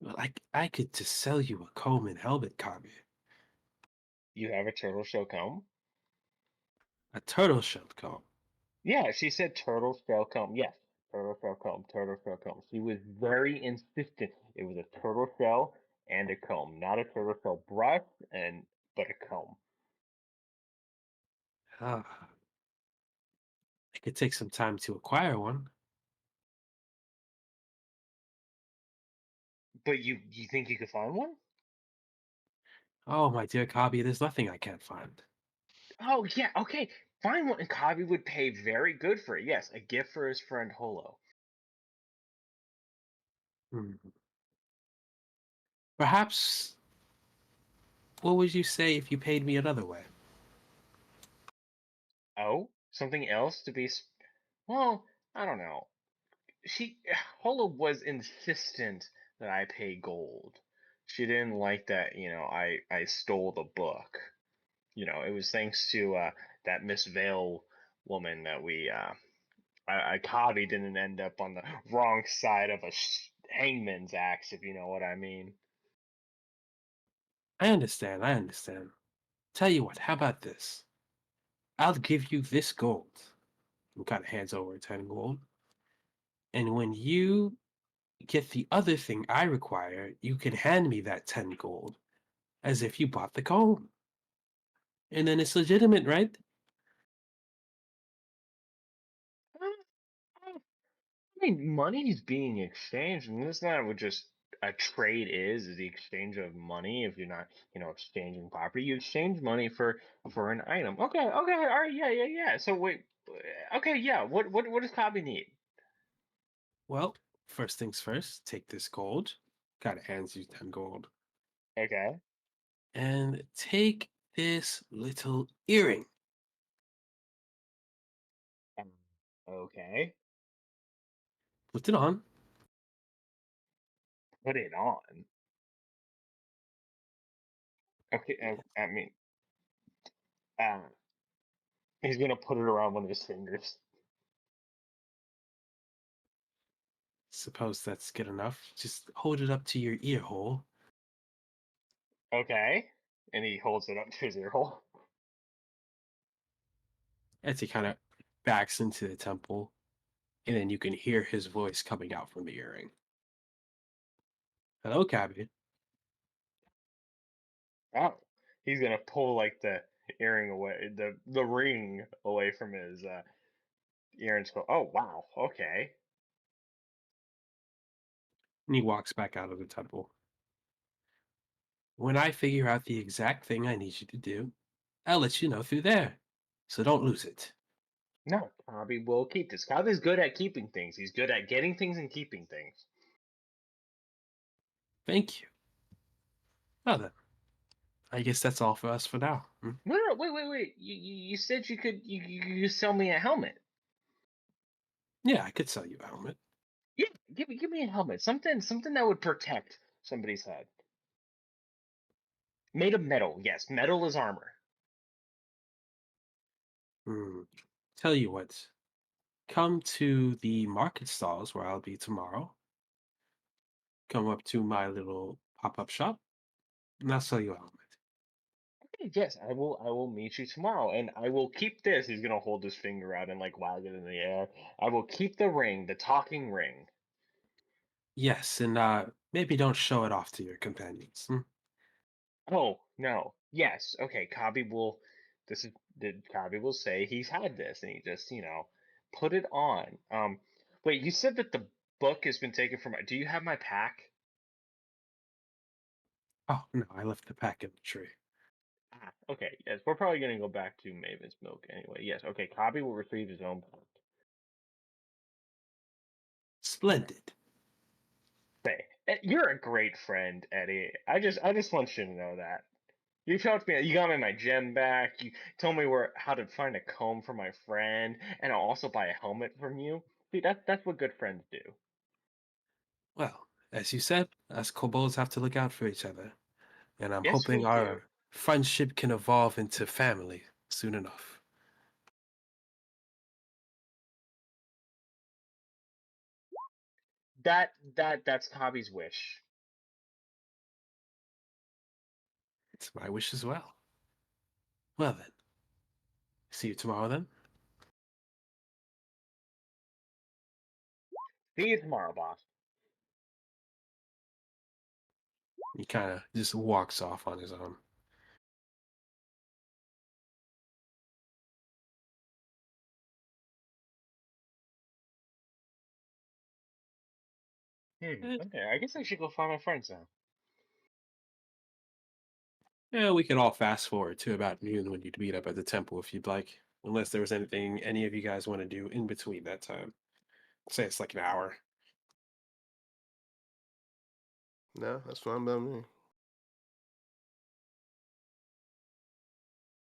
Well, I could just sell you a comb and helmet, Kami. You have a turtle shell comb? A turtle shell comb. Yeah, she said turtle shell comb. Yes, turtle shell comb, turtle shell comb. She was very insistent. It was a turtle shell and a comb, not a turtle shell brush, but a comb. Ah, it could take some time to acquire one. But you think you could find one? Oh, my dear Kabi, there's nothing I can't find. Oh yeah, okay. Find one, and Kabi would pay very good for it. Yes, a gift for his friend Holo. Hmm. Perhaps, what would you say if you paid me another way? Oh, something else to be. Well, I don't know. Hola was insistent that I pay gold. She didn't like that, I stole the book. It was thanks to that Miss Vale woman that I Kavi didn't end up on the wrong side of hangman's axe, if you know what I mean. I understand. I understand. Tell you what, how about this? I'll give you this gold. And kind of hands over 10 gold. And when you get the other thing I require, you can hand me that 10 gold as if you bought the comb. And then it's legitimate, right? I mean, money's being exchanged, and isn't that what just a trade is the exchange of money? If you're not, exchanging property, you exchange money for an item. Okay, okay, all right, yeah, yeah, yeah. So wait, okay, yeah. What does Kabi need? Well, first things first, take this gold. Kind of hands you 10 gold. Okay. And take this little earring. Um, okay. Put it on. Put it on. Okay. I mean, uh, he's gonna put it around one of his fingers. Suppose that's good enough. Just hold it up to your ear hole. Okay. And he holds it up to his ear hole. As he kind of backs into the temple. And then you can hear his voice coming out from the earring. Hello, Cabby. Oh, he's gonna pull like the earring away, the ring away from his ear and go, oh wow, okay. And he walks back out of the temple. When I figure out the exact thing I need you to do, I'll let you know through there. So don't lose it. No, Kabi will keep this. Kabi's good at keeping things. He's good at getting things and keeping things. Thank you. Well then, I guess that's all for us for now. Hmm? No, no, wait. You said you sell me a helmet. Yeah, I could sell you a helmet. Yeah, give me a helmet. Something that would protect somebody's head. Made of metal. Yes, metal is armor. Hmm. Tell you what, come to the market stalls where I'll be tomorrow. Come up to my little pop-up shop, and I'll sell you a helmet. Okay, yes, I will meet you tomorrow, and I will keep this. He's gonna hold his finger out and like wag it in the air. I will keep the ring, the talking ring. Yes, and maybe don't show it off to your companions. Hmm? Oh no, yes, okay. Kabi will. This is did Kabi will say he's had this, and he just put it on. Wait, you said that the book has been taken from. Do you have my pack? Oh no, I left the pack in the tree. Ah, okay, yes, we're probably gonna go back to Maven's Milk anyway. Yes, okay. Kabi will receive his own pack. Splendid. Say, you're a great friend, Eddie. I just want you to know that. You helped me. You got me my gem back. You told me where how to find a comb for my friend, and I'll also buy a helmet from you. See, that's what good friends do. Well, as you said, us kobolds have to look out for each other, and I'm Yes, hoping we do. our friendship can evolve into family soon enough. That's Kabi's wish. It's my wish as well. Well then, see you tomorrow then. See you tomorrow, boss. He kind of just walks off on his own. Eh, Okay, I guess I should go find my friends now. yeah, we can all fast forward to about noon when you'd meet up at the temple if you'd like. Unless there was anything any of you guys want to do in between that time. Say it's like an hour. No, that's fine by me.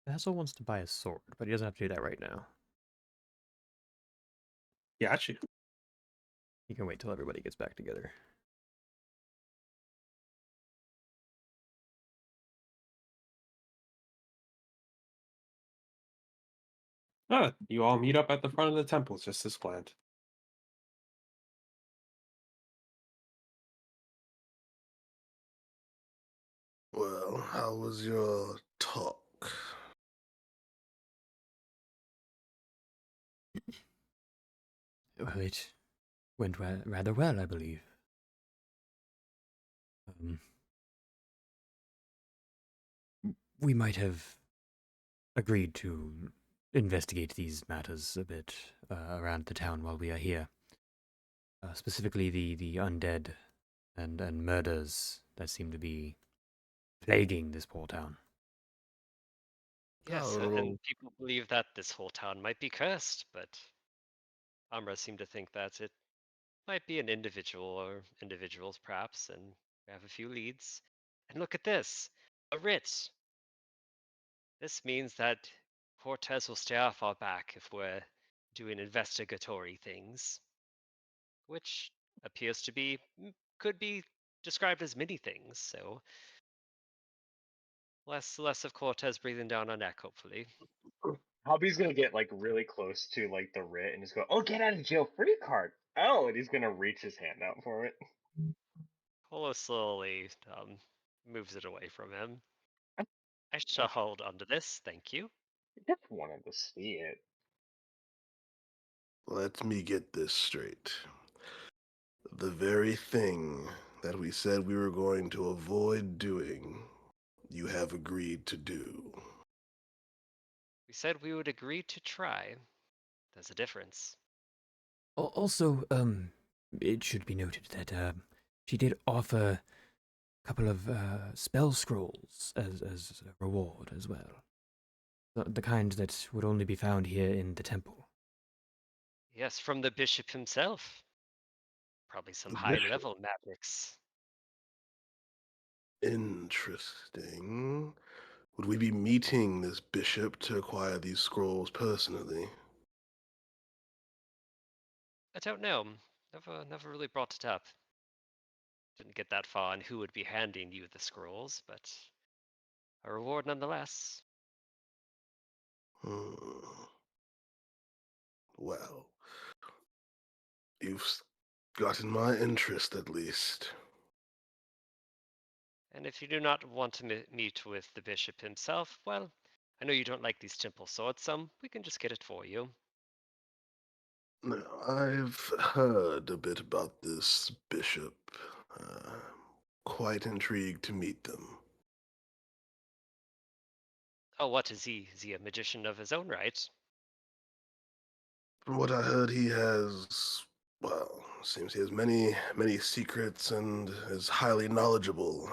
Basil wants to buy a sword, but he doesn't have to do that right now. Got you. He can wait till everybody gets back together. You all meet up at the front of the temple just as planned. How was your talk? Well, it went rather well, I believe. Um, we might have agreed to investigate these matters a bit around the town while we are here. Specifically, the undead and murders that seem to be plaguing this poor town. Yes, Oh, and people believe that this whole town might be cursed, but Amra seemed to think that it might be an individual or individuals perhaps, and we have a few leads. And look at this, a writ. This means that Cortez will stay off our back if we're doing investigatory things, which appears to be could be described as many things. So less of Cortez breathing down our neck, hopefully. Hobby's gonna get like really close to like the writ and just go, "Oh, get out of jail free card." Oh, and he's gonna reach his hand out for it. Holo slowly moves it away from him. I I shall hold onto this, thank you. just wanted to see it. let me get this straight. The very thing that we said we were going to avoid doing, you have agreed to do. We said we would agree to try. There's a difference. Also, it should be noted that she did offer a couple of spell scrolls as a reward as well. The kind that would only be found here in the temple. Yes, from the bishop himself. Probably some The high bishop. level magics. Interesting. Would we be meeting this bishop to acquire these scrolls personally? I don't know. Never really brought it up. Didn't get that far on who would be handing you the scrolls, but a reward nonetheless. Hmm. Well, you've gotten my interest at least. And if you do not want to meet with the bishop himself, well, I know you don't like these temple swords some. We can just get it for you. Now, I've heard a bit about this bishop. Uh, quite intrigued to meet them. Oh, what is he? Is he a magician of his own right? From what I heard, he has, well, seems he has many, many secrets and is highly knowledgeable.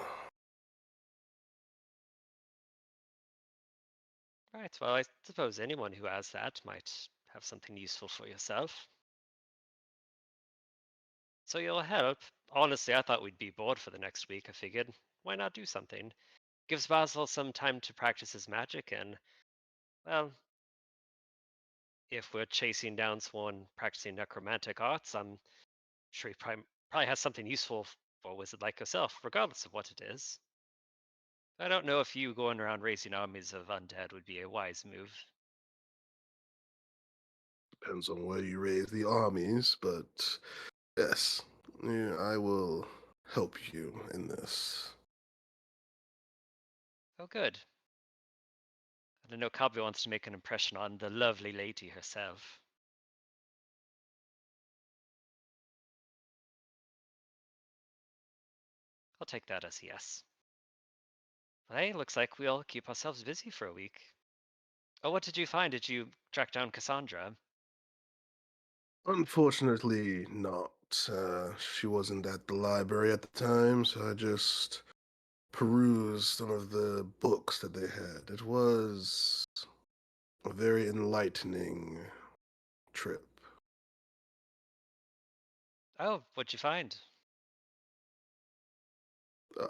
Right, well, I suppose anyone who has that might have something useful for yourself. So you'll help. Honestly, I thought we'd be bored for the next week. I figured, why not do something? Gives Basil some time to practice his magic, and, well, if we're chasing down someone practicing necromantic arts, I'm sure he probably has something useful for a wizard like yourself, regardless of what it is. I don't know if you going around raising armies of undead would be a wise move. Depends on where you raise the armies, but yes, yeah, I will help you in this. Oh, good. I know Kabe wants to make an impression on the lovely lady herself. I'll take that as a yes. Well, hey, looks like we'll keep ourselves busy for a week. Oh, what did you find? Did you track down Cassandra? Unfortunately, not. She wasn't at the library at the time, so I just perused some of the books that they had. It was a very enlightening trip. Oh, what'd you find? Uh,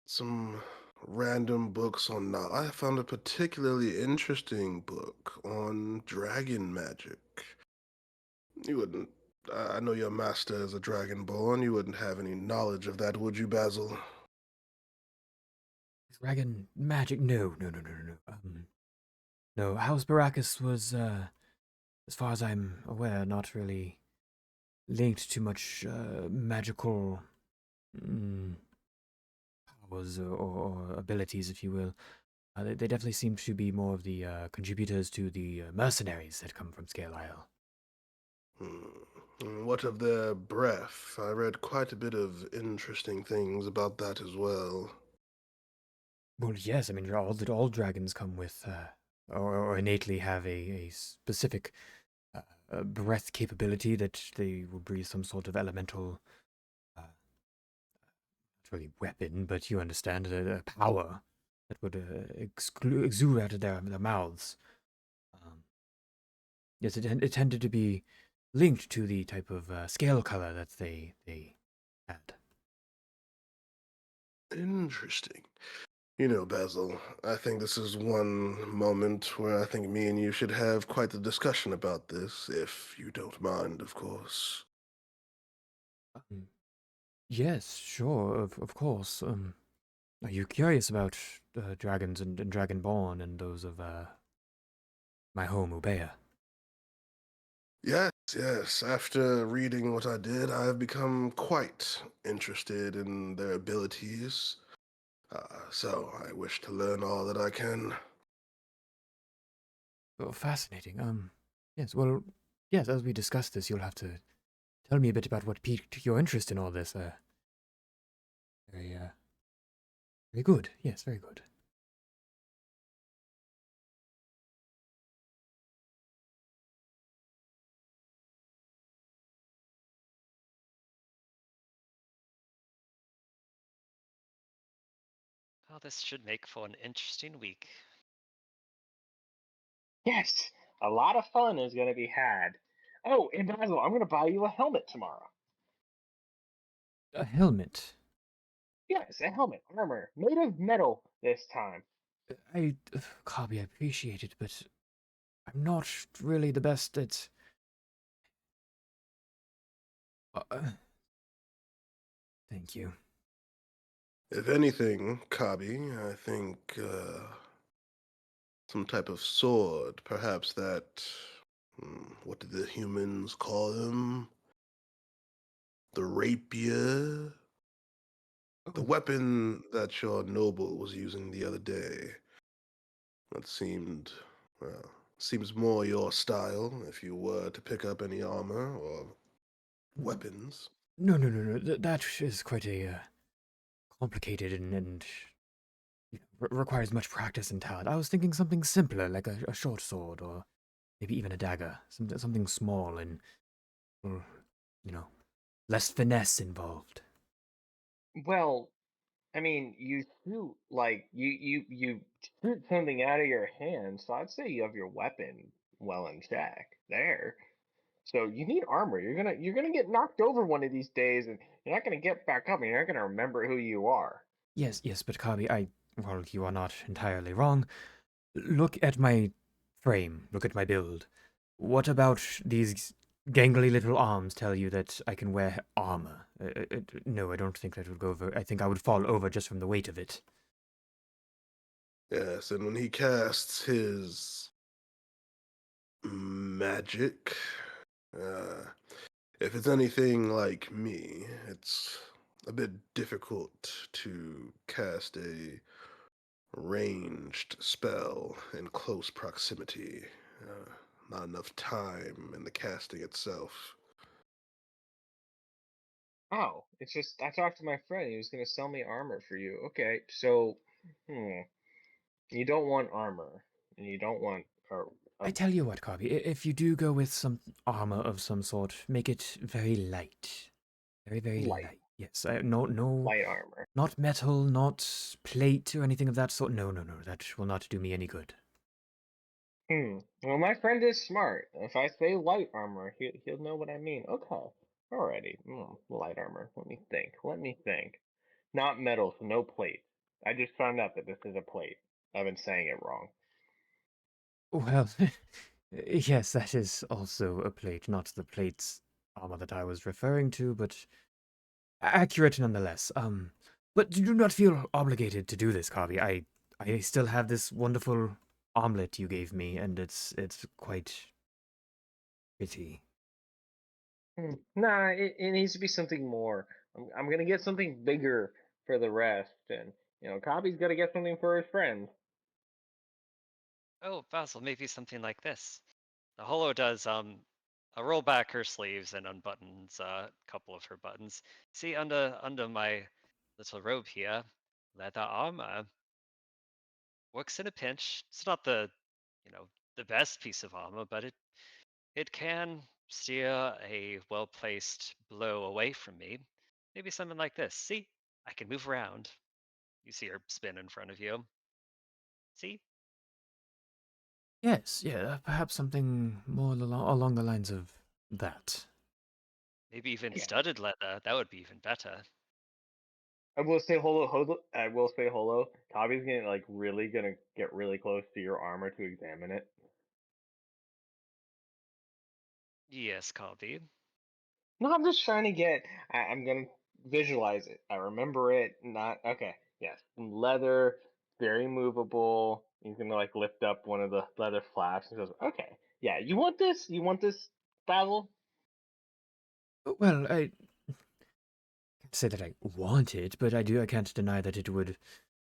some random books on now. I found a particularly interesting book on dragon magic. You wouldn't. I know your master is a dragonborn. You wouldn't have any knowledge of that, would you, Basil? Dragon magic? No, no, no, no, no, no. No. House Baracus was, as far as I'm aware, not really linked to much magical powers or abilities, if you will. They definitely seem to be more of the contributors to the mercenaries that come from Scale Isle. And what of their breath? I read quite a bit of interesting things about that as well. Well, yes, I mean, all dragons come with, or innately have a specific breath capability that they will breathe some sort of elemental, not really weapon, but you understand, a power that would exude out of their mouths. Um, yes, it tended to be linked to the type of scale color that they had. Interesting. You know, Basil, I think this is one moment where I think me and you should have quite the discussion about this, if you don't mind, of course. Um, yes, sure, of course. Are you curious about dragons and Dragonborn and those of my home, Ubea? Yes, yes. After reading what I did, I have become quite interested in their abilities. So I wish to learn all that I can. Oh, fascinating. Yes, well, yes, as we discuss this, you'll have to tell me a bit about what piqued your interest in all this. Very, very good. Yes, very good. Oh, this should make for an interesting week. Yes, a lot of fun is going to be had. Oh, and Basil, I'm going to buy you a helmet tomorrow. A helmet. Yes, a helmet, armor, made of metal this time. Kabi, I appreciate it, but I'm not really the best at. Thank you. If anything, Kabi, I think some type of sword, perhaps that. What did the humans call them? The rapier? The Oh, weapon that your noble was using the other day. That seemed, well, seems more your style if you were to pick up any armor or weapons. no, no, no, no. That is quite a complicated and requires much practice and talent. I was thinking something simpler, like a short sword or maybe even a dagger, something small and, or, you know, less finesse involved. Well, I mean, you shoot like you shoot something out of your hand, so I'd say you have your weapon well in check there. So you need armor. You're gonna get knocked over one of these days, and you're not gonna get back up, and you're not gonna remember who you are. Yes, yes, but Kabi, well, you are not entirely wrong. Look at my frame, look at my build. What about these gangly little arms tell you that I can wear armor? No, I don't think that would go over. I think I would fall over just from the weight of it. Yes, and when he casts his magic, uh, if it's anything like me, it's a bit difficult to cast a ranged spell in close proximity. Uh, Not enough time in the casting itself. Oh, it's just I talked to my friend. He was gonna sell me armor for you. Okay, so you don't want armor, and you don't want a I tell you what, Kabi, if you do go with some armor of some sort, make it very light. Very, very light light. Yes, no, no, light armor. not metal, not plate or anything of that sort. No, no, no, that will not do me any good. Well, my friend is smart. If I say light armor, he'll know what I mean. Okay. Alrighty. Light armor. Let me think. Let me think. Not metal, so no plate. I just found out that this is a plate. I've been saying it wrong. Well, yes, that is also a plate, not the plate's armor that I was referring to, but accurate nonetheless. But do not feel obligated to do this, Kabi. I still have this wonderful omelet you gave me, and it's quite pretty. Nah, it needs to be something more. I'm gonna get something bigger for the rest, and Copy's got to get something for his friends. Oh, Basil, maybe something like this. The Holo does roll back her sleeves and unbuttons a couple of her buttons. See under my little robe here, leather armor. Works in a pinch. It's not the best piece of armor, but it can steer a well-placed blow away from me. Maybe something like this. See? I can move around. You see her spin in front of you. See? Yes, yeah, perhaps something more along the lines of that. Maybe even Yeah. studded leather. That would be even better. I will say Holo. Copy's gonna really gonna get really close to your armor to examine it. Yes, Colby. No, I'm just trying to get. I'm gonna visualize it. I remember it. Not okay. Yes, leather, very movable. He's gonna lift up one of the leather flaps and goes, "Okay, yeah, you want this? You want this, Basil?" Well, I can't say that I want it, but I can't deny that it would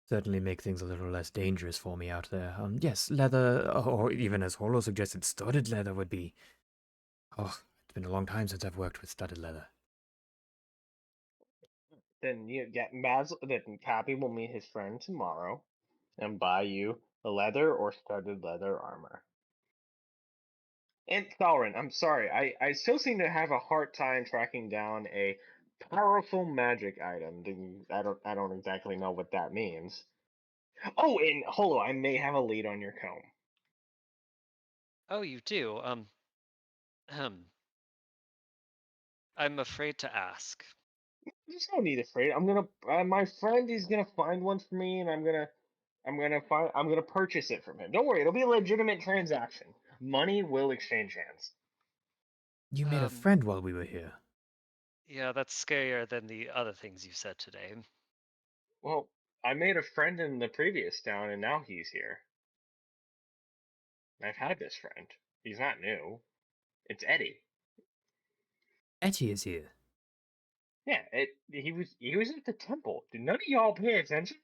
certainly make things a little less dangerous for me out there. Yes, leather, or even as Holo suggested, studded leather would be. Oh, it's been a long time since I've worked with studded leather. Then you get Basil. Then Copy will meet his friend tomorrow and buy you the leather or studded leather armor. And Thalrin, I'm sorry, I still seem to have a hard time tracking down a powerful magic item. I don't exactly know what that means. Oh, and Holo, I may have a lead on your comb. Oh, you do. Ahem. I'm afraid to ask. There's no need afraid. I'm gonna my friend is gonna find one for me, and I'm gonna purchase it from him. Don't worry, it'll be a legitimate transaction. Money will exchange hands. You made a Um, friend while we were here. yeah, that's scarier than the other things you said today. Well, I made a friend in the previous town, and now he's here. I've had this friend. He's not new. It's Eddie. Etty is here. Yeah, he was at the temple. Did none of y'all pay attention?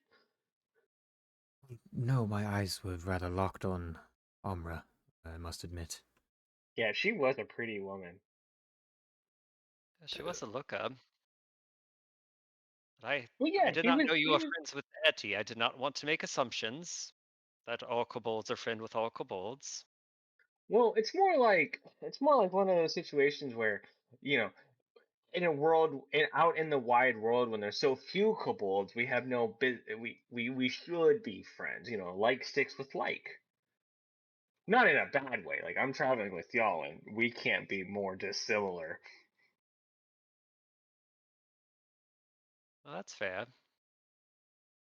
No, my eyes were rather locked on Omra, I must admit. Yeah, she was a pretty woman. She was a looker. But Well, I yeah, did he not was. know you He were was. friends with Etty. I did not want to make assumptions that all kobolds are friend with all kobolds. Well, it's more like one of those situations where you know, in a world, out in the wide world, when there's so few kobolds, we have no we should be friends. Like sticks with like. Not in a bad way. Like I'm traveling with y'all, and we can't be more dissimilar. Well, that's fair.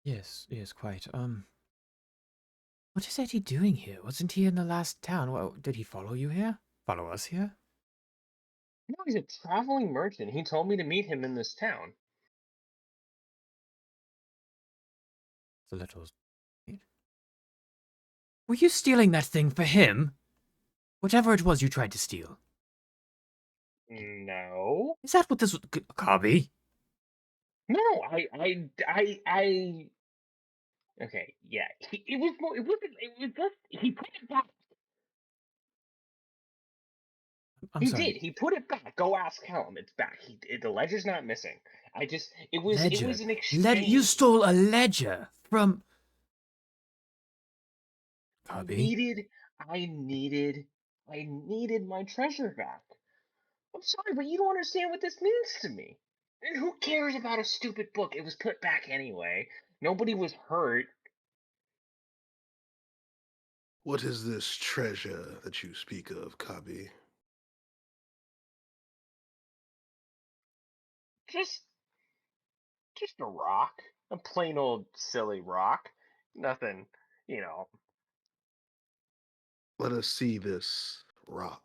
Yes, yes, quite. What is Etty doing here? Wasn't he in the last town? Well, did he follow you here? Follow us here? No, he's a traveling merchant. He told me to meet him in this town. It's a little. Were you stealing that thing for him? Whatever it was you tried to steal. No, Is that what this was? Cobby? no, I. Okay, yeah. It was more. It wasn't. It was just. He put it back. I'm He sorry. did. He put it back. Go ask Callum. It's back. The ledger's not missing. I just. It was Ledger. an You exchange. stole a ledger from. I Cobby? needed. I needed. I needed my treasure back. I'm sorry, but you don't understand what this means to me. And who cares about a stupid book? It was put back anyway. Nobody was hurt. What is this treasure that you speak of, Kabi? Just just a rock. A plain old silly rock. Nothing, you know. Let us see this rock.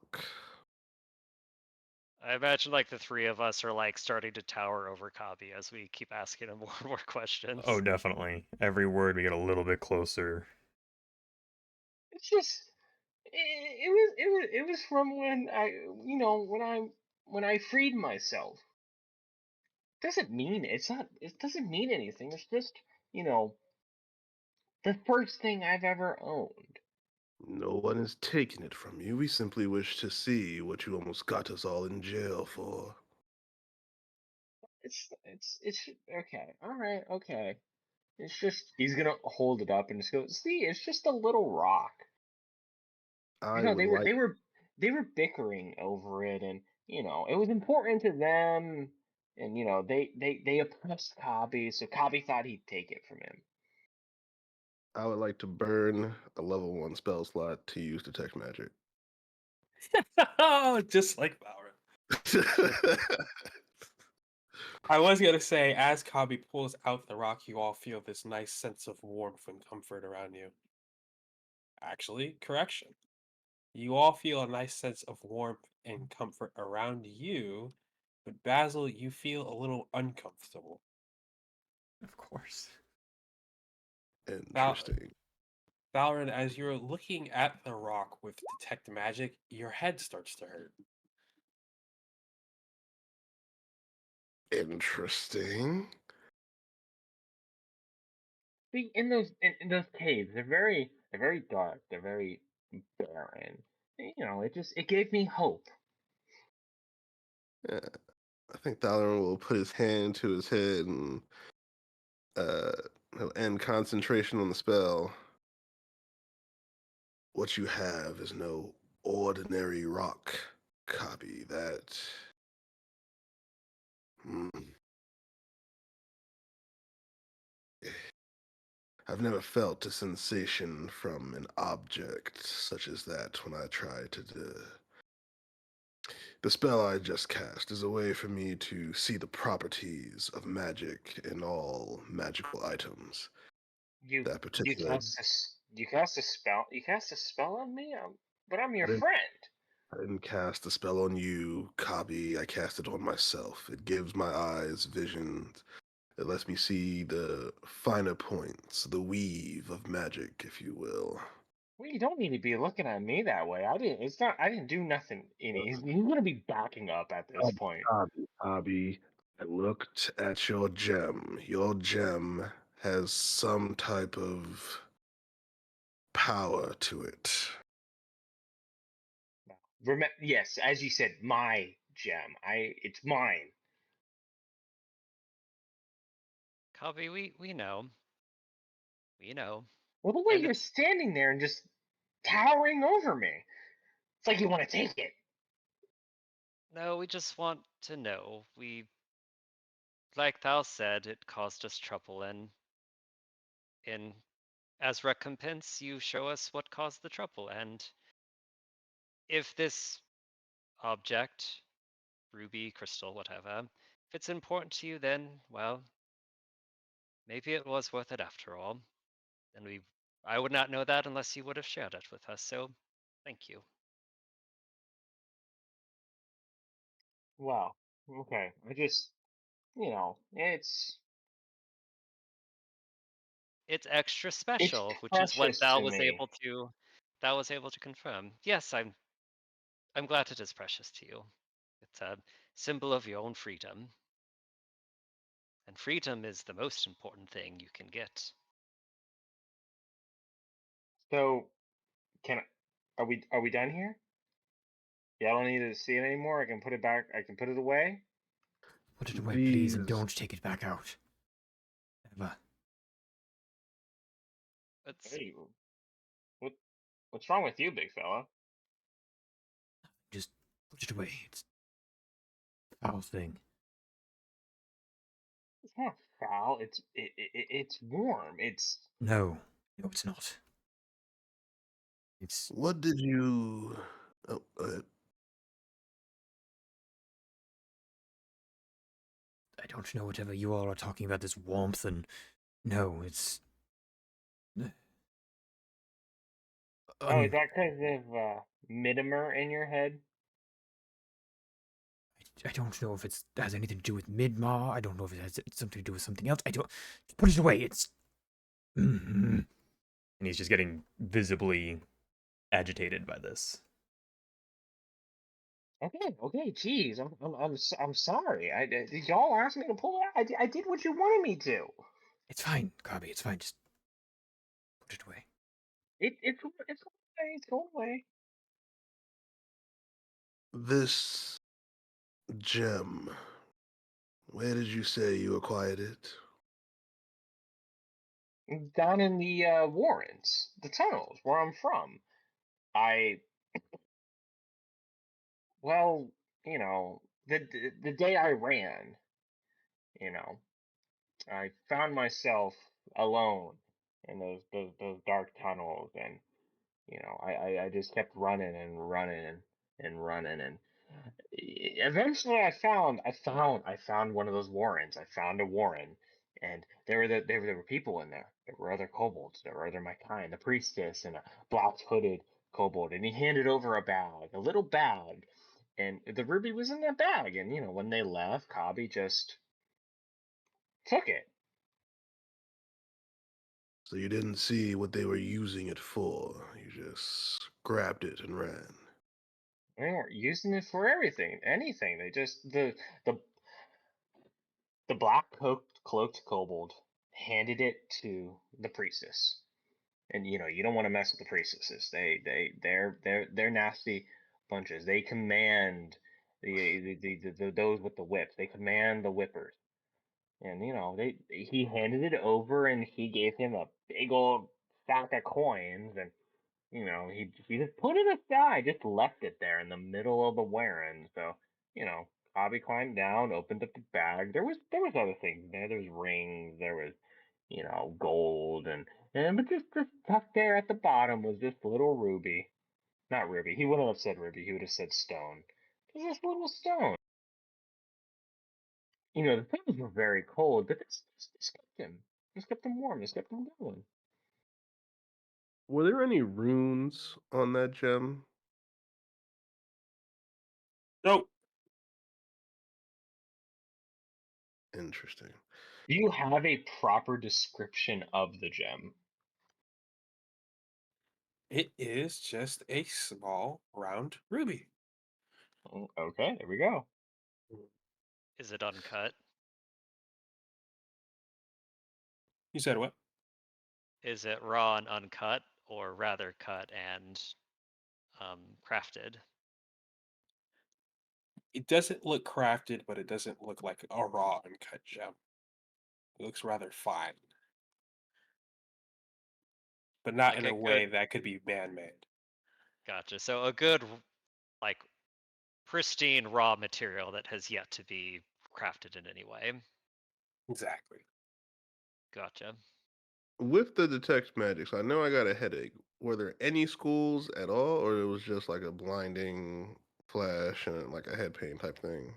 I imagine the three of us are starting to tower over Kabi as we keep asking him more and more questions. Oh, definitely. Every word we get a little bit closer. It's just it was from when I freed myself. doesn't mean it's not. It doesn't mean anything. It's just the first thing I've ever owned. No one is taking it from you. We simply wish to see what you almost got us all in jail for. It's okay. All right. Okay. It's just he's gonna hold it up and just go. See, it's just a little rock. I would They were like. bickering over it, and it was important to them, and they oppressed Kabi, so Kabi thought he'd take it from him. I would like to burn a level 1 spell slot to use detect magic. Oh, just like Valorant. I was gonna say, as Kabi pulls out the rock, you all feel this nice sense of warmth and comfort around you. Actually, correction. You all feel a nice sense of warmth and comfort around you, but Basil, you feel a little uncomfortable. Of course. Val- Interesting. Valorant, as you're looking at the rock with detect magic, your head starts to hurt. Interesting. See, in those caves, they're very dark, they're very barren. It gave me hope. Yeah. I think Thalarin will put his hand to his head and uh, he'll end concentration on the spell. What you have is no ordinary rock, Kabi. That. Hmm. I've never felt a sensation from an object such as that when I try to. The spell I just cast is a way for me to see the properties of magic in all magical items. You That particular. you cast a spell. You cast a spell on me, but I'm I your didn't, friend. I didn't cast the spell on you, Kabi. I cast it on myself. It gives my eyes visions. It lets me see the finer points, the weave of magic, if you will. Well, you don't need to be looking at me that way. I didn't. It's not. I didn't do nothing. He's gonna be backing up at this point. Kabi, I looked at your gem. Your gem has some type of power to it. Yes, as you said, my gem. It's mine. Copy, we know. We know. Well, the way And you're it's standing there and just towering over me, it's like you want to take it. no, we just want to know. We like thou said, it caused us trouble and in as recompense you show us what caused the trouble. And if this object, ruby, crystal, whatever, if it's important to you, then well, maybe it was worth it after all. And I would not know that unless you would have shared it with us, so thank you. Well, okay. I just, It's extra it's special, which is what precious to me. Thou was able to confirm. Yes, I'm glad it is precious to you. It's a symbol of your own freedom. And freedom is the most important thing you can get. So, can I, are we done here? Yeah, I don't need to see it anymore. I can put it back. I can put it away. Put it away, please, and These don't take it back out. Ever. It's Hey, what's wrong with you, big fella? Just put it away. It's a foul thing. It's not foul. It's warm. It's No. No, it's not. It's. what did you? Oh, I don't know whatever you all are talking about, this warmth and. No, it's. oh, is that because of Midimer in your head? I don't know if it has anything to do with Midmar. I don't know if it has something to do with something else. I don't. Put it away. It's. And he's just getting visibly agitated by this. Okay, geez, I'm sorry. Y'all asked me to pull it out. I did what you wanted me to. It's fine, Kabi. It's fine. Just put it away. It's okay. It's going away. This gem, where did you say you acquired it? Down in the Warrens, the tunnels, where I'm from. I well, the day I ran, you know, I found myself alone in those dark tunnels, and I just kept running and running and running, and eventually I found one of those warrens. I found a warren, and there were people in there. There were other kobolds. There were other my kind, the priestess and a black hooded kobold, and he handed over a bag, a little bag, and the ruby was in that bag. And when they left, Kabi just took it. So you didn't see what they were using it for. You just grabbed it and ran. They weren't using it for anything. They just the the black cloaked kobold handed it to the priestess. And you don't want to mess with the priestesses. They're nasty bunches. They command those with the whips. They command the whippers. And he handed it over, and he gave him a big old stack of coins, and he just put it aside, just left it there in the middle of the wearing. So Bobby climbed down, opened up the bag. There was other things in there. There was rings. There was gold, and but just tucked there at the bottom was this little ruby. Not ruby. He wouldn't have said ruby. He would have said stone. Just this little stone. The things were very cold, but this kept him. This kept him warm. This kept him going. Were there any runes on that gem? Nope. Interesting. Do you have a proper description of the gem? It is just a small round ruby. Okay, there we go. Is it uncut? You said what? Is it raw and uncut, or rather cut and crafted? It doesn't look crafted, but it doesn't look like a raw uncut gem. It looks rather fine, but not Like in a a way good, that could be man-made. gotcha. So a good, like, pristine raw material that has yet to be crafted in any way. Exactly. Gotcha. With the detect magics, I know I got a headache. Were there any schools at all, or it was just like a blinding flash and like a head pain type thing?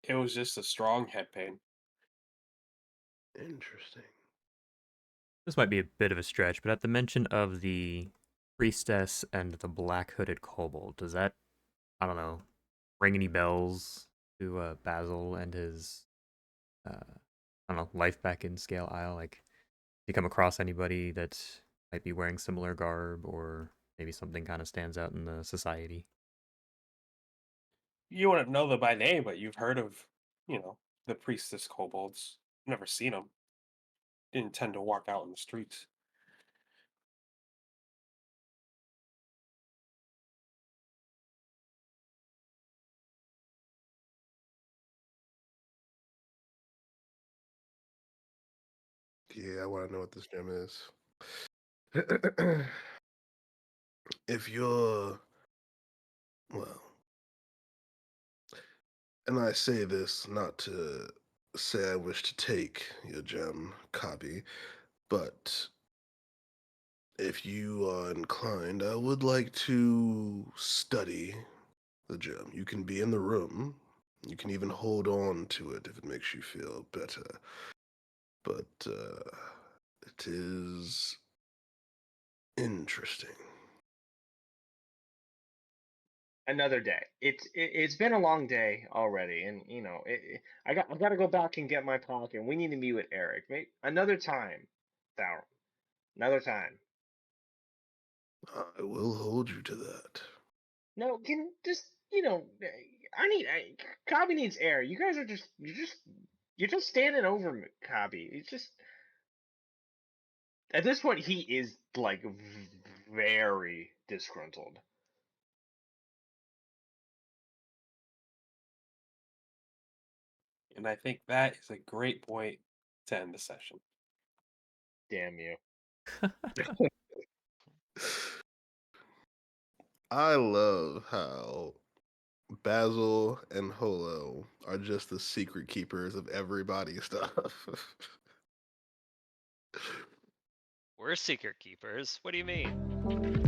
It was just a strong head pain. Interesting. This might be a bit of a stretch, but at the mention of the priestess and the black hooded kobold, does that, I don't know, ring any bells to Basil and his, I don't know, life back in Scale Isle? Like, you come across anybody that might be wearing similar garb, or maybe something kind of stands out in the society? You wouldn't know them by name, but you've heard of, the priestess kobolds. Never seen them. Didn't tend to walk out in the streets. Yeah, I want to know what this gem is. If you're, well, and I say this not to say I wish to take your gem copy, but if you are inclined, I would like to study the gem. You can be in the room. You can even hold on to it if it makes you feel better. But it is interesting. Another day. It's been a long day already, and I got to go back and get my pocket. We need to meet with Eric. Maybe another time, Sauron. Another time. I will hold you to that. No, can just Kabi needs air. You guys are you're just standing over Kabi. It's just at this point he is like very disgruntled. And I think that is a great point to end the session. Damn you. I love how Basil and Holo are just the secret keepers of everybody's stuff. We're secret keepers. What do you mean?